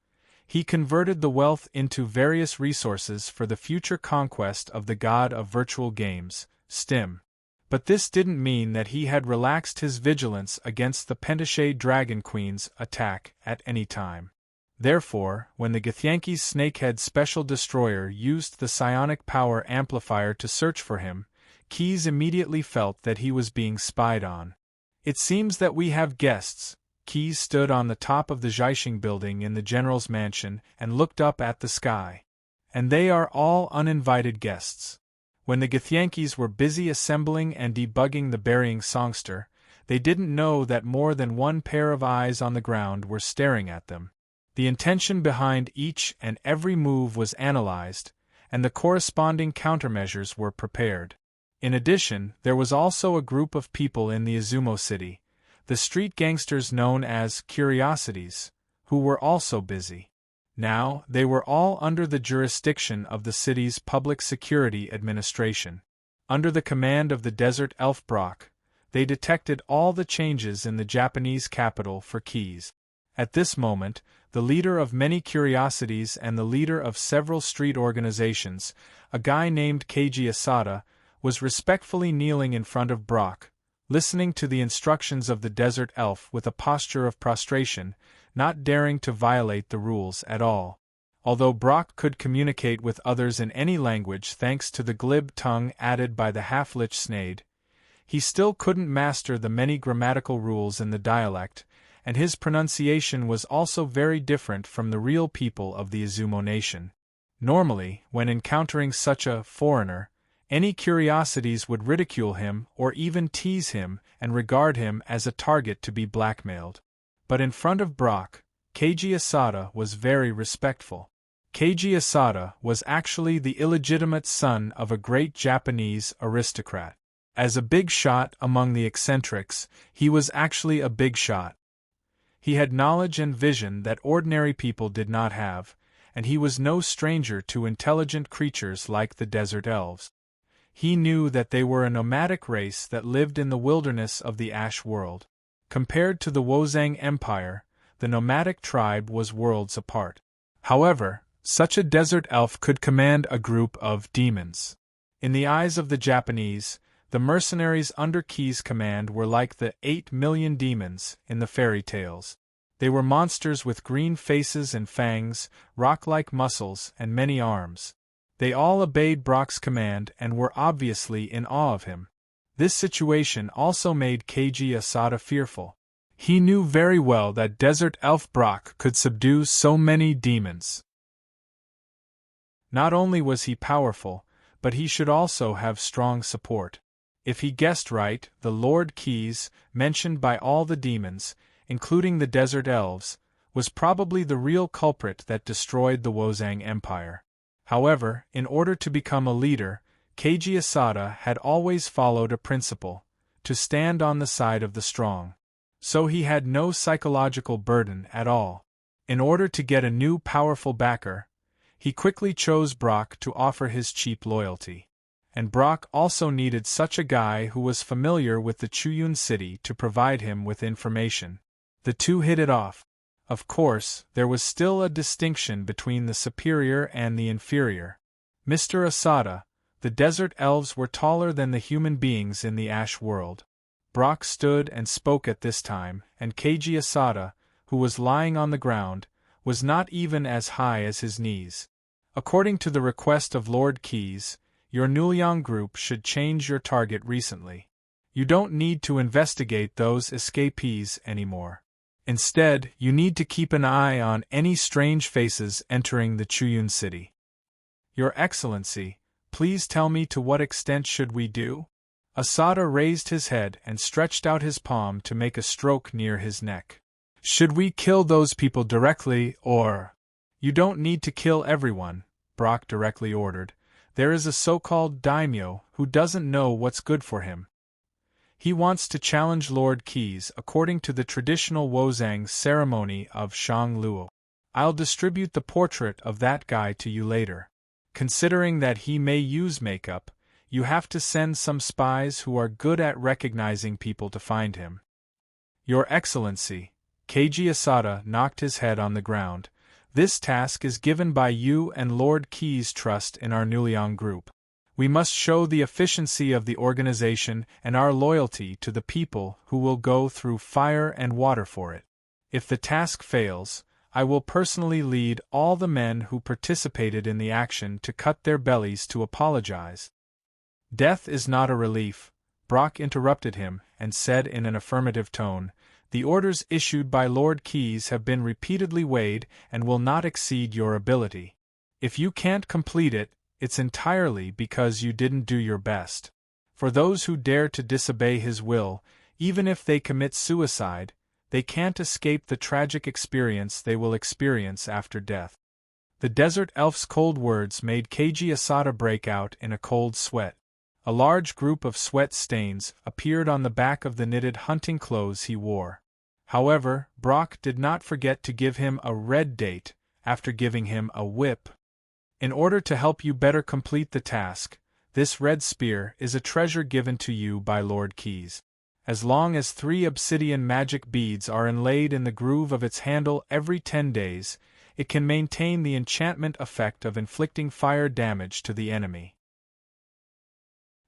S1: he converted the wealth into various resources for the future conquest of the god of virtual games, Stim. But this didn't mean that he had relaxed his vigilance against the Pentashade Dragon Queen's attack at any time. Therefore, when the Githyanki's Snakehead Special Destroyer used the psionic power amplifier to search for him, Keyes immediately felt that he was being spied on. "It seems that we have guests." Keyes stood on the top of the Zhaixing building in the general's mansion and looked up at the sky. "And they are all uninvited guests." When the Githyankis were busy assembling and debugging the burying songster, they didn't know that more than one pair of eyes on the ground were staring at them. The intention behind each and every move was analyzed, and the corresponding countermeasures were prepared. In addition, there was also a group of people in the Izumo city, the street gangsters known as Curiosities, who were also busy. Now, they were all under the jurisdiction of the city's Public Security Administration. Under the command of the Desert Elf Brock, they detected all the changes in the Japanese capital for Keyes. At this moment, the leader of many Curiosities and the leader of several street organizations, a guy named Keiji Asada, was respectfully kneeling in front of Brock, listening to the instructions of the Desert Elf with a posture of prostration, not daring to violate the rules at all. Although Brock could communicate with others in any language thanks to the glib tongue added by the half-lich Snade, he still couldn't master the many grammatical rules in the dialect, and his pronunciation was also very different from the real people of the Izumo nation. Normally, when encountering such a foreigner, any Curiosities would ridicule him or even tease him and regard him as a target to be blackmailed. But in front of Brock, Keiji Asada was very respectful. Keiji Asada was actually the illegitimate son of a great Japanese aristocrat. As a big shot among the eccentrics, he was actually a big shot. He had knowledge and vision that ordinary people did not have, and he was no stranger to intelligent creatures like the desert elves. He knew that they were a nomadic race that lived in the wilderness of the Ash world. Compared to the Wozang Empire, the nomadic tribe was worlds apart. However, such a desert elf could command a group of demons. In the eyes of the Japanese, the mercenaries under Keyes' command were like the 8 million demons in the fairy tales. They were monsters with green faces and fangs, rock-like muscles, and many arms. They all obeyed Brock's command and were obviously in awe of him. This situation also made Keiji Asada fearful. He knew very well that Desert Elf Brock could subdue so many demons. Not only was he powerful, but he should also have strong support. If he guessed right, the Lord Keyes, mentioned by all the demons, including the Desert Elves, was probably the real culprit that destroyed the Wozang Empire. However, in order to become a leader, Keiji Asada had always followed a principle: to stand on the side of the strong. So he had no psychological burden at all. In order to get a new powerful backer, he quickly chose Brock to offer his cheap loyalty. And Brock also needed such a guy who was familiar with the Chuyun city to provide him with information. The two hit it off. Of course, there was still a distinction between the superior and the inferior. Mr. Asada, the desert elves were taller than the human beings in the Ash world. Brock stood and spoke at this time, and Keiji Asada, who was lying on the ground, was not even as high as his knees. According to the request of Lord Keyes, your Nuliang group should change your target recently. You don't need to investigate those escapees anymore. Instead, you need to keep an eye on any strange faces entering the Chuyun city. Your Excellency, please tell me to what extent should we do? Asada raised his head and stretched out his palm to make a stroke near his neck. Should we kill those people directly, or? You don't need to kill everyone, Brock directly ordered. There is a so-called daimyo who doesn't know what's good for him. He wants to challenge Lord Keyes according to the traditional Wozang ceremony of Shangluo. I'll distribute the portrait of that guy to you later. Considering that he may use makeup, you have to send some spies who are good at recognizing people to find him. Your Excellency, Keiji Asada knocked his head on the ground. This task is given by you and Lord Keyes' trust in our Nuliang group. We must show the efficiency of the organization and our loyalty to the people who will go through fire and water for it. If the task fails, I will personally lead all the men who participated in the action to cut their bellies to apologize." "Death is not a relief," Brock interrupted him and said in an affirmative tone. "The orders issued by Lord Keyes have been repeatedly weighed and will not exceed your ability. If you can't complete it, it's entirely because you didn't do your best. For those who dare to disobey his will, even if they commit suicide, they can't escape the tragic experience they will experience after death." The desert elf's cold words made Keiji Asada break out in a cold sweat. A large group of sweat stains appeared on the back of the knitted hunting clothes he wore. However, Brock did not forget to give him a red date, after giving him a whip. "In order to help you better complete the task, this red spear is a treasure given to you by Lord Keyes. As long as 3 obsidian magic beads are inlaid in the groove of its handle every 10 days, it can maintain the enchantment effect of inflicting fire damage to the enemy.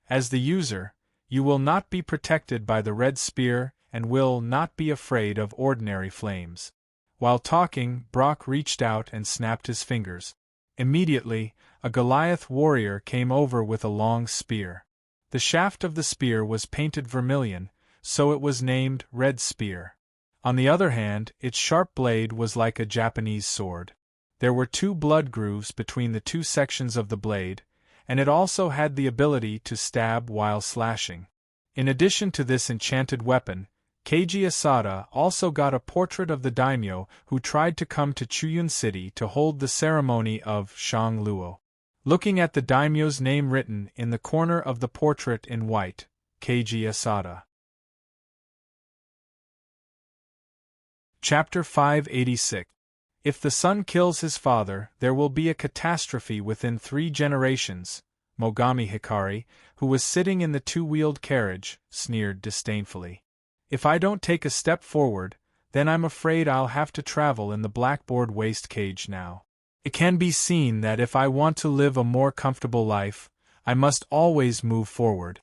S1: As the user, you will not be protected by the red spear and will not be afraid of ordinary flames." While talking, Brock reached out and snapped his fingers. Immediately, a Goliath warrior came over with a long spear. The shaft of the spear was painted vermilion, so it was named Red Spear. On the other hand, its sharp blade was like a Japanese sword. There were 2 blood grooves between the 2 sections of the blade, and it also had the ability to stab while slashing. In addition to this enchanted weapon, Keiji Asada also got a portrait of the daimyo who tried to come to Chuyun City to hold the ceremony of Shangluo. Looking at the daimyo's name written in the corner of the portrait in white, Keiji Asada. Chapter 586. If the son kills his father, there will be a catastrophe within 3 generations, Mogami Hikari, who was sitting in the 2-wheeled carriage, sneered disdainfully. "If I don't take a step forward, then I'm afraid I'll have to travel in the blackboard waste cage now. It can be seen that if I want to live a more comfortable life, I must always move forward."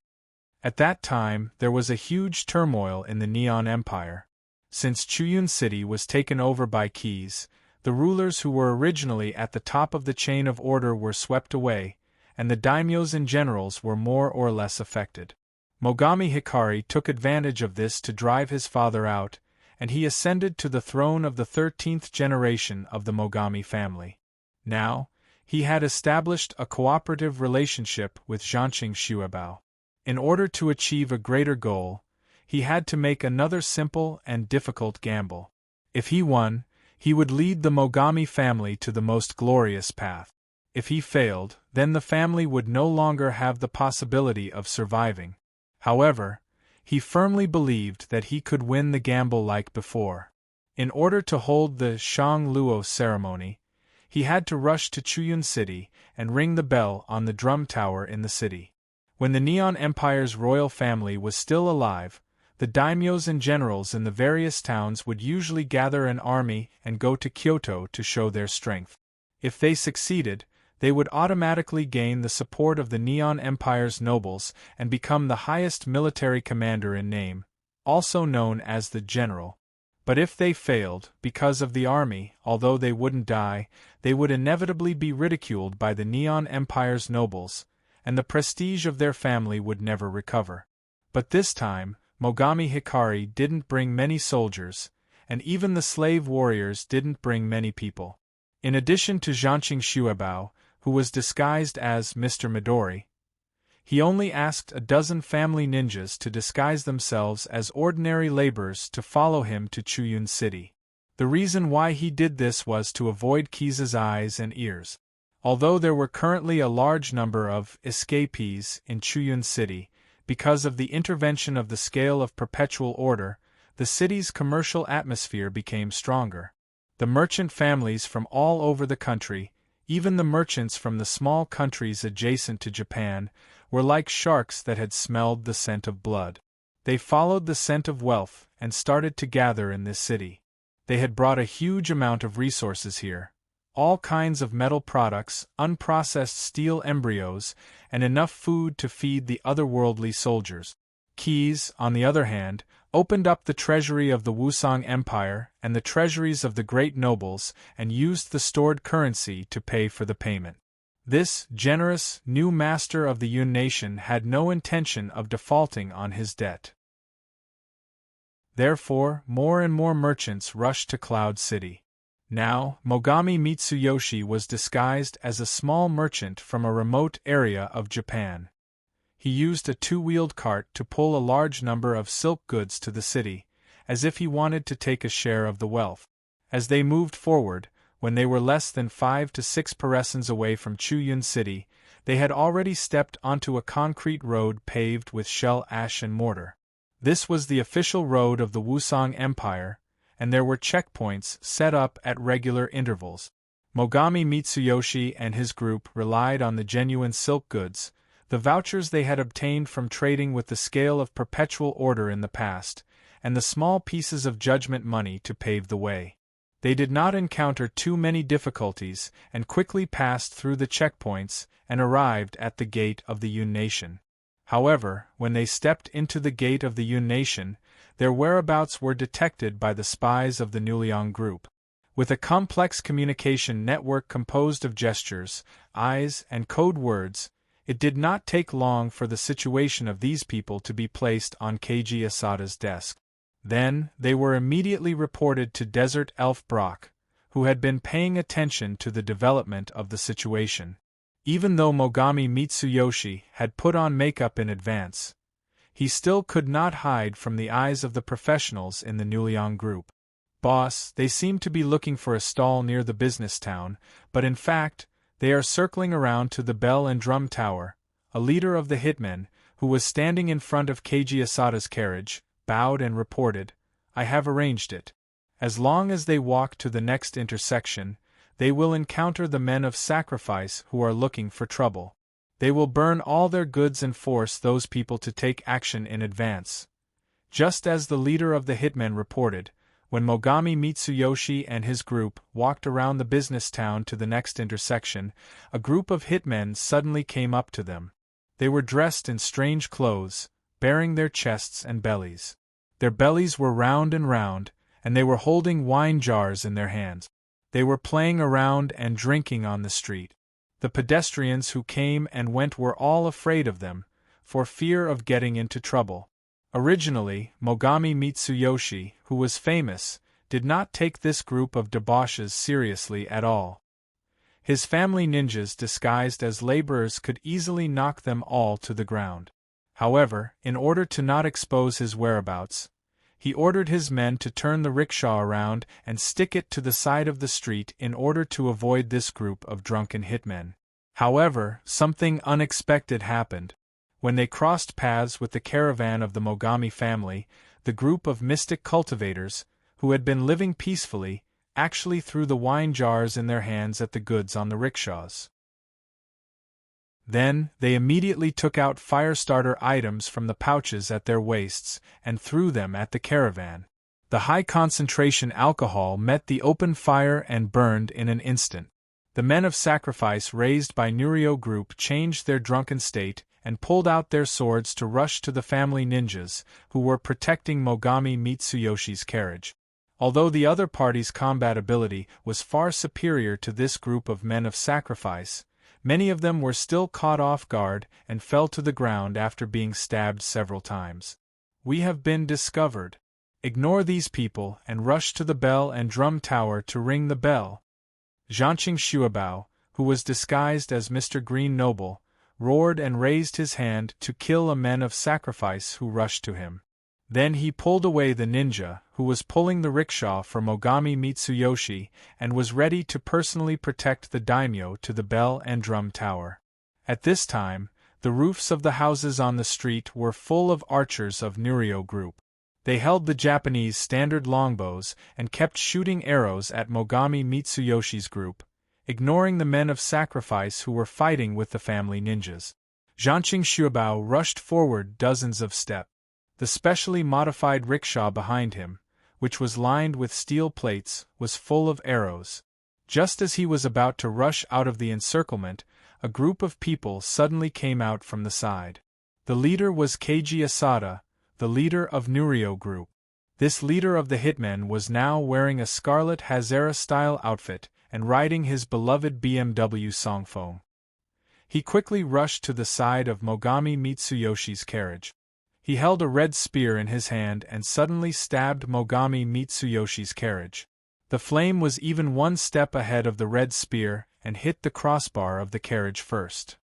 S1: At that time, there was a huge turmoil in the Neon Empire. Since Chuyun City was taken over by Keyes, the rulers who were originally at the top of the chain of order were swept away, and the daimyos and generals were more or less affected. Mogami Hikari took advantage of this to drive his father out, and he ascended to the throne of the 13th generation of the Mogami family. Now, he had established a cooperative relationship with Zhanqing Shuebao. In order to achieve a greater goal, he had to make another simple and difficult gamble. If he won, he would lead the Mogami family to the most glorious path. If he failed, then the family would no longer have the possibility of surviving. However, he firmly believed that he could win the gamble like before. In order to hold the Shangluo ceremony, he had to rush to Chuyun City and ring the bell on the drum tower in the city. When the Neon Empire's royal family was still alive, the daimyos and generals in the various towns would usually gather an army and go to Kyoto to show their strength. If they succeeded, they would automatically gain the support of the Neon Empire's nobles and become the highest military commander in name, also known as the general. But if they failed, because of the army, although they wouldn't die, they would inevitably be ridiculed by the Neon Empire's nobles, and the prestige of their family would never recover. But this time, Mogami Hikari didn't bring many soldiers, and even the slave warriors didn't bring many people. In addition to Zhanqing Shuebao, who was disguised as Mr. Midori, he only asked a dozen family ninjas to disguise themselves as ordinary laborers to follow him to Chuyun City. The reason why he did this was to avoid Keyes' eyes and ears. Although there were currently a large number of escapees in Chuyun City, because of the intervention of the scale of perpetual order, the city's commercial atmosphere became stronger. The merchant families from all over the country, even the merchants from the small countries adjacent to Japan, were like sharks that had smelled the scent of blood. They followed the scent of wealth and started to gather in this city. They had brought a huge amount of resources here, all kinds of metal products, unprocessed steel embryos, and enough food to feed the otherworldly soldiers. Keys, on the other hand, opened up the treasury of the Wusong Empire and the treasuries of the great nobles and used the stored currency to pay for the payment. This generous, new master of the Yun nation had no intention of defaulting on his debt. Therefore, more and more merchants rushed to Cloud City. Now, Mogami Mitsuyoshi was disguised as a small merchant from a remote area of Japan. He used a two-wheeled cart to pull a large number of silk goods to the city, as if he wanted to take a share of the wealth. As they moved forward, when they were less than 5 to 6 parasangs away from Chuyun City, they had already stepped onto a concrete road paved with shell ash and mortar. This was the official road of the Wusong Empire, and there were checkpoints set up at regular intervals. Mogami Mitsuyoshi and his group relied on the genuine silk goods, the vouchers they had obtained from trading with the scale of perpetual order in the past, and the small pieces of judgment money to pave the way. They did not encounter too many difficulties and quickly passed through the checkpoints and arrived at the gate of the Yun nation. However, when they stepped into the gate of the Yun nation, their whereabouts were detected by the spies of the Nuliang group. With a complex communication network composed of gestures, eyes, and code words, it did not take long for the situation of these people to be placed on Keiji Asada's desk. Then, they were immediately reported to Desert Elf Brock, who had been paying attention to the development of the situation. Even though Mogami Mitsuyoshi had put on makeup in advance, he still could not hide from the eyes of the professionals in the Nuliang group. "Boss, they seem to be looking for a stall near the business town, but in fact, they are circling around to the Bell and Drum Tower." A leader of the hitmen, who was standing in front of Keiji Asada's carriage, bowed and reported, "I have arranged it. As long as they walk to the next intersection, they will encounter the men of sacrifice who are looking for trouble. They will burn all their goods and force those people to take action in advance." Just as the leader of the hitmen reported, when Mogami Mitsuyoshi and his group walked around the business town to the next intersection, a group of hitmen suddenly came up to them. They were dressed in strange clothes, baring their chests and bellies. Their bellies were round, and they were holding wine jars in their hands. They were playing around and drinking on the street. The pedestrians who came and went were all afraid of them, for fear of getting into trouble. Originally, Mogami Mitsuyoshi, who was famous, did not take this group of debauches seriously at all. His family ninjas disguised as laborers could easily knock them all to the ground. However, in order to not expose his whereabouts, he ordered his men to turn the rickshaw around and stick it to the side of the street in order to avoid this group of drunken hitmen. However, something unexpected happened. When they crossed paths with the caravan of the Mogami family, the group of mystic cultivators, who had been living peacefully, actually threw the wine jars in their hands at the goods on the rickshaws. Then, they immediately took out fire-starter items from the pouches at their waists and threw them at the caravan. The high-concentration alcohol met the open fire and burned in an instant. The men of sacrifice raised by Nurio group changed their drunken state and pulled out their swords to rush to the family ninjas, who were protecting Mogami Mitsuyoshi's carriage. Although the other party's combat ability was far superior to this group of men of sacrifice, many of them were still caught off guard and fell to the ground after being stabbed several times. "We have been discovered. Ignore these people and rush to the Bell and Drum Tower to ring the bell." Zhanqing Shuabao, who was disguised as Mr. Green Noble, roared and raised his hand to kill a men of sacrifice who rushed to him. Then he pulled away the ninja, who was pulling the rickshaw for Mogami Mitsuyoshi and was ready to personally protect the daimyo to the Bell and Drum Tower. At this time, the roofs of the houses on the street were full of archers of Nurio group. They held the Japanese standard longbows and kept shooting arrows at Mogami Mitsuyoshi's group, ignoring the men of sacrifice who were fighting with the family ninjas. Zhanqing Shuabao rushed forward dozens of steps. The specially modified rickshaw behind him, which was lined with steel plates, was full of arrows. Just as he was about to rush out of the encirclement, a group of people suddenly came out from the side. The leader was Keiji Asada, the leader of Nurio Group. This leader of the hitmen was now wearing a scarlet Hazara-style outfit and riding his beloved BMW Songfeng. He quickly rushed to the side of Mogami Mitsuyoshi's carriage. He held a red spear in his hand and suddenly stabbed Mogami Mitsuyoshi's carriage. The flame was even one step ahead of the red spear and hit the crossbar of the carriage first.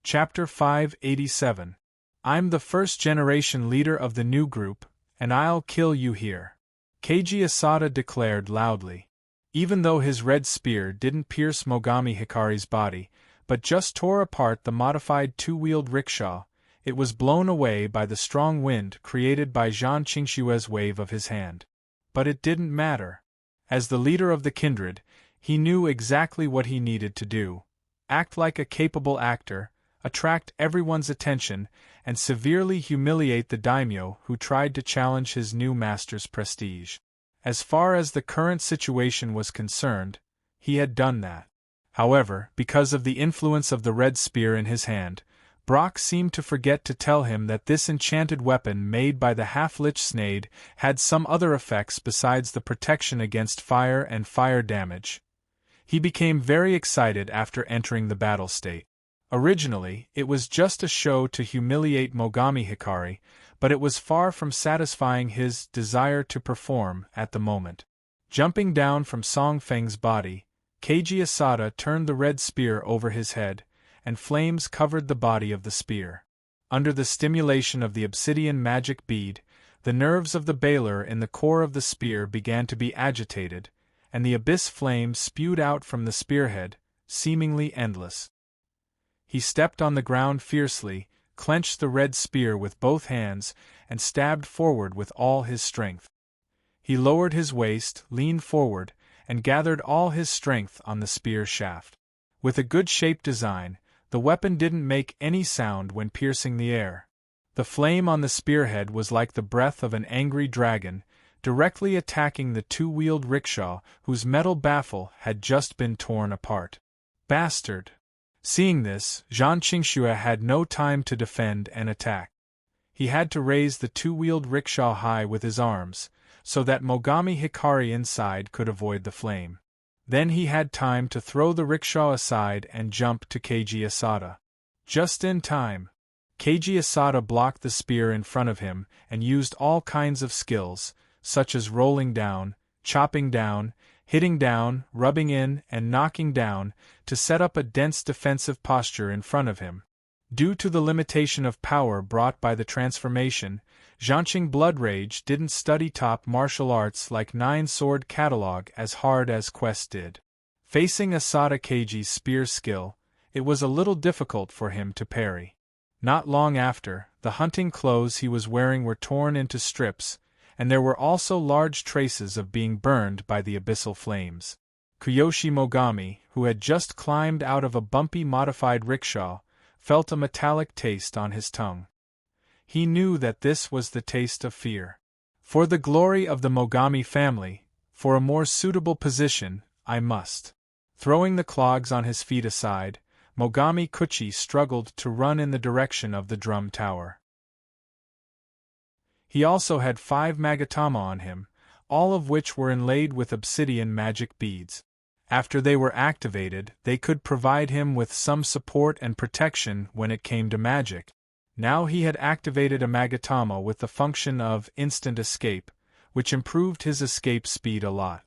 S1: Chapter 587. I'm the first-generation leader of the new group, and I'll kill you here. Keiji Asada declared loudly. Even though his red spear didn't pierce Mogami Hikari's body, but just tore apart the modified two-wheeled rickshaw, it was blown away by the strong wind created by Zhan Qingshue's wave of his hand. But it didn't matter. As the leader of the kindred, he knew exactly what he needed to do: act like a capable actor, attract everyone's attention, and severely humiliate the daimyo who tried to challenge his new master's prestige. As far as the current situation was concerned, he had done that. However, because of the influence of the red spear in his hand, Brock seemed to forget to tell him that this enchanted weapon made by the half-lich Snade had some other effects besides the protection against fire and fire damage. He became very excited after entering the battle state. Originally, it was just a show to humiliate Mogami Hikari, but it was far from satisfying his desire to perform at the moment. Jumping down from Song Feng's body, Keiji Asada turned the red spear over his head, and flames covered the body of the spear. Under the stimulation of the obsidian magic bead, the nerves of the bailer in the core of the spear began to be agitated, and the abyss flame spewed out from the spearhead, seemingly endless. He stepped on the ground fiercely, clenched the red spear with both hands, and stabbed forward with all his strength. He lowered his waist, leaned forward, and gathered all his strength on the spear shaft. With a good-shaped design, the weapon didn't make any sound when piercing the air. The flame on the spearhead was like the breath of an angry dragon, directly attacking the two-wheeled rickshaw whose metal baffle had just been torn apart. Bastard! Seeing this, Zhan Qingxue had no time to defend and attack. He had to raise the two-wheeled rickshaw high with his arms, so that Mogami Hikari inside could avoid the flame. Then he had time to throw the rickshaw aside and jump to Keiji Asada. Just in time. Keiji Asada blocked the spear in front of him and used all kinds of skills, such as rolling down, chopping down, hitting down, rubbing in, and knocking down, to set up a dense defensive posture in front of him. Due to the limitation of power brought by the transformation, Zhanqing Blood Rage didn't study top martial arts like Nine Sword Catalog as hard as Quest did. Facing Asada Keiji's spear skill, it was a little difficult for him to parry. Not long after, the hunting clothes he was wearing were torn into strips, and there were also large traces of being burned by the abyssal flames. Kiyoshi Mogami, who had just climbed out of a bumpy modified rickshaw, felt a metallic taste on his tongue. He knew that this was the taste of fear. For the glory of the Mogami family, for a more suitable position, I must. Throwing the clogs on his feet aside, Mogami Kuchi struggled to run in the direction of the drum tower. He also had 5 magatama on him, all of which were inlaid with obsidian magic beads. After they were activated, they could provide him with some support and protection when it came to magic. Now he had activated a magatama with the function of instant escape, which improved his escape speed a lot.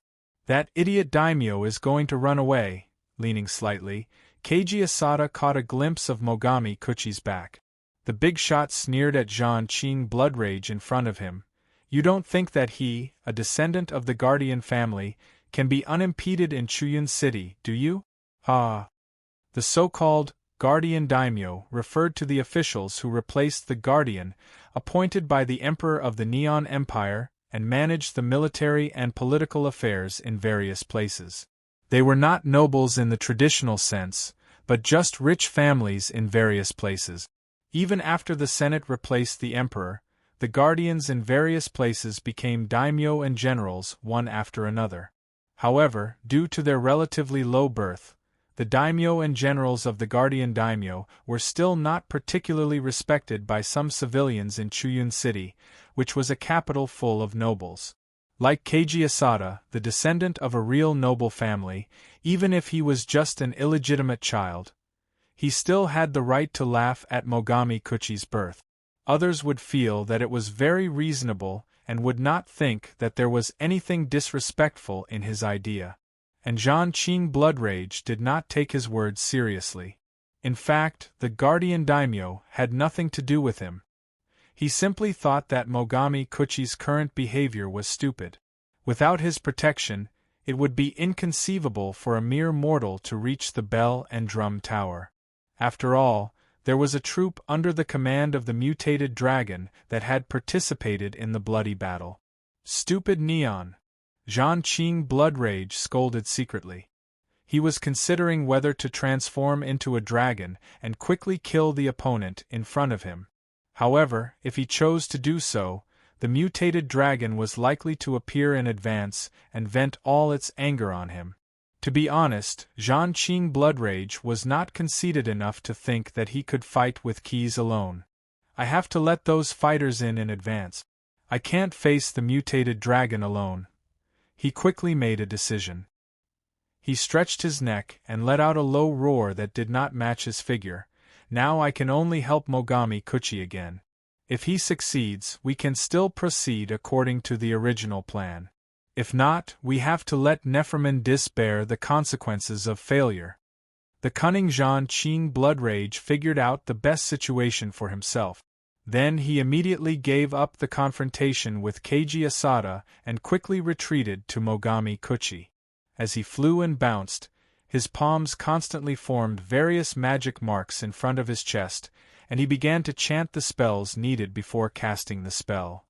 S1: That idiot daimyo is going to run away. Leaning slightly, Keiji Asada caught a glimpse of Mogami Kuchi's back. The big shot sneered at Zhan Qing Blood Rage in front of him. You don't think that he, a descendant of the Guardian family, can be unimpeded in Chuyun City, do you? Ah. The so-called Guardian Daimyo referred to the officials who replaced the Guardian, appointed by the Emperor of the Neon Empire, and managed the military and political affairs in various places. They were not nobles in the traditional sense, but just rich families in various places. Even after the Senate replaced the Emperor, the guardians in various places became daimyo and generals one after another. However, due to their relatively low birth, the daimyo and generals of the guardian daimyo were still not particularly respected by some civilians in Chuyun City, which was a capital full of nobles. Like Keiji Asada, the descendant of a real noble family, even if he was just an illegitimate child, he still had the right to laugh at Mogami Kuchi's birth. Others would feel that it was very reasonable and would not think that there was anything disrespectful in his idea. And Zhan Qing Bloodrage did not take his words seriously. In fact, the guardian daimyo had nothing to do with him. He simply thought that Mogami Kuchi's current behavior was stupid. Without his protection, it would be inconceivable for a mere mortal to reach the bell and drum tower. After all, there was a troop under the command of the mutated dragon that had participated in the bloody battle. Stupid Neon! Zhan Qing Bloodrage scolded secretly. He was considering whether to transform into a dragon and quickly kill the opponent in front of him. However, if he chose to do so, the mutated dragon was likely to appear in advance and vent all its anger on him. To be honest, Zhan Qing Bloodrage was not conceited enough to think that he could fight with keys alone. I have to let those fighters in advance. I can't face the mutated dragon alone. He quickly made a decision. He stretched his neck and let out a low roar that did not match his figure. Now I can only help Mogami Kuchi again. If he succeeds, we can still proceed according to the original plan. If not, we have to let Nephremon bear the consequences of failure. The cunning Zhan Qing Bloodrage figured out the best situation for himself. Then he immediately gave up the confrontation with Keiji Asada and quickly retreated to Mogami Kuchi. As he flew and bounced, his palms constantly formed various magic marks in front of his chest, and he began to chant the spells needed before casting the spell.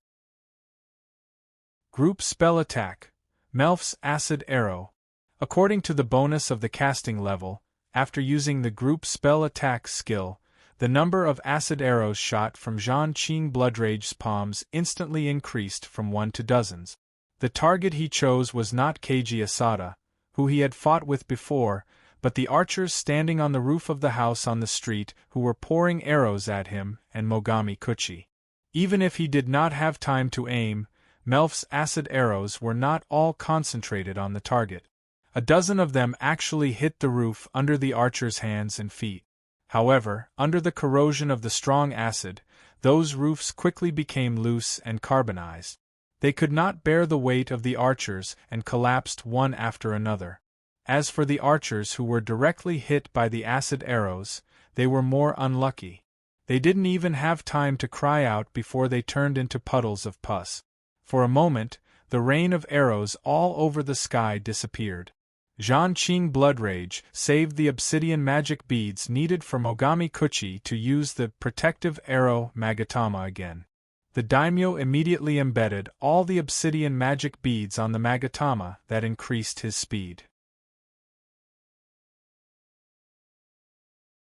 S1: Group Spell Attack. Melf's Acid Arrow. According to the bonus of the casting level, after using the Group Spell Attack skill, the number of acid arrows shot from Zhan Qing Bloodrage's palms instantly increased from 1 to dozens. The target he chose was not Keiji Asada, who he had fought with before, but the archers standing on the roof of the house on the street who were pouring arrows at him and Mogami Kuchi. Even if he did not have time to aim, Melf's acid arrows were not all concentrated on the target. A dozen of them actually hit the roof under the archer's hands and feet. However, under the corrosion of the strong acid, those roofs quickly became loose and carbonized. They could not bear the weight of the archers and collapsed one after another. As for the archers who were directly hit by the acid arrows, they were more unlucky. They didn't even have time to cry out before they turned into puddles of pus. For a moment, the rain of arrows all over the sky disappeared. Zhan Qing Bloodrage saved the obsidian magic beads needed for Mogami Kuchi to use the protective arrow Magatama again. The daimyo immediately embedded all the obsidian magic beads on the Magatama that increased his speed.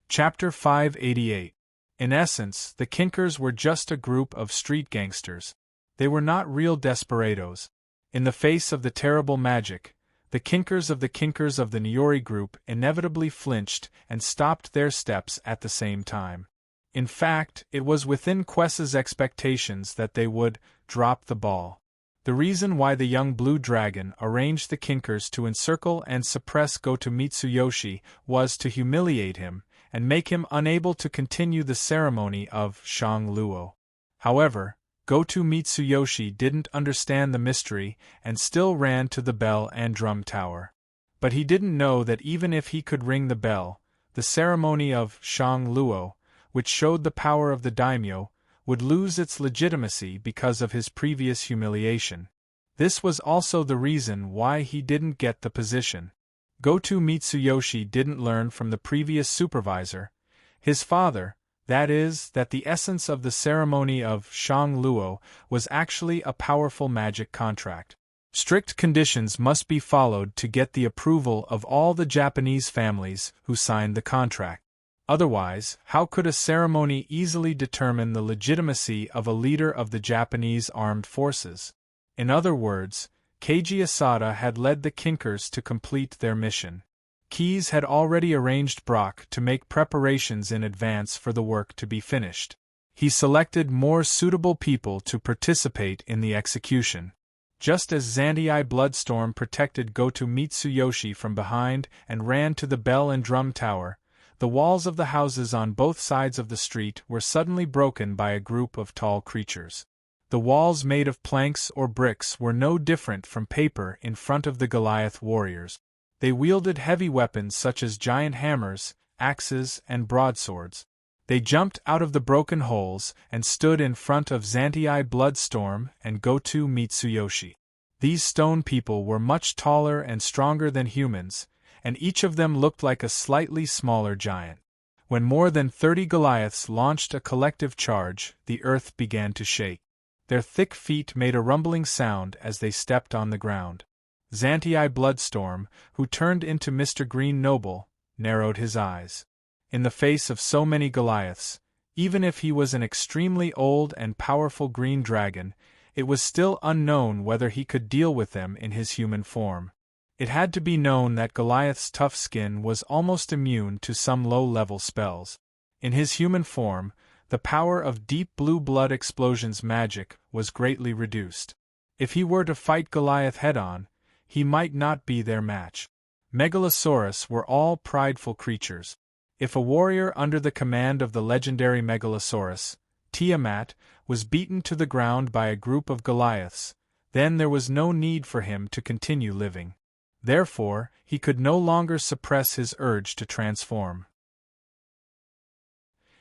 S1: Chapter 588. In essence, the Kinkers were just a group of street gangsters. They were not real desperados. In the face of the terrible magic, the Kinkers of the Niori group inevitably flinched and stopped their steps at the same time. In fact, it was within Quessa's expectations that they would drop the ball. The reason why the young blue dragon arranged the Kinkers to encircle and suppress Goto Mitsuyoshi was to humiliate him and make him unable to continue the ceremony of Shang Luo. However, Goto Mitsuyoshi didn't understand the mystery and still ran to the bell and drum tower. But he didn't know that even if he could ring the bell, the ceremony of Shang Luo, which showed the power of the daimyo, would lose its legitimacy because of his previous humiliation. This was also the reason why he didn't get the position. Goto Mitsuyoshi didn't learn from the previous supervisor, his father, that is, that the essence of the ceremony of Shang Luo was actually a powerful magic contract. Strict conditions must be followed to get the approval of all the Japanese families who signed the contract. Otherwise, how could a ceremony easily determine the legitimacy of a leader of the Japanese armed forces? In other words, Keiji Asada had led the Kinkers to complete their mission. Keyes had already arranged Brock to make preparations in advance for the work to be finished. He selected more suitable people to participate in the execution. Just as Zandai Bloodstorm protected Goto Mitsuyoshi from behind and ran to the bell and drum tower, the walls of the houses on both sides of the street were suddenly broken by a group of tall creatures. The walls made of planks or bricks were no different from paper in front of the Goliath warriors. They wielded heavy weapons such as giant hammers, axes, and broadswords. They jumped out of the broken holes and stood in front of Zandai Bloodstorm and Goto Mitsuyoshi. These stone people were much taller and stronger than humans, and each of them looked like a slightly smaller giant. When more than 30 Goliaths launched a collective charge, the earth began to shake. Their thick feet made a rumbling sound as they stepped on the ground. Zandai Bloodstorm, who turned into Mr. Green Noble, narrowed his eyes. In the face of so many Goliaths, even if he was an extremely old and powerful green dragon, it was still unknown whether he could deal with them in his human form. It had to be known that Goliath's tough skin was almost immune to some low-level spells. In his human form, the power of Deep Blue Blood Explosion's magic was greatly reduced. If he were to fight Goliath head-on, he might not be their match. Megalosaurus were all prideful creatures. If a warrior under the command of the legendary Megalosaurus, Tiamat, was beaten to the ground by a group of Goliaths, then there was no need for him to continue living. Therefore, he could no longer suppress his urge to transform.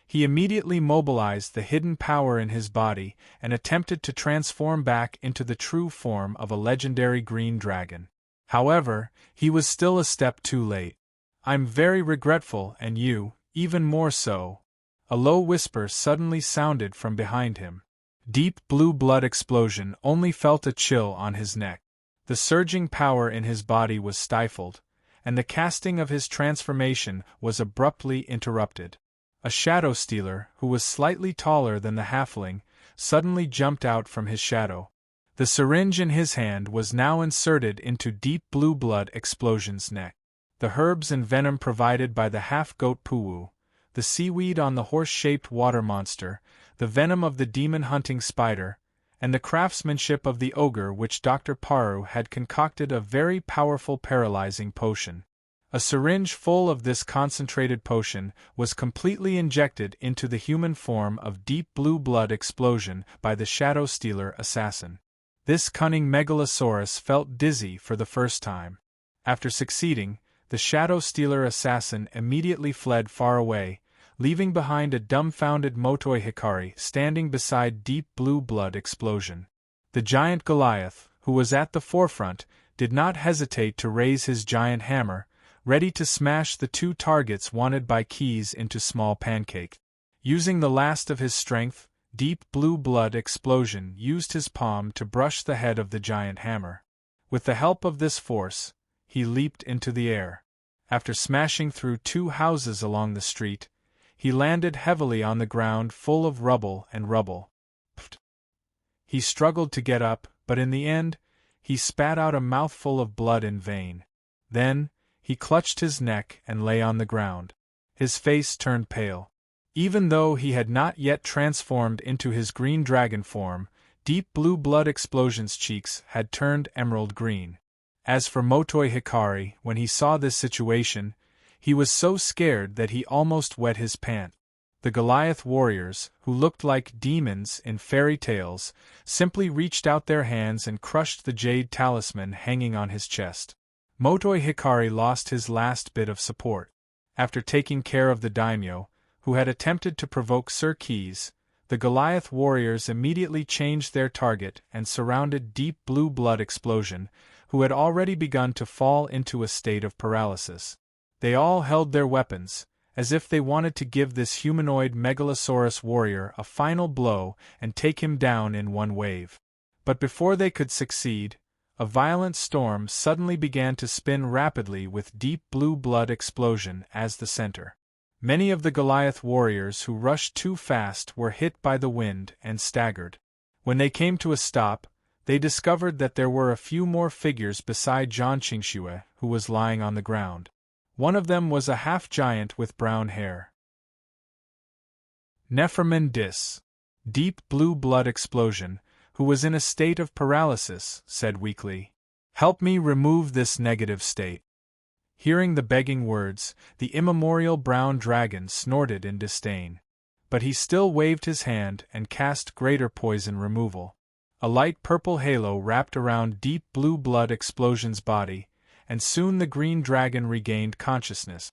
S1: He immediately mobilized the hidden power in his body and attempted to transform back into the true form of a legendary green dragon. However, he was still a step too late. "I'm very regretful, and you, even more so." A low whisper suddenly sounded from behind him. Deep Blue Blood Explosion only felt a chill on his neck. The surging power in his body was stifled, and the casting of his transformation was abruptly interrupted. A shadow stealer, who was slightly taller than the halfling, suddenly jumped out from his shadow. The syringe in his hand was now inserted into Deep Blue Blood Explosion's neck. The herbs and venom provided by the half-goat Puwu, the seaweed on the horse-shaped water monster, the venom of the demon-hunting spider, and the craftsmanship of the ogre which Dr. Paru had concocted a very powerful paralyzing potion. A syringe full of this concentrated potion was completely injected into the human form of Deep Blue Blood Explosion by the Shadow Stealer assassin. This cunning Megalosaurus felt dizzy for the first time. After succeeding, the Shadow Stealer assassin immediately fled far away, leaving behind a dumbfounded Motoi Hikari standing beside Deep Blue Blood Explosion. The giant Goliath, who was at the forefront, did not hesitate to raise his giant hammer, ready to smash the two targets wanted by Keys into small pancakes. Using the last of his strength, Deep Blue Blood Explosion used his palm to brush the head of the giant hammer. With the help of this force, he leaped into the air. After smashing through two houses along the street, he landed heavily on the ground full of rubble and rubble. He struggled to get up, but in the end, he spat out a mouthful of blood in vain. Then, he clutched his neck and lay on the ground. His face turned pale. Even though he had not yet transformed into his green dragon form, Deep Blue Blood Explosion's cheeks had turned emerald green. As for Motoi Hikari, when he saw this situation, he was so scared that he almost wet his pants. The Goliath warriors, who looked like demons in fairy tales, simply reached out their hands and crushed the jade talisman hanging on his chest. Motoi Hikari lost his last bit of support. After taking care of the daimyo, who had attempted to provoke Sir Keys, the Goliath warriors immediately changed their target and surrounded Deep Blue Blood Explosion, who had already begun to fall into a state of paralysis. They all held their weapons, as if they wanted to give this humanoid Megalosaurus warrior a final blow and take him down in one wave. But before they could succeed, a violent storm suddenly began to spin rapidly with Deep Blue Blood Explosion as the center. Many of the Goliath warriors who rushed too fast were hit by the wind and staggered. When they came to a stop, they discovered that there were a few more figures beside Zhang Qingxue, who was lying on the ground. One of them was a half-giant with brown hair. Nepherman Dis, deep blue blood explosion, who was in a state of paralysis, said weakly, "Help me remove this negative state." Hearing the begging words, the immemorial brown dragon snorted in disdain. But he still waved his hand and cast greater poison removal. A light purple halo wrapped around deep blue blood explosion's body, and soon the green dragon regained consciousness.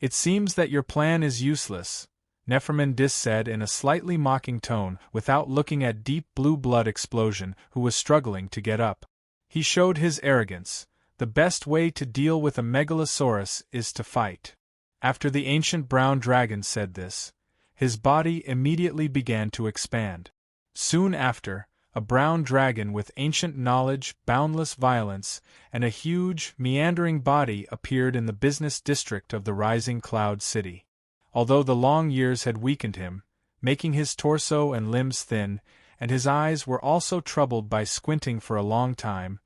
S1: "It seems that your plan is useless," Nepherman Dis said in a slightly mocking tone without looking at deep blue blood explosion, who was struggling to get up. He showed his arrogance. The best way to deal with a megalosaurus is to fight. After the ancient brown dragon said this, his body immediately began to expand. Soon after, a brown dragon with ancient knowledge, boundless violence, and a huge, meandering body appeared in the business district of the rising cloud city. Although the long years had weakened him, making his torso and limbs thin, and his eyes were also troubled by squinting for a long time,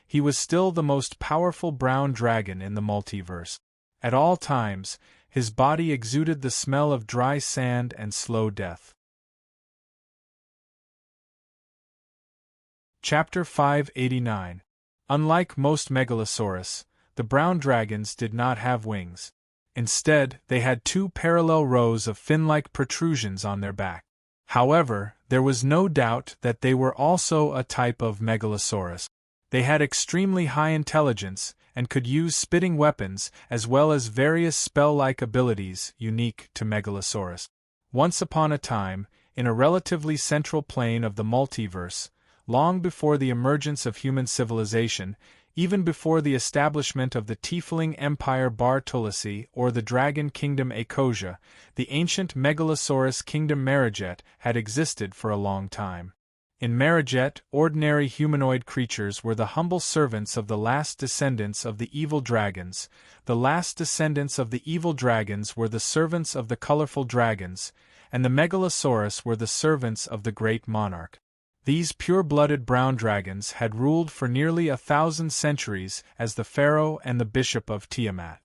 S1: he was still the most powerful brown dragon in the multiverse. At all times, his body exuded the smell of dry sand and slow death. Chapter 589. Unlike most megalosaurus, the brown dragons did not have wings. Instead, they had two parallel rows of fin-like protrusions on their back. However, there was no doubt that they were also a type of megalosaurus. They had extremely high intelligence and could use spitting weapons as well as various spell-like abilities unique to megalosaurus. Once upon a time, in a relatively central plane of the multiverse, long before the emergence of human civilization, even before the establishment of the Tiefling Empire Bar Tulasi or the Dragon Kingdom Ecosia, the ancient megalosaurus kingdom Merijet had existed for a long time. In Merijet, ordinary humanoid creatures were the humble servants of the last descendants of the evil dragons. The last descendants of the evil dragons were the servants of the colorful dragons, and the megalosaurus were the servants of the great monarch. These pure-blooded brown dragons had ruled for nearly 1,000 centuries as the pharaoh and the bishop of Tiamat.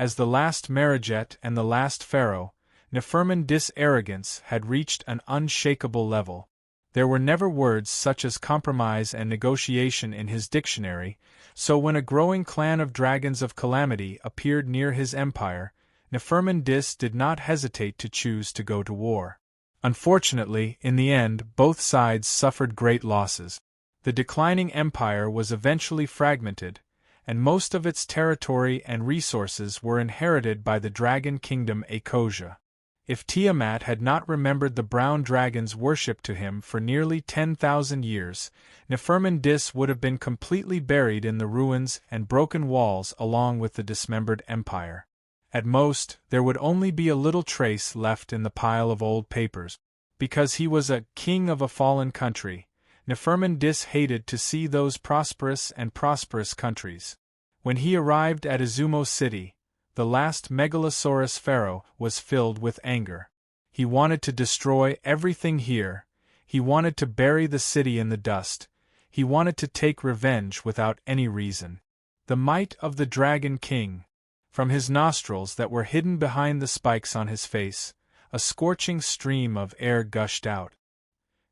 S1: As the last Merijet and the last pharaoh, Nepherman Dis' arrogance had reached an unshakable level. There were never words such as compromise and negotiation in his dictionary, so when a growing clan of dragons of calamity appeared near his empire, Nepherman Dis did not hesitate to choose to go to war. Unfortunately, in the end, both sides suffered great losses. The declining empire was eventually fragmented, and most of its territory and resources were inherited by the Dragon Kingdom Ecosia. If Tiamat had not remembered the brown dragon's worship to him for nearly 10,000 years, Nepherman Dis would have been completely buried in the ruins and broken walls along with the dismembered empire. At most, there would only be a little trace left in the pile of old papers. Because he was a king of a fallen country, Nepherman Dis hated to see those prosperous countries. When he arrived at Izumo City, the last megalosaurus pharaoh was filled with anger. He wanted to destroy everything here. He wanted to bury the city in the dust. He wanted to take revenge without any reason. The might of the Dragon King. From his nostrils that were hidden behind the spikes on his face, a scorching stream of air gushed out.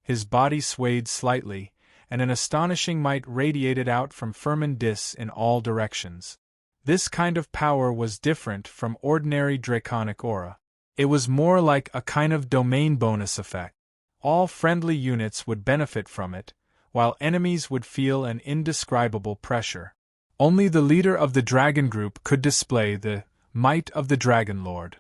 S1: His body swayed slightly, and an astonishing might radiated out from Nepherman Dis in all directions. This kind of power was different from ordinary draconic aura. It was more like a kind of domain bonus effect. All friendly units would benefit from it, while enemies would feel an indescribable pressure. Only the leader of the dragon group could display the might of the Dragon Lord.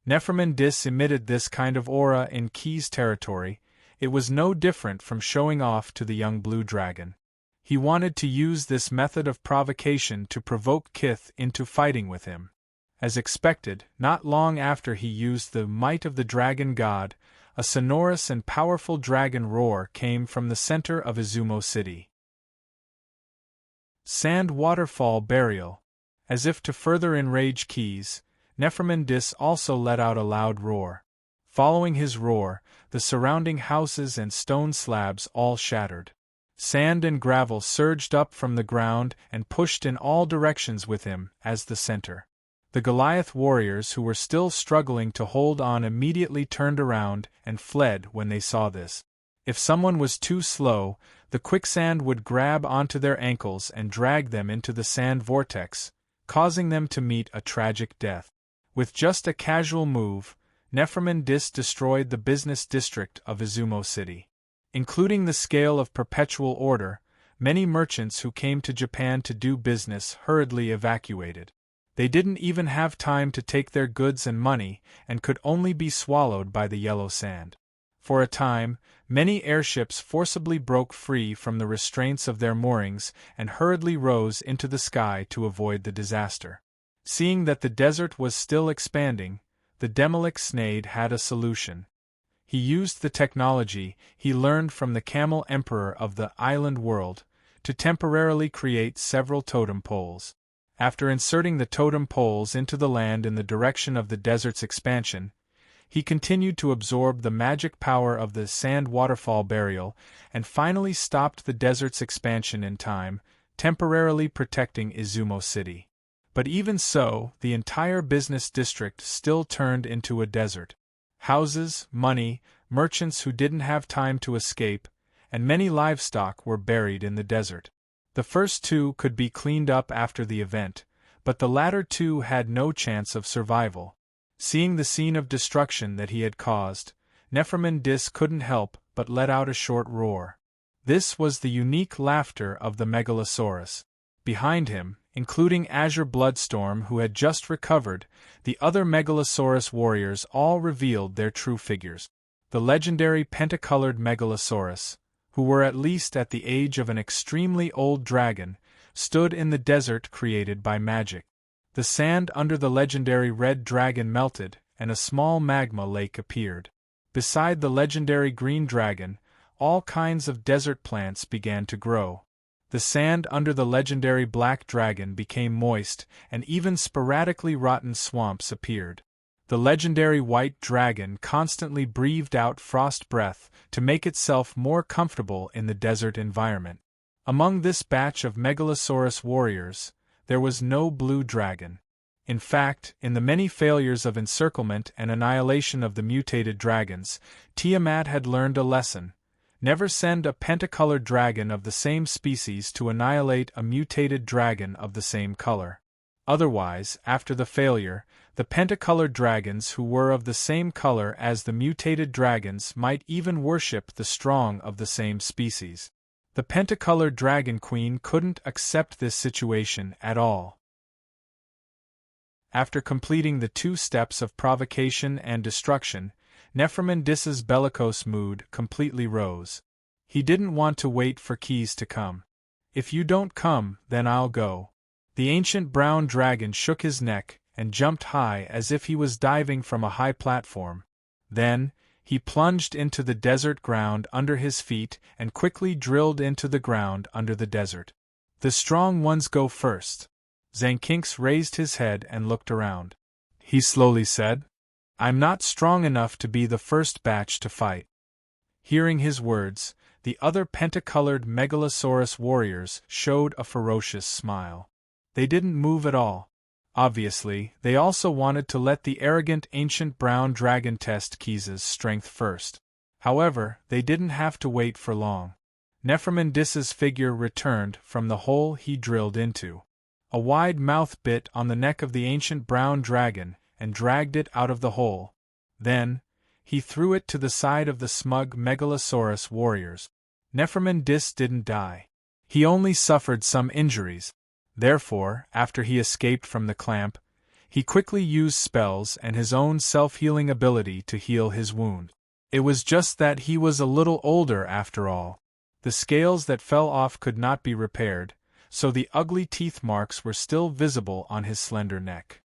S1: Nepherman Dis emitted this kind of aura in Key's territory. It was no different from showing off to the young blue dragon. He wanted to use this method of provocation to provoke Kith into fighting with him. As expected, not long after he used the might of the dragon god, a sonorous and powerful dragon roar came from the center of Izumo City. Sand Waterfall Burial. As if to further enrage Keys, Nefermindis also let out a loud roar. Following his roar, the surrounding houses and stone slabs all shattered. Sand and gravel surged up from the ground and pushed in all directions with him as the center. The Goliath warriors who were still struggling to hold on immediately turned around and fled when they saw this. If someone was too slow, the quicksand would grab onto their ankles and drag them into the sand vortex, causing them to meet a tragic death. With just a casual move, Nefermindis destroyed the business district of Izumo City. Including the scale of perpetual order, many merchants who came to Japan to do business hurriedly evacuated. They didn't even have time to take their goods and money and could only be swallowed by the yellow sand. For a time, many airships forcibly broke free from the restraints of their moorings and hurriedly rose into the sky to avoid the disaster. Seeing that the desert was still expanding, the Demolik Snade had a solution. He used the technology he learned from the Camel Emperor of the island world to temporarily create several totem poles. After inserting the totem poles into the land in the direction of the desert's expansion, he continued to absorb the magic power of the sand waterfall burial and finally stopped the desert's expansion in time, temporarily protecting Izumo City. But even so, the entire business district still turned into a desert. Houses, money, merchants who didn't have time to escape, and many livestock were buried in the desert. The first two could be cleaned up after the event, but the latter two had no chance of survival. Seeing the scene of destruction that he had caused, Nefermindis couldn't help but let out a short roar. This was the unique laughter of the Megalosaurus. Behind him, including Azure Bloodstorm who had just recovered, the other Megalosaurus warriors all revealed their true figures. The legendary pentacolored Megalosaurus, who were at least at the age of an extremely old dragon, stood in the desert created by magic. The sand under the legendary red dragon melted, and a small magma lake appeared. Beside the legendary green dragon, all kinds of desert plants began to grow. The sand under the legendary black dragon became moist, and even sporadically rotten swamps appeared. The legendary white dragon constantly breathed out frost breath to make itself more comfortable in the desert environment. Among this batch of Megalosaurus warriors, there was no blue dragon. In fact, in the many failures of encirclement and annihilation of the mutated dragons, Tiamat had learned a lesson. Never send a pentacolored dragon of the same species to annihilate a mutated dragon of the same color. Otherwise, after the failure, the pentacolored dragons who were of the same color as the mutated dragons might even worship the strong of the same species. The pentacolored dragon queen couldn't accept this situation at all. After completing the 2 steps of provocation and destruction, Nefermindis's bellicose mood completely rose. He didn't want to wait for keys to come. If you don't come, then I'll go. The ancient brown dragon shook his neck and jumped high as if he was diving from a high platform. Then, he plunged into the desert ground under his feet and quickly drilled into the ground under the desert. The strong ones go first. Zankinks raised his head and looked around. He slowly said, "I'm not strong enough to be the first batch to fight." Hearing his words, the other pentacolored Megalosaurus warriors showed a ferocious smile. They didn't move at all. Obviously, they also wanted to let the arrogant ancient brown dragon test Kiza's strength first. However, they didn't have to wait for long. Nefermindis's figure returned from the hole he drilled into. A wide mouth bit on the neck of the ancient brown dragon and dragged it out of the hole. Then, he threw it to the side of the smug Megalosaurus warriors. Nefermindis didn't die. He only suffered some injuries. Therefore, after he escaped from the clamp, he quickly used spells and his own self-healing ability to heal his wound. It was just that he was a little older after all. The scales that fell off could not be repaired, so the ugly teeth marks were still visible on his slender neck.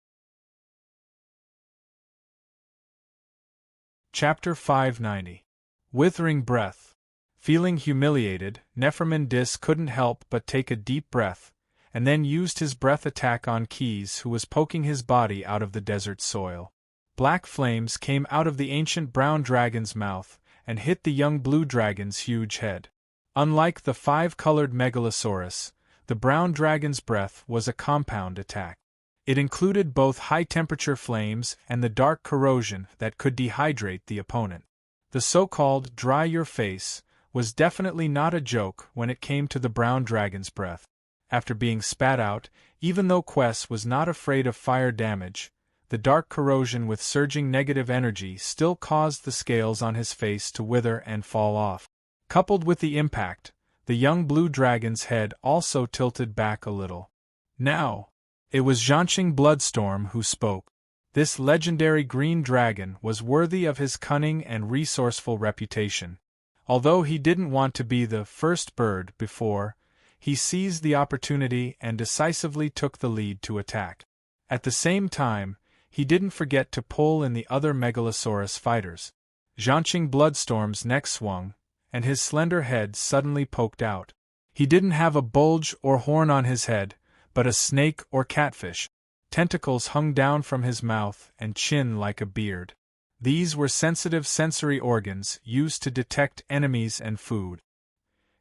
S1: Chapter 590. Withering Breath. Feeling humiliated, Nefermindis couldn't help but take a deep breath, and then used his breath attack on Keys, who was poking his body out of the desert soil. Black flames came out of the ancient brown dragon's mouth and hit the young blue dragon's huge head. Unlike the five-colored Megalosaurus, the brown dragon's breath was a compound attack. It included both high-temperature flames and the dark corrosion that could dehydrate the opponent. The so-called dry your face was definitely not a joke when it came to the brown dragon's breath. After being spat out, even though Quest was not afraid of fire damage, the dark corrosion with surging negative energy still caused the scales on his face to wither and fall off. Coupled with the impact, the young blue dragon's head also tilted back a little. Now, it was Zhanqing Bloodstorm who spoke. This legendary green dragon was worthy of his cunning and resourceful reputation. Although he didn't want to be the first bird before, he seized the opportunity and decisively took the lead to attack. At the same time, he didn't forget to pull in the other Megalosaurus fighters. Zhanqing Bloodstorm's neck swung, and his slender head suddenly poked out. He didn't have a bulge or horn on his head, but a snake or catfish. Tentacles hung down from his mouth and chin like a beard. These were sensitive sensory organs used to detect enemies and food.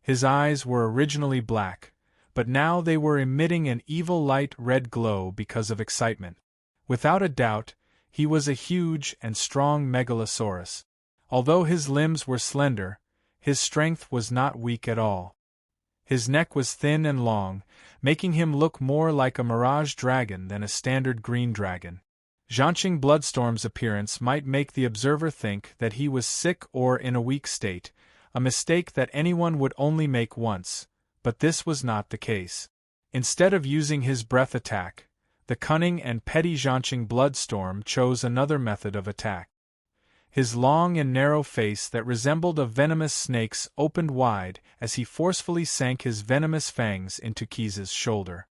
S1: His eyes were originally black, but now they were emitting an evil light red glow because of excitement. Without a doubt, he was a huge and strong Megalosaurus. Although his limbs were slender, his strength was not weak at all. His neck was thin and long, making him look more like a mirage dragon than a standard green dragon. Zhanqing Bloodstorm's appearance might make the observer think that he was sick or in a weak state, a mistake that anyone would only make once, but this was not the case. Instead of using his breath attack, the cunning and petty Zhanqing Bloodstorm chose another method of attack. His long and narrow face that resembled a venomous snake's opened wide as he forcefully sank his venomous fangs into Keys's shoulder.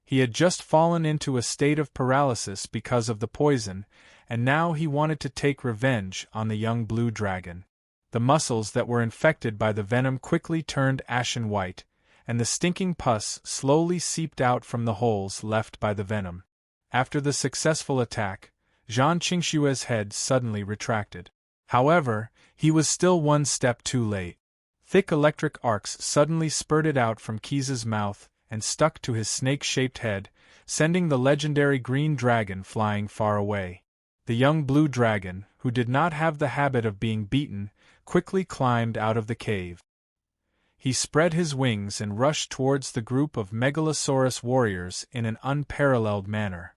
S1: He had just fallen into a state of paralysis because of the poison, and now he wanted to take revenge on the young blue dragon. The muscles that were infected by the venom quickly turned ashen white, and the stinking pus slowly seeped out from the holes left by the venom. After the successful attack, Zhan Qingshue's head suddenly retracted. However, he was still one step too late. Thick electric arcs suddenly spurted out from Keys's mouth and stuck to his snake-shaped head, sending the legendary green dragon flying far away. The young blue dragon, who did not have the habit of being beaten, quickly climbed out of the cave. He spread his wings and rushed towards the group of Megalosaurus warriors in an unparalleled manner.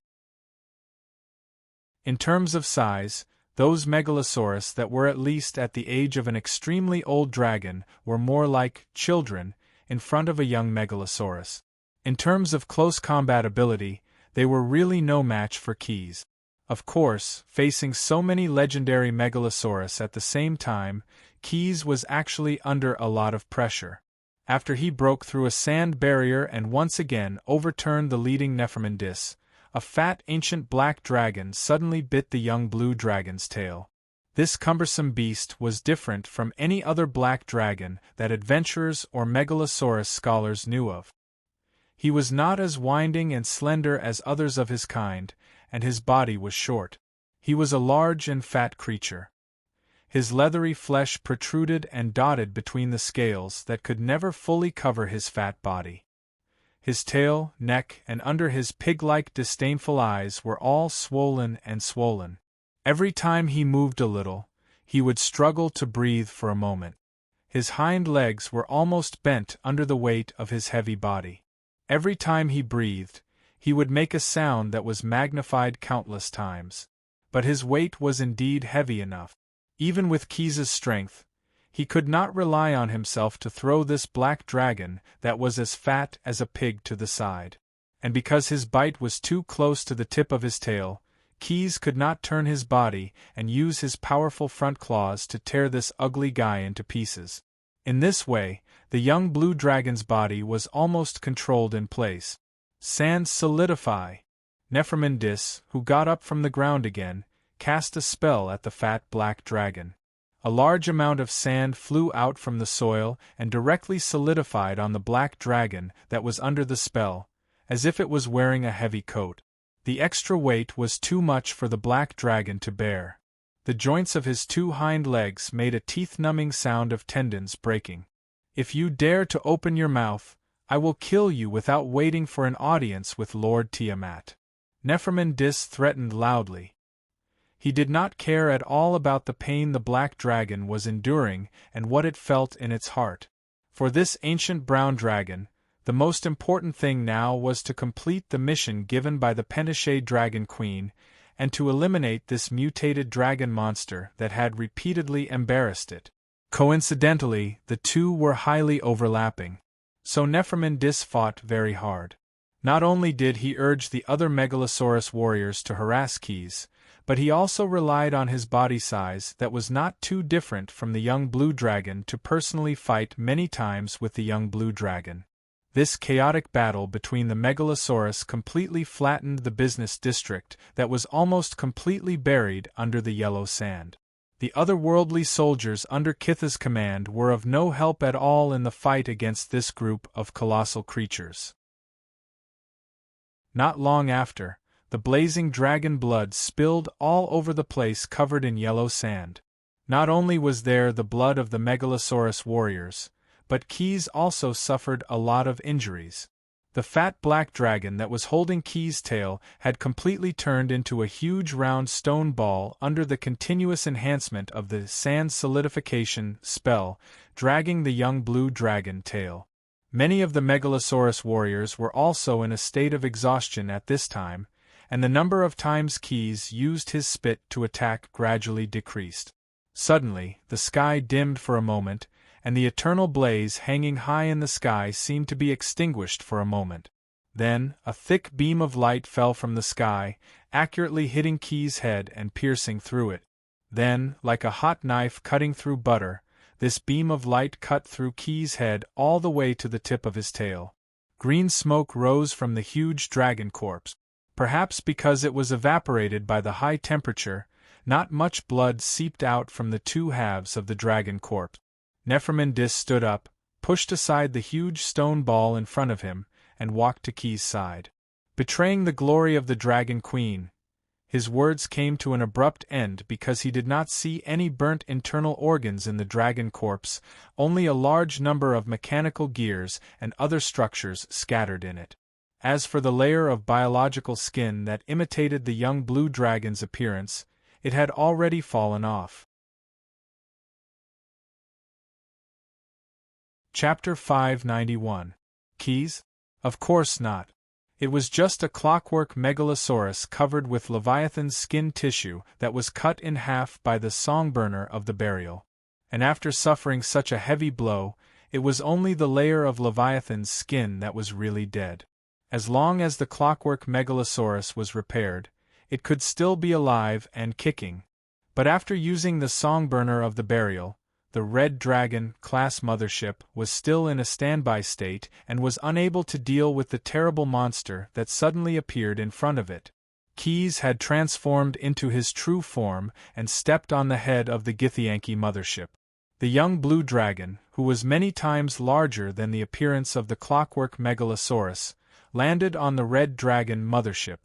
S1: In terms of size, those Megalosaurus that were at least at the age of an extremely old dragon were more like children in front of a young Megalosaurus. In terms of close combat ability, they were really no match for Keys. Of course, facing so many legendary Megalosaurus at the same time, Keys was actually under a lot of pressure. After he broke through a sand barrier and once again overturned the leading Nephromandis, a fat ancient black dragon suddenly bit the young blue dragon's tail. This cumbersome beast was different from any other black dragon that adventurers or Megalosaurus scholars knew of. He was not as winding and slender as others of his kind, and his body was short. He was a large and fat creature. His leathery flesh protruded and dotted between the scales that could never fully cover his fat body. His tail, neck, and under his pig-like disdainful eyes were all swollen and swollen. Every time he moved a little, he would struggle to breathe for a moment. His hind legs were almost bent under the weight of his heavy body. Every time he breathed, he would make a sound that was magnified countless times. But his weight was indeed heavy enough. Even with Keys's strength, he could not rely on himself to throw this black dragon that was as fat as a pig to the side. And because his bite was too close to the tip of his tail, Keys could not turn his body and use his powerful front claws to tear this ugly guy into pieces. In this way, the young blue dragon's body was almost controlled in place. Sand solidify! Nephromandis, who got up from the ground again, cast a spell at the fat black dragon. A large amount of sand flew out from the soil and directly solidified on the black dragon that was under the spell, as if it was wearing a heavy coat. The extra weight was too much for the black dragon to bear. The joints of his 2 hind legs made a teeth-numbing sound of tendons breaking. "If you dare to open your mouth, I will kill you without waiting for an audience with Lord Tiamat," Neferman Dis threatened loudly. He did not care at all about the pain the black dragon was enduring and what it felt in its heart. For this ancient brown dragon, the most important thing now was to complete the mission given by the Pentachet Dragon Queen, and to eliminate this mutated dragon monster that had repeatedly embarrassed it. Coincidentally, the two were highly overlapping. So Neferman Dis fought very hard. Not only did he urge the other Megalosaurus warriors to harass Keys, but he also relied on his body size that was not too different from the young blue dragon to personally fight many times with the young blue dragon. This chaotic battle between the Megalosaurus completely flattened the business district that was almost completely buried under the yellow sand. The otherworldly soldiers under Kitha's command were of no help at all in the fight against this group of colossal creatures. Not long after, the blazing dragon blood spilled all over the place covered in yellow sand. Not only was there the blood of the Megalosaurus warriors, but Keys also suffered a lot of injuries. The fat black dragon that was holding Keys' tail had completely turned into a huge round stone ball under the continuous enhancement of the sand solidification spell, dragging the young blue dragon tail. Many of the Megalosaurus warriors were also in a state of exhaustion at this time, and the number of times Keys used his spit to attack gradually decreased. Suddenly, the sky dimmed for a moment, and the eternal blaze hanging high in the sky seemed to be extinguished for a moment. Then, a thick beam of light fell from the sky, accurately hitting Keys' head and piercing through it. Then, like a hot knife cutting through butter, this beam of light cut through Keys' head all the way to the tip of his tail. Green smoke rose from the huge dragon corpse. Perhaps because it was evaporated by the high temperature, not much blood seeped out from the 2 halves of the dragon corpse. Neferman Dis stood up, pushed aside the huge stone ball in front of him, and walked to Keys' side. Betraying the glory of the Dragon Queen, his words came to an abrupt end because he did not see any burnt internal organs in the dragon corpse, only a large number of mechanical gears and other structures scattered in it. As for the layer of biological skin that imitated the young blue dragon's appearance, it had already fallen off. Chapter 591. Keys? Of course not. It was just a clockwork megalosaurus covered with Leviathan's skin tissue that was cut in half by the songburner of the burial. And after suffering such a heavy blow, it was only the layer of Leviathan's skin that was really dead. As long as the clockwork megalosaurus was repaired, it could still be alive and kicking. But after using the songburner of the burial, the Red Dragon-class mothership was still in a standby state and was unable to deal with the terrible monster that suddenly appeared in front of it. Keys had transformed into his true form and stepped on the head of the Githyanki mothership. The young blue dragon, who was many times larger than the appearance of the clockwork megalosaurus, landed on the Red Dragon mothership.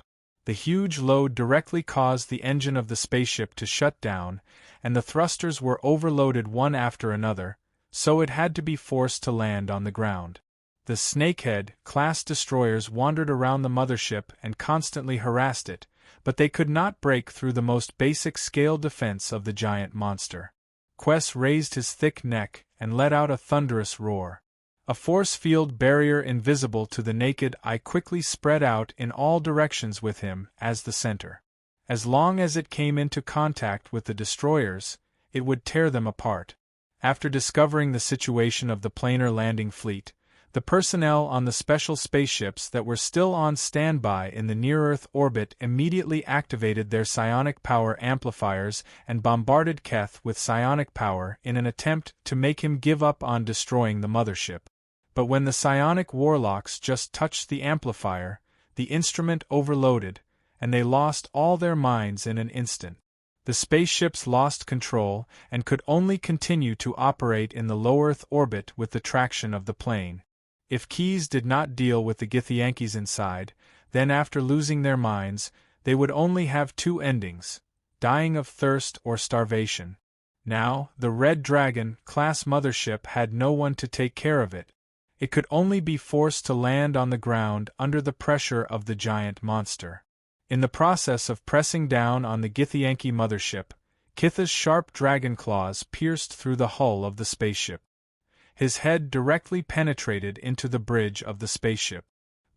S1: The huge load directly caused the engine of the spaceship to shut down, and the thrusters were overloaded one after another, so it had to be forced to land on the ground. The Snakehead-class destroyers wandered around the mothership and constantly harassed it, but they could not break through the most basic scale defense of the giant monster. Quess raised his thick neck and let out a thunderous roar. A force field barrier invisible to the naked eye quickly spread out in all directions with him as the center. As long as it came into contact with the destroyers, it would tear them apart. After discovering the situation of the planar landing fleet, the personnel on the special spaceships that were still on standby in the near-Earth orbit immediately activated their psionic power amplifiers and bombarded Keth with psionic power in an attempt to make him give up on destroying the mothership. But when the psionic warlocks just touched the amplifier, the instrument overloaded, and they lost all their minds in an instant. The spaceships lost control and could only continue to operate in the low Earth orbit with the traction of the plane. If Keys did not deal with the Githyanki's inside, then after losing their minds, they would only have two endings: dying of thirst or starvation. Now, the Red Dragon-class mothership had no one to take care of it. It could only be forced to land on the ground under the pressure of the giant monster. In the process of pressing down on the Githyanki mothership, Kitha's sharp dragon claws pierced through the hull of the spaceship. His head directly penetrated into the bridge of the spaceship.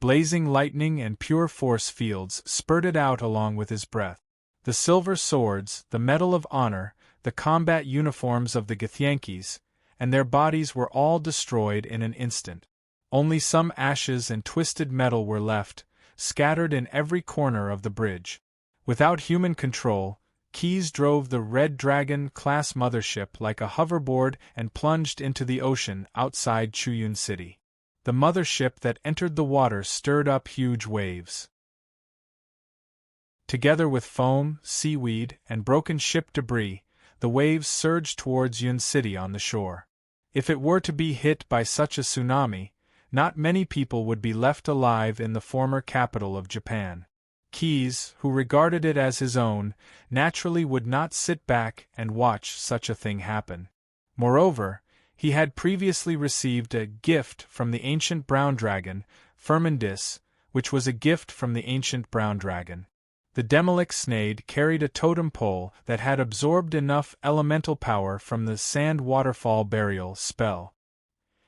S1: Blazing lightning and pure force fields spurted out along with his breath. The silver swords, the Medal of Honor, the combat uniforms of the Githyankis, and their bodies were all destroyed in an instant. Only some ashes and twisted metal were left, scattered in every corner of the bridge. Without human control, Keys drove the Red Dragon-class mothership like a hoverboard and plunged into the ocean outside Chuyun City. The mothership that entered the water stirred up huge waves. Together with foam, seaweed, and broken ship debris, the waves surged towards Yun City on the shore. If it were to be hit by such a tsunami, not many people would be left alive in the former capital of Japan. Keys, who regarded it as his own, naturally would not sit back and watch such a thing happen. Moreover, he had previously received a gift from the ancient brown dragon, Firmindis, which was a gift from the ancient brown dragon. The Demolic Snade carried a totem pole that had absorbed enough elemental power from the Sand Waterfall Burial spell.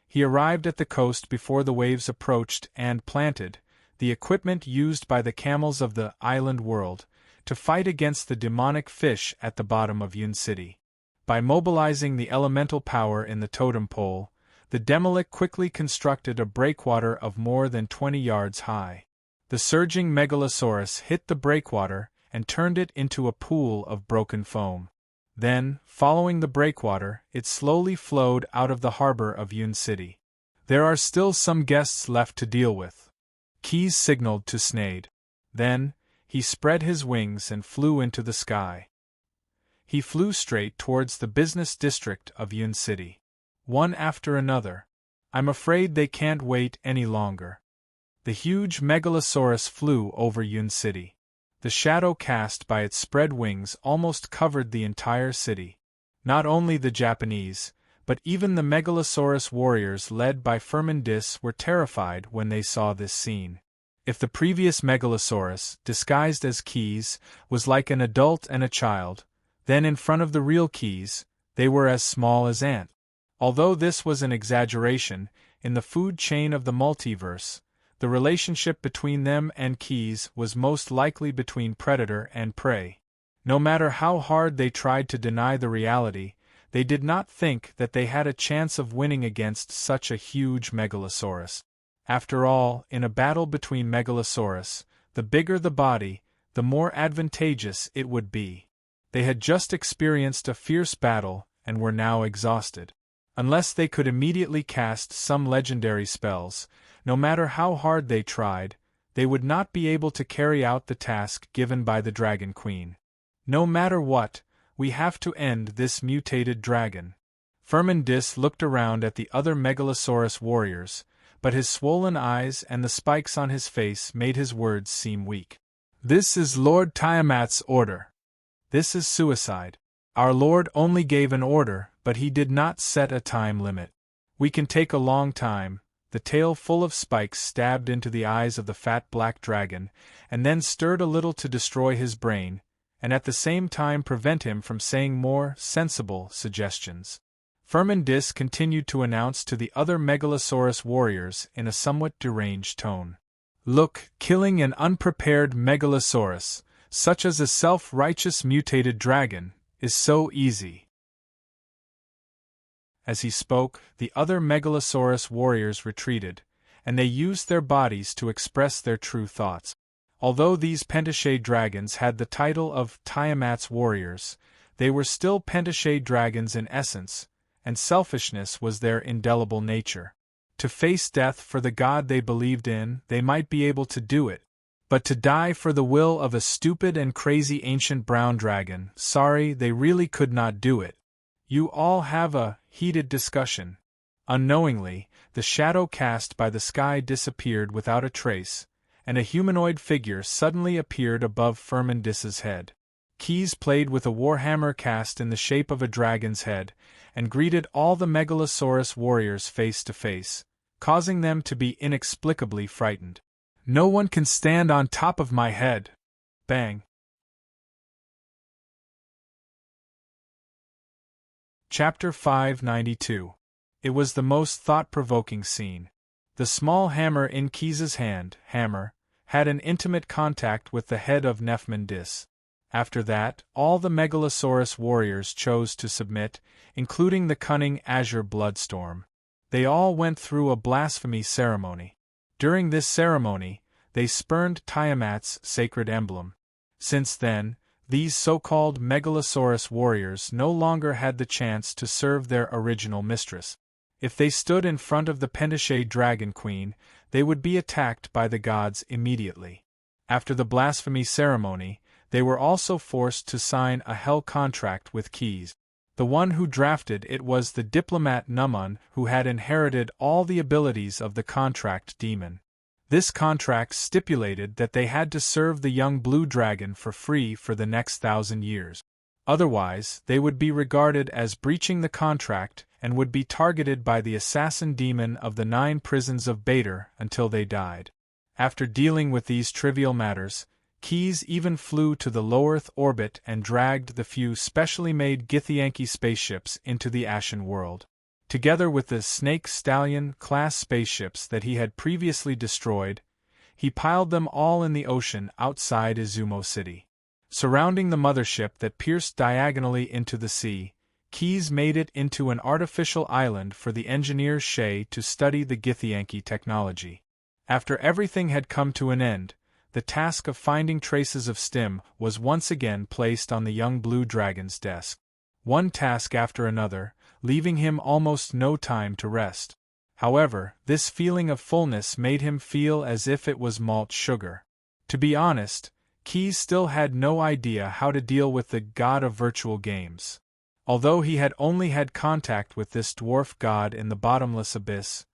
S1: He arrived at the coast before the waves approached and planted the equipment used by the camels of the island world to fight against the demonic fish at the bottom of Yun City. By mobilizing the elemental power in the totem pole, the Demolic quickly constructed a breakwater of more than 20 yards high. The surging Megalosaurus hit the breakwater and turned it into a pool of broken foam. Then, following the breakwater, it slowly flowed out of the harbor of Yun City. There are still some guests left to deal with. Keys signaled to Snade. Then, he spread his wings and flew into the sky. He flew straight towards the business district of Yun City. One after another. I'm afraid they can't wait any longer. The huge Megalosaurus flew over Yun City. The shadow cast by its spread wings almost covered the entire city. Not only the Japanese, but even the Megalosaurus warriors led by Firmindis were terrified when they saw this scene. If the previous Megalosaurus, disguised as Keys, was like an adult and a child, then in front of the real Keys, they were as small as ants. Although this was an exaggeration, in the food chain of the multiverse, the relationship between them and Keys was most likely between predator and prey. No matter how hard they tried to deny the reality, they did not think that they had a chance of winning against such a huge Megalosaurus. After all, in a battle between Megalosaurus, the bigger the body, the more advantageous it would be. They had just experienced a fierce battle and were now exhausted. Unless they could immediately cast some legendary spells, no matter how hard they tried, they would not be able to carry out the task given by the Dragon Queen. No matter what, we have to end this mutated dragon. Firmindis looked around at the other Megalosaurus warriors, but his swollen eyes and the spikes on his face made his words seem weak. This is Lord Tiamat's order. This is suicide. Our Lord only gave an order, but he did not set a time limit. We can take a long time. The tail full of spikes stabbed into the eyes of the fat black dragon, and then stirred a little to destroy his brain, and at the same time prevent him from saying more sensible suggestions. Firmindis continued to announce to the other Megalosaurus warriors in a somewhat deranged tone. Look, killing an unprepared Megalosaurus, such as a self-righteous mutated dragon, is so easy. As he spoke, the other Megalosaurus warriors retreated, and they used their bodies to express their true thoughts. Although these Pentashade dragons had the title of Tiamat's warriors, they were still Pentashade dragons in essence, and selfishness was their indelible nature. To face death for the god they believed in, they might be able to do it. But to die for the will of a stupid and crazy ancient brown dragon, sorry, they really could not do it. You all have a heated discussion. Unknowingly, the shadow cast by the sky disappeared without a trace, and a humanoid figure suddenly appeared above Firmindis's head. Keyes played with a warhammer cast in the shape of a dragon's head, and greeted all the Megalosaurus warriors face to face, causing them to be inexplicably frightened. "No one can stand on top of my head!" Bang! Chapter 592. It was the most thought-provoking scene. The small hammer in Keyes's hand, hammer, had an intimate contact with the head of Nephmindis. After that, all the Megalosaurus warriors chose to submit, including the cunning Azure Bloodstorm. They all went through a blasphemy ceremony. During this ceremony, they spurned Tiamat's sacred emblem. Since then, these so-called Megalosaurus warriors no longer had the chance to serve their original mistress. If they stood in front of the Pentashe Dragon Queen, they would be attacked by the gods immediately. After the blasphemy ceremony, they were also forced to sign a hell contract with Keyes. The one who drafted it was the diplomat Numun, who had inherited all the abilities of the contract demon. This contract stipulated that they had to serve the young blue dragon for free for the next 1,000 years. Otherwise, they would be regarded as breaching the contract and would be targeted by the assassin demon of the 9 prisons of Bader until they died. After dealing with these trivial matters, Keyes even flew to the low Earth orbit and dragged the few specially made Githyanki spaceships into the Ashen world. Together with the Snake Stallion-class spaceships that he had previously destroyed, he piled them all in the ocean outside Izumo City. Surrounding the mothership that pierced diagonally into the sea, Keyes made it into an artificial island for the engineer Shea to study the Githyanki technology. After everything had come to an end, the task of finding traces of Stim was once again placed on the young blue dragon's desk. One task after another, leaving him almost no time to rest. However, this feeling of fullness made him feel as if it was malt sugar. To be honest, Keyes still had no idea how to deal with the god of virtual games. Although he had only had contact with this dwarf god in the bottomless abyss,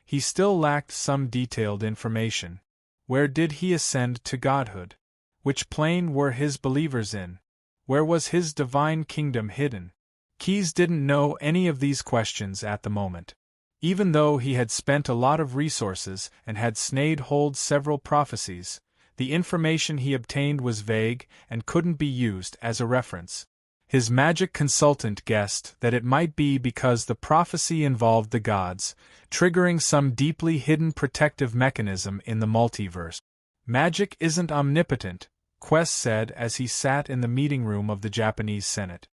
S1: he still lacked some detailed information. Where did he ascend to godhood? Which plane were his believers in? Where was his divine kingdom hidden? Keyes didn't know any of these questions at the moment. Even though he had spent a lot of resources and had snayed hold several prophecies, the information he obtained was vague and couldn't be used as a reference. His magic consultant guessed that it might be because the prophecy involved the gods, triggering some deeply hidden protective mechanism in the multiverse. Magic isn't omnipotent, Quest said as he sat in the meeting room of the Japanese Senate.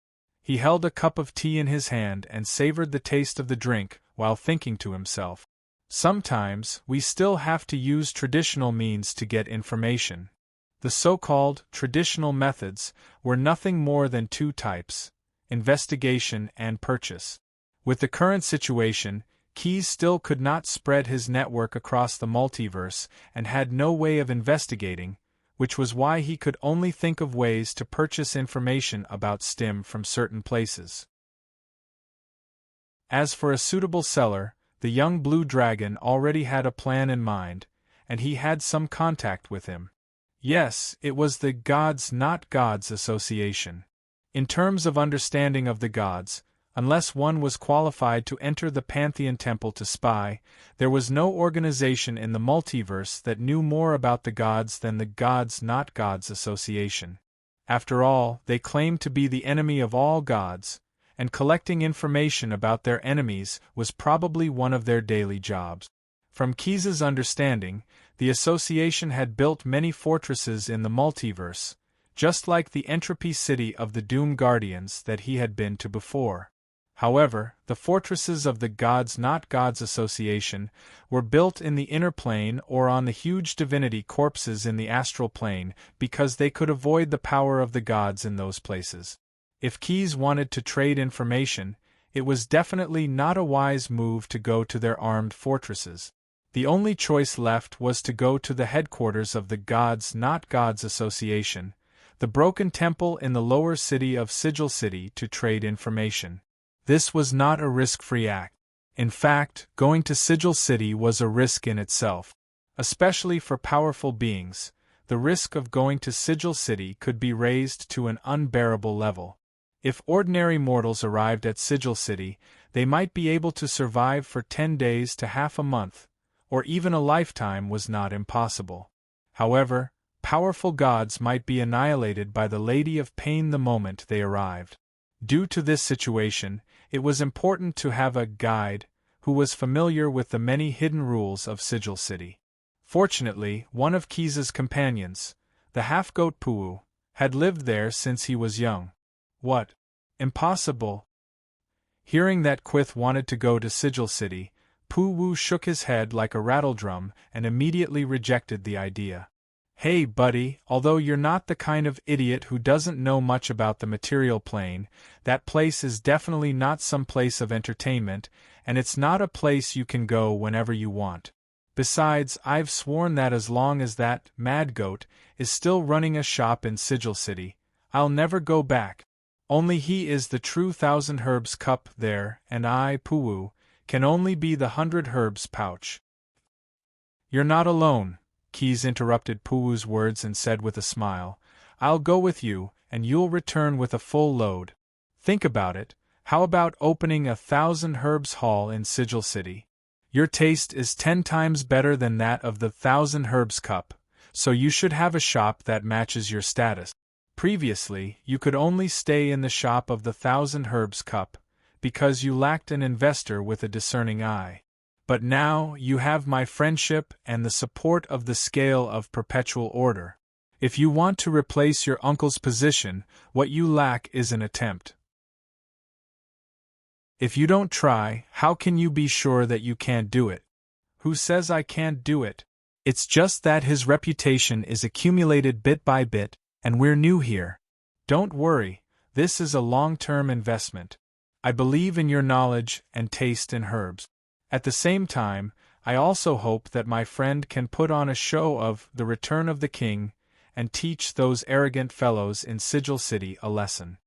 S1: He held a cup of tea in his hand and savored the taste of the drink while thinking to himself. Sometimes, we still have to use traditional means to get information. The so-called traditional methods were nothing more than 2 types: investigation and purchase. With the current situation, Keyes still could not spread his network across the multiverse and had no way of investigating, which was why he could only think of ways to purchase information about Stim from certain places. As for a suitable seller, the young blue dragon already had a plan in mind, and he had some contact with him. Yes, it was the Gods Not Gods Association. In terms of understanding of the gods, unless one was qualified to enter the Pantheon Temple to spy, there was no organization in the multiverse that knew more about the gods than the Gods Not Gods Association. After all, they claimed to be the enemy of all gods, and collecting information about their enemies was probably one of their daily jobs. From Keyes's understanding, the association had built many fortresses in the multiverse, just like the Entropy City of the Doom Guardians that he had been to before. However, the fortresses of the Gods Not Gods Association were built in the inner plane or on the huge divinity corpses in the astral plane because they could avoid the power of the gods in those places. If Keyes wanted to trade information, it was definitely not a wise move to go to their armed fortresses. The only choice left was to go to the headquarters of the Gods Not Gods Association, the broken temple in the lower city of Sigil City, to trade information. This was not a risk-free act. In fact, going to Sigil City was a risk in itself. Especially for powerful beings, the risk of going to Sigil City could be raised to an unbearable level. If ordinary mortals arrived at Sigil City, they might be able to survive for 10 days to half a month, or even a lifetime was not impossible. However, powerful gods might be annihilated by the Lady of Pain the moment they arrived. Due to this situation, it was important to have a guide who was familiar with the many hidden rules of Sigil City. Fortunately, one of Kiza's companions, the half-goat Puu, had lived there since he was young. What? Impossible! Hearing that Quith wanted to go to Sigil City, Puu shook his head like a rattledrum and immediately rejected the idea. Hey buddy, although you're not the kind of idiot who doesn't know much about the material plane, that place is definitely not some place of entertainment, and it's not a place you can go whenever you want. Besides, I've sworn that as long as that mad goat is still running a shop in Sigil City, I'll never go back. Only he is the true 1,000 herbs cup there, and I, Puu, can only be the 100 herbs pouch. You're not alone, Keys interrupted Puu's words and said with a smile, I'll go with you, and you'll return with a full load. Think about it, how about opening a 1,000 herbs hall in Sigil City? Your taste is 10 times better than that of the 1,000 herbs cup, so you should have a shop that matches your status. Previously, you could only stay in the shop of the 1,000 herbs cup, because you lacked an investor with a discerning eye. But now you have my friendship and the support of the scale of perpetual order. If you want to replace your uncle's position, what you lack is an attempt. If you don't try, how can you be sure that you can't do it? Who says I can't do it? It's just that his reputation is accumulated bit by bit, and we're new here. Don't worry, this is a long-term investment. I believe in your knowledge and taste in herbs. At the same time, I also hope that my friend can put on a show of The Return of the King and teach those arrogant fellows in Sigil City a lesson.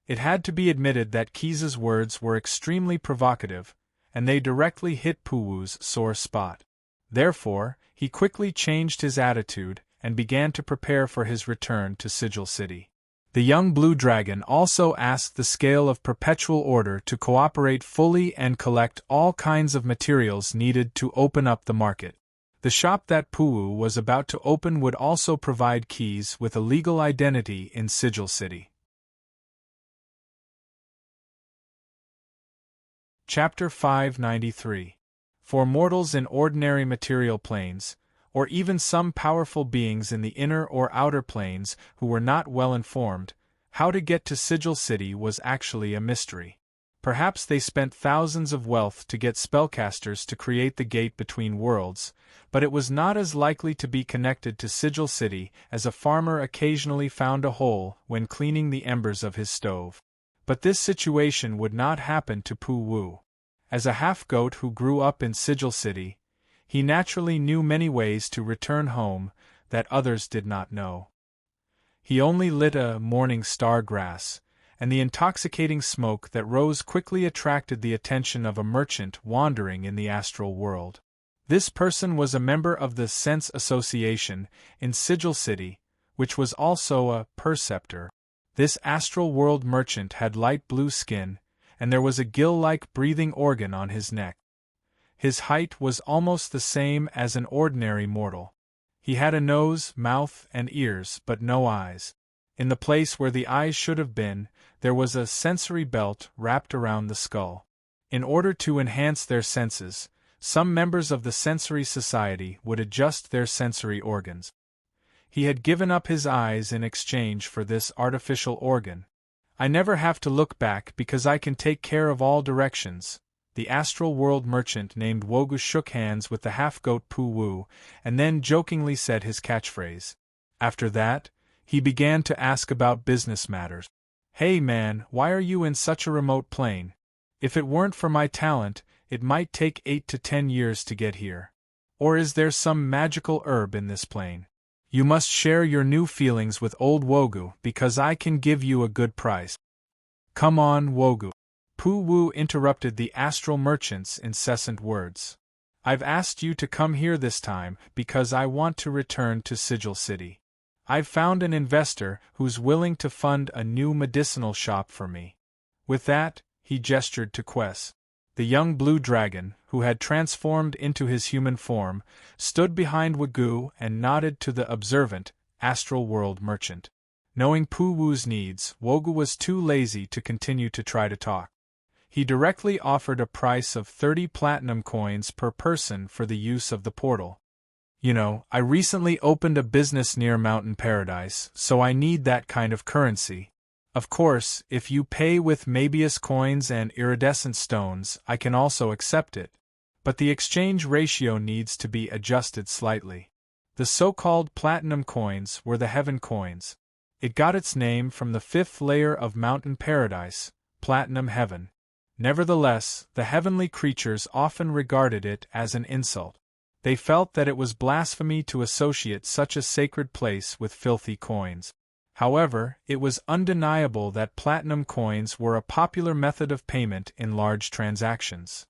S1: It had to be admitted that Kiza's words were extremely provocative, and they directly hit Puu's sore spot. Therefore, he quickly changed his attitude and began to prepare for his return to Sigil City. The young blue dragon also asked the scale of perpetual order to cooperate fully and collect all kinds of materials needed to open up the market. The shop that Puu was about to open would also provide Keys with a legal identity in Sigil City. Chapter 593. For mortals in ordinary material planes, or even some powerful beings in the inner or outer planes who were not well informed, how to get to Sigil City was actually a mystery. Perhaps they spent thousands of wealth to get spellcasters to create the gate between worlds, but it was not as likely to be connected to Sigil City as a farmer occasionally found a hole when cleaning the embers of his stove. But this situation would not happen to Puu. As a half-goat who grew up in Sigil City, he naturally knew many ways to return home that others did not know. He only lit a morning star grass, and the intoxicating smoke that rose quickly attracted the attention of a merchant wandering in the astral world. This person was a member of the Sense Association in Sigil City, which was also a perceptor. This astral world merchant had light blue skin, and there was a gill-like breathing organ on his neck. His height was almost the same as an ordinary mortal. He had a nose, mouth, and ears, but no eyes. In the place where the eyes should have been, there was a sensory belt wrapped around the skull. In order to enhance their senses, some members of the Sensory Society would adjust their sensory organs. He had given up his eyes in exchange for this artificial organ. I never have to look back because I can take care of all directions. The astral world merchant named Wogu shook hands with the half-goat Puu and then jokingly said his catchphrase. After that, he began to ask about business matters. Hey man, why are you in such a remote plane? If it weren't for my talent, it might take 8 to 10 years to get here. Or is there some magical herb in this plane? You must share your new feelings with old Wogu because I can give you a good price. Come on, Wogu. Pu Wu interrupted the astral merchant's incessant words. I've asked you to come here this time because I want to return to Sigil City. I've found an investor who's willing to fund a new medicinal shop for me. With that, he gestured to Quest. The young blue dragon, who had transformed into his human form, stood behind Wagyu and nodded to the observant, astral world merchant. Knowing Pu Wu's needs, Wagyu was too lazy to continue to try to talk. He directly offered a price of 30 platinum coins per person for the use of the portal. You know, I recently opened a business near Mountain Paradise, so I need that kind of currency. Of course, if you pay with Mabius coins and iridescent stones, I can also accept it. But the exchange ratio needs to be adjusted slightly. The so-called platinum coins were the heaven coins. It got its name from the fifth layer of Mountain Paradise, Platinum Heaven. Nevertheless, the heavenly creatures often regarded it as an insult. They felt that it was blasphemy to associate such a sacred place with filthy coins. However, it was undeniable that platinum coins were a popular method of payment in large transactions.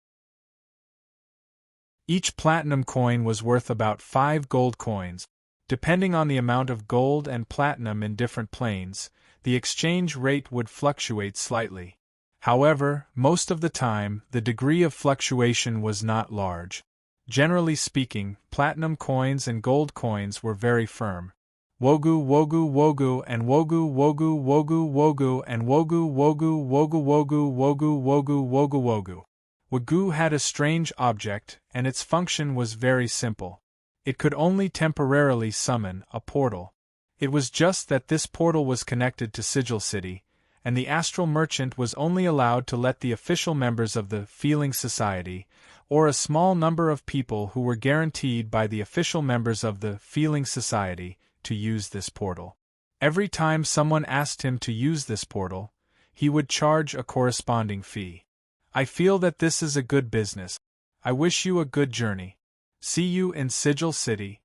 S1: Each platinum coin was worth about 5 gold coins. Depending on the amount of gold and platinum in different planes, the exchange rate would fluctuate slightly. However, most of the time, the degree of fluctuation was not large. Generally speaking, platinum coins and gold coins were very firm. Wagyu, Wagyu, Wagyu, and Wagyu, Wagyu, Wagyu, Wagyu, and Wagyu, Wagyu, Wagyu, Wagyu, Wagyu, Wagyu, Wagyu, Wagyu. Wagyu had a strange object, and its function was very simple. It could only temporarily summon a portal. It was just that this portal was connected to Sigil City, and the astral merchant was only allowed to let the official members of the Feeling Society, or a small number of people who were guaranteed by the official members of the Feeling Society, to use this portal. Every time someone asked him to use this portal, he would charge a corresponding fee. I feel that this is a good business. I wish you a good journey. See you in Sigil City.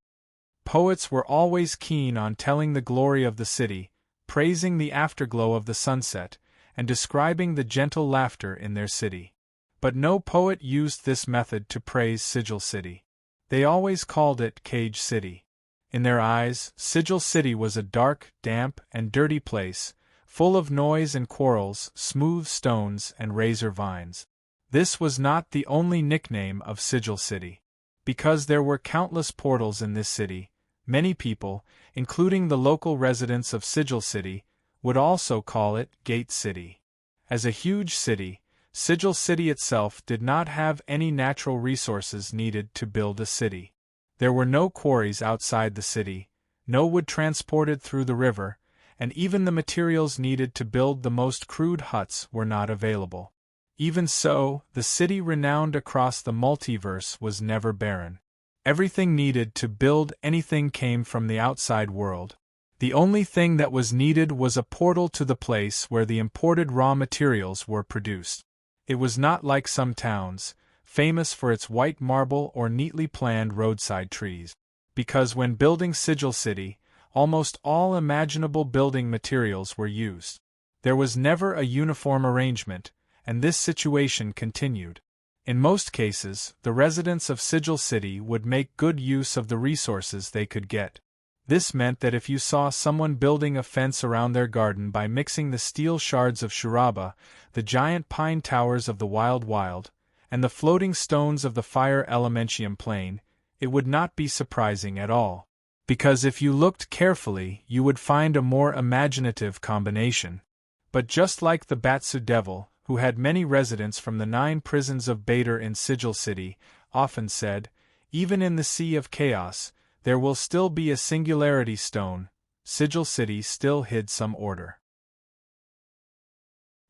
S1: Poets were always keen on telling the glory of the city, praising the afterglow of the sunset, and describing the gentle laughter in their city. But no poet used this method to praise Sigil City. They always called it Cage City. In their eyes, Sigil City was a dark, damp, and dirty place, full of noise and quarrels, smooth stones, and razor vines. This was not the only nickname of Sigil City. Because there were countless portals in this city, many people, including the local residents of Sigil City, would also call it Gate City. As a huge city, Sigil City itself did not have any natural resources needed to build a city. There were no quarries outside the city, no wood transported through the river, and even the materials needed to build the most crude huts were not available. Even so, the city renowned across the multiverse was never barren. Everything needed to build anything came from the outside world. The only thing that was needed was a portal to the place where the imported raw materials were produced. It was not like some towns, famous for its white marble or neatly planned roadside trees. Because when building Sigil City, almost all imaginable building materials were used. There was never a uniform arrangement, and this situation continued. In most cases, the residents of Sigil City would make good use of the resources they could get. This meant that if you saw someone building a fence around their garden by mixing the steel shards of Shuraba, the giant pine towers of the Wild, and the floating stones of the Fire Elementium Plain, it would not be surprising at all. Because if you looked carefully, you would find a more imaginative combination. But just like the Batsu Devil, who had many residents from the 9 prisons of Bader in Sigil City, often said, even in the Sea of Chaos, there will still be a singularity stone. Sigil City still hid some order.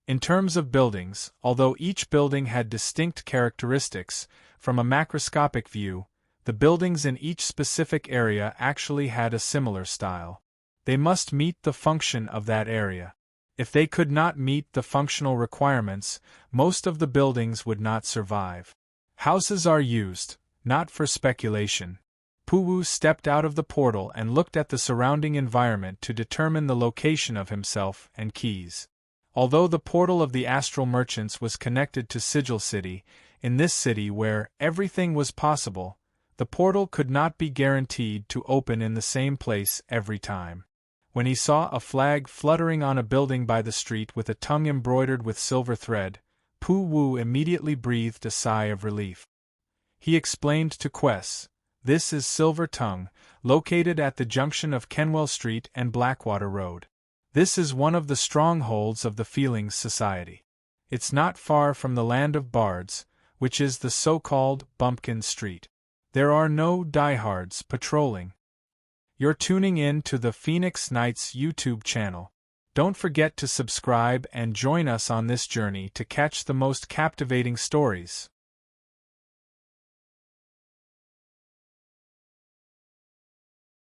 S1: In terms of buildings, although each building had distinct characteristics, from a macroscopic view, the buildings in each specific area actually had a similar style. They must meet the function of that area. If they could not meet the functional requirements, most of the buildings would not survive. Houses are used, not for speculation. Pu Wu stepped out of the portal and looked at the surrounding environment to determine the location of himself and keys. Although the portal of the astral merchants was connected to Sigil City, in this city where everything was possible, the portal could not be guaranteed to open in the same place every time. When he saw a flag fluttering on a building by the street with a tongue embroidered with silver thread, Pu Wu immediately breathed a sigh of relief. He explained to Quess, "This is Silver Tongue, located at the junction of Kenwell Street and Blackwater Road. This is one of the strongholds of the Feelings Society. It's not far from the Land of Bards, which is the so-called Bumpkin Street. There are no diehards patrolling." You're tuning in to the Phoenix Nights YouTube channel. Don't forget to subscribe and join us on this journey to catch the most captivating stories.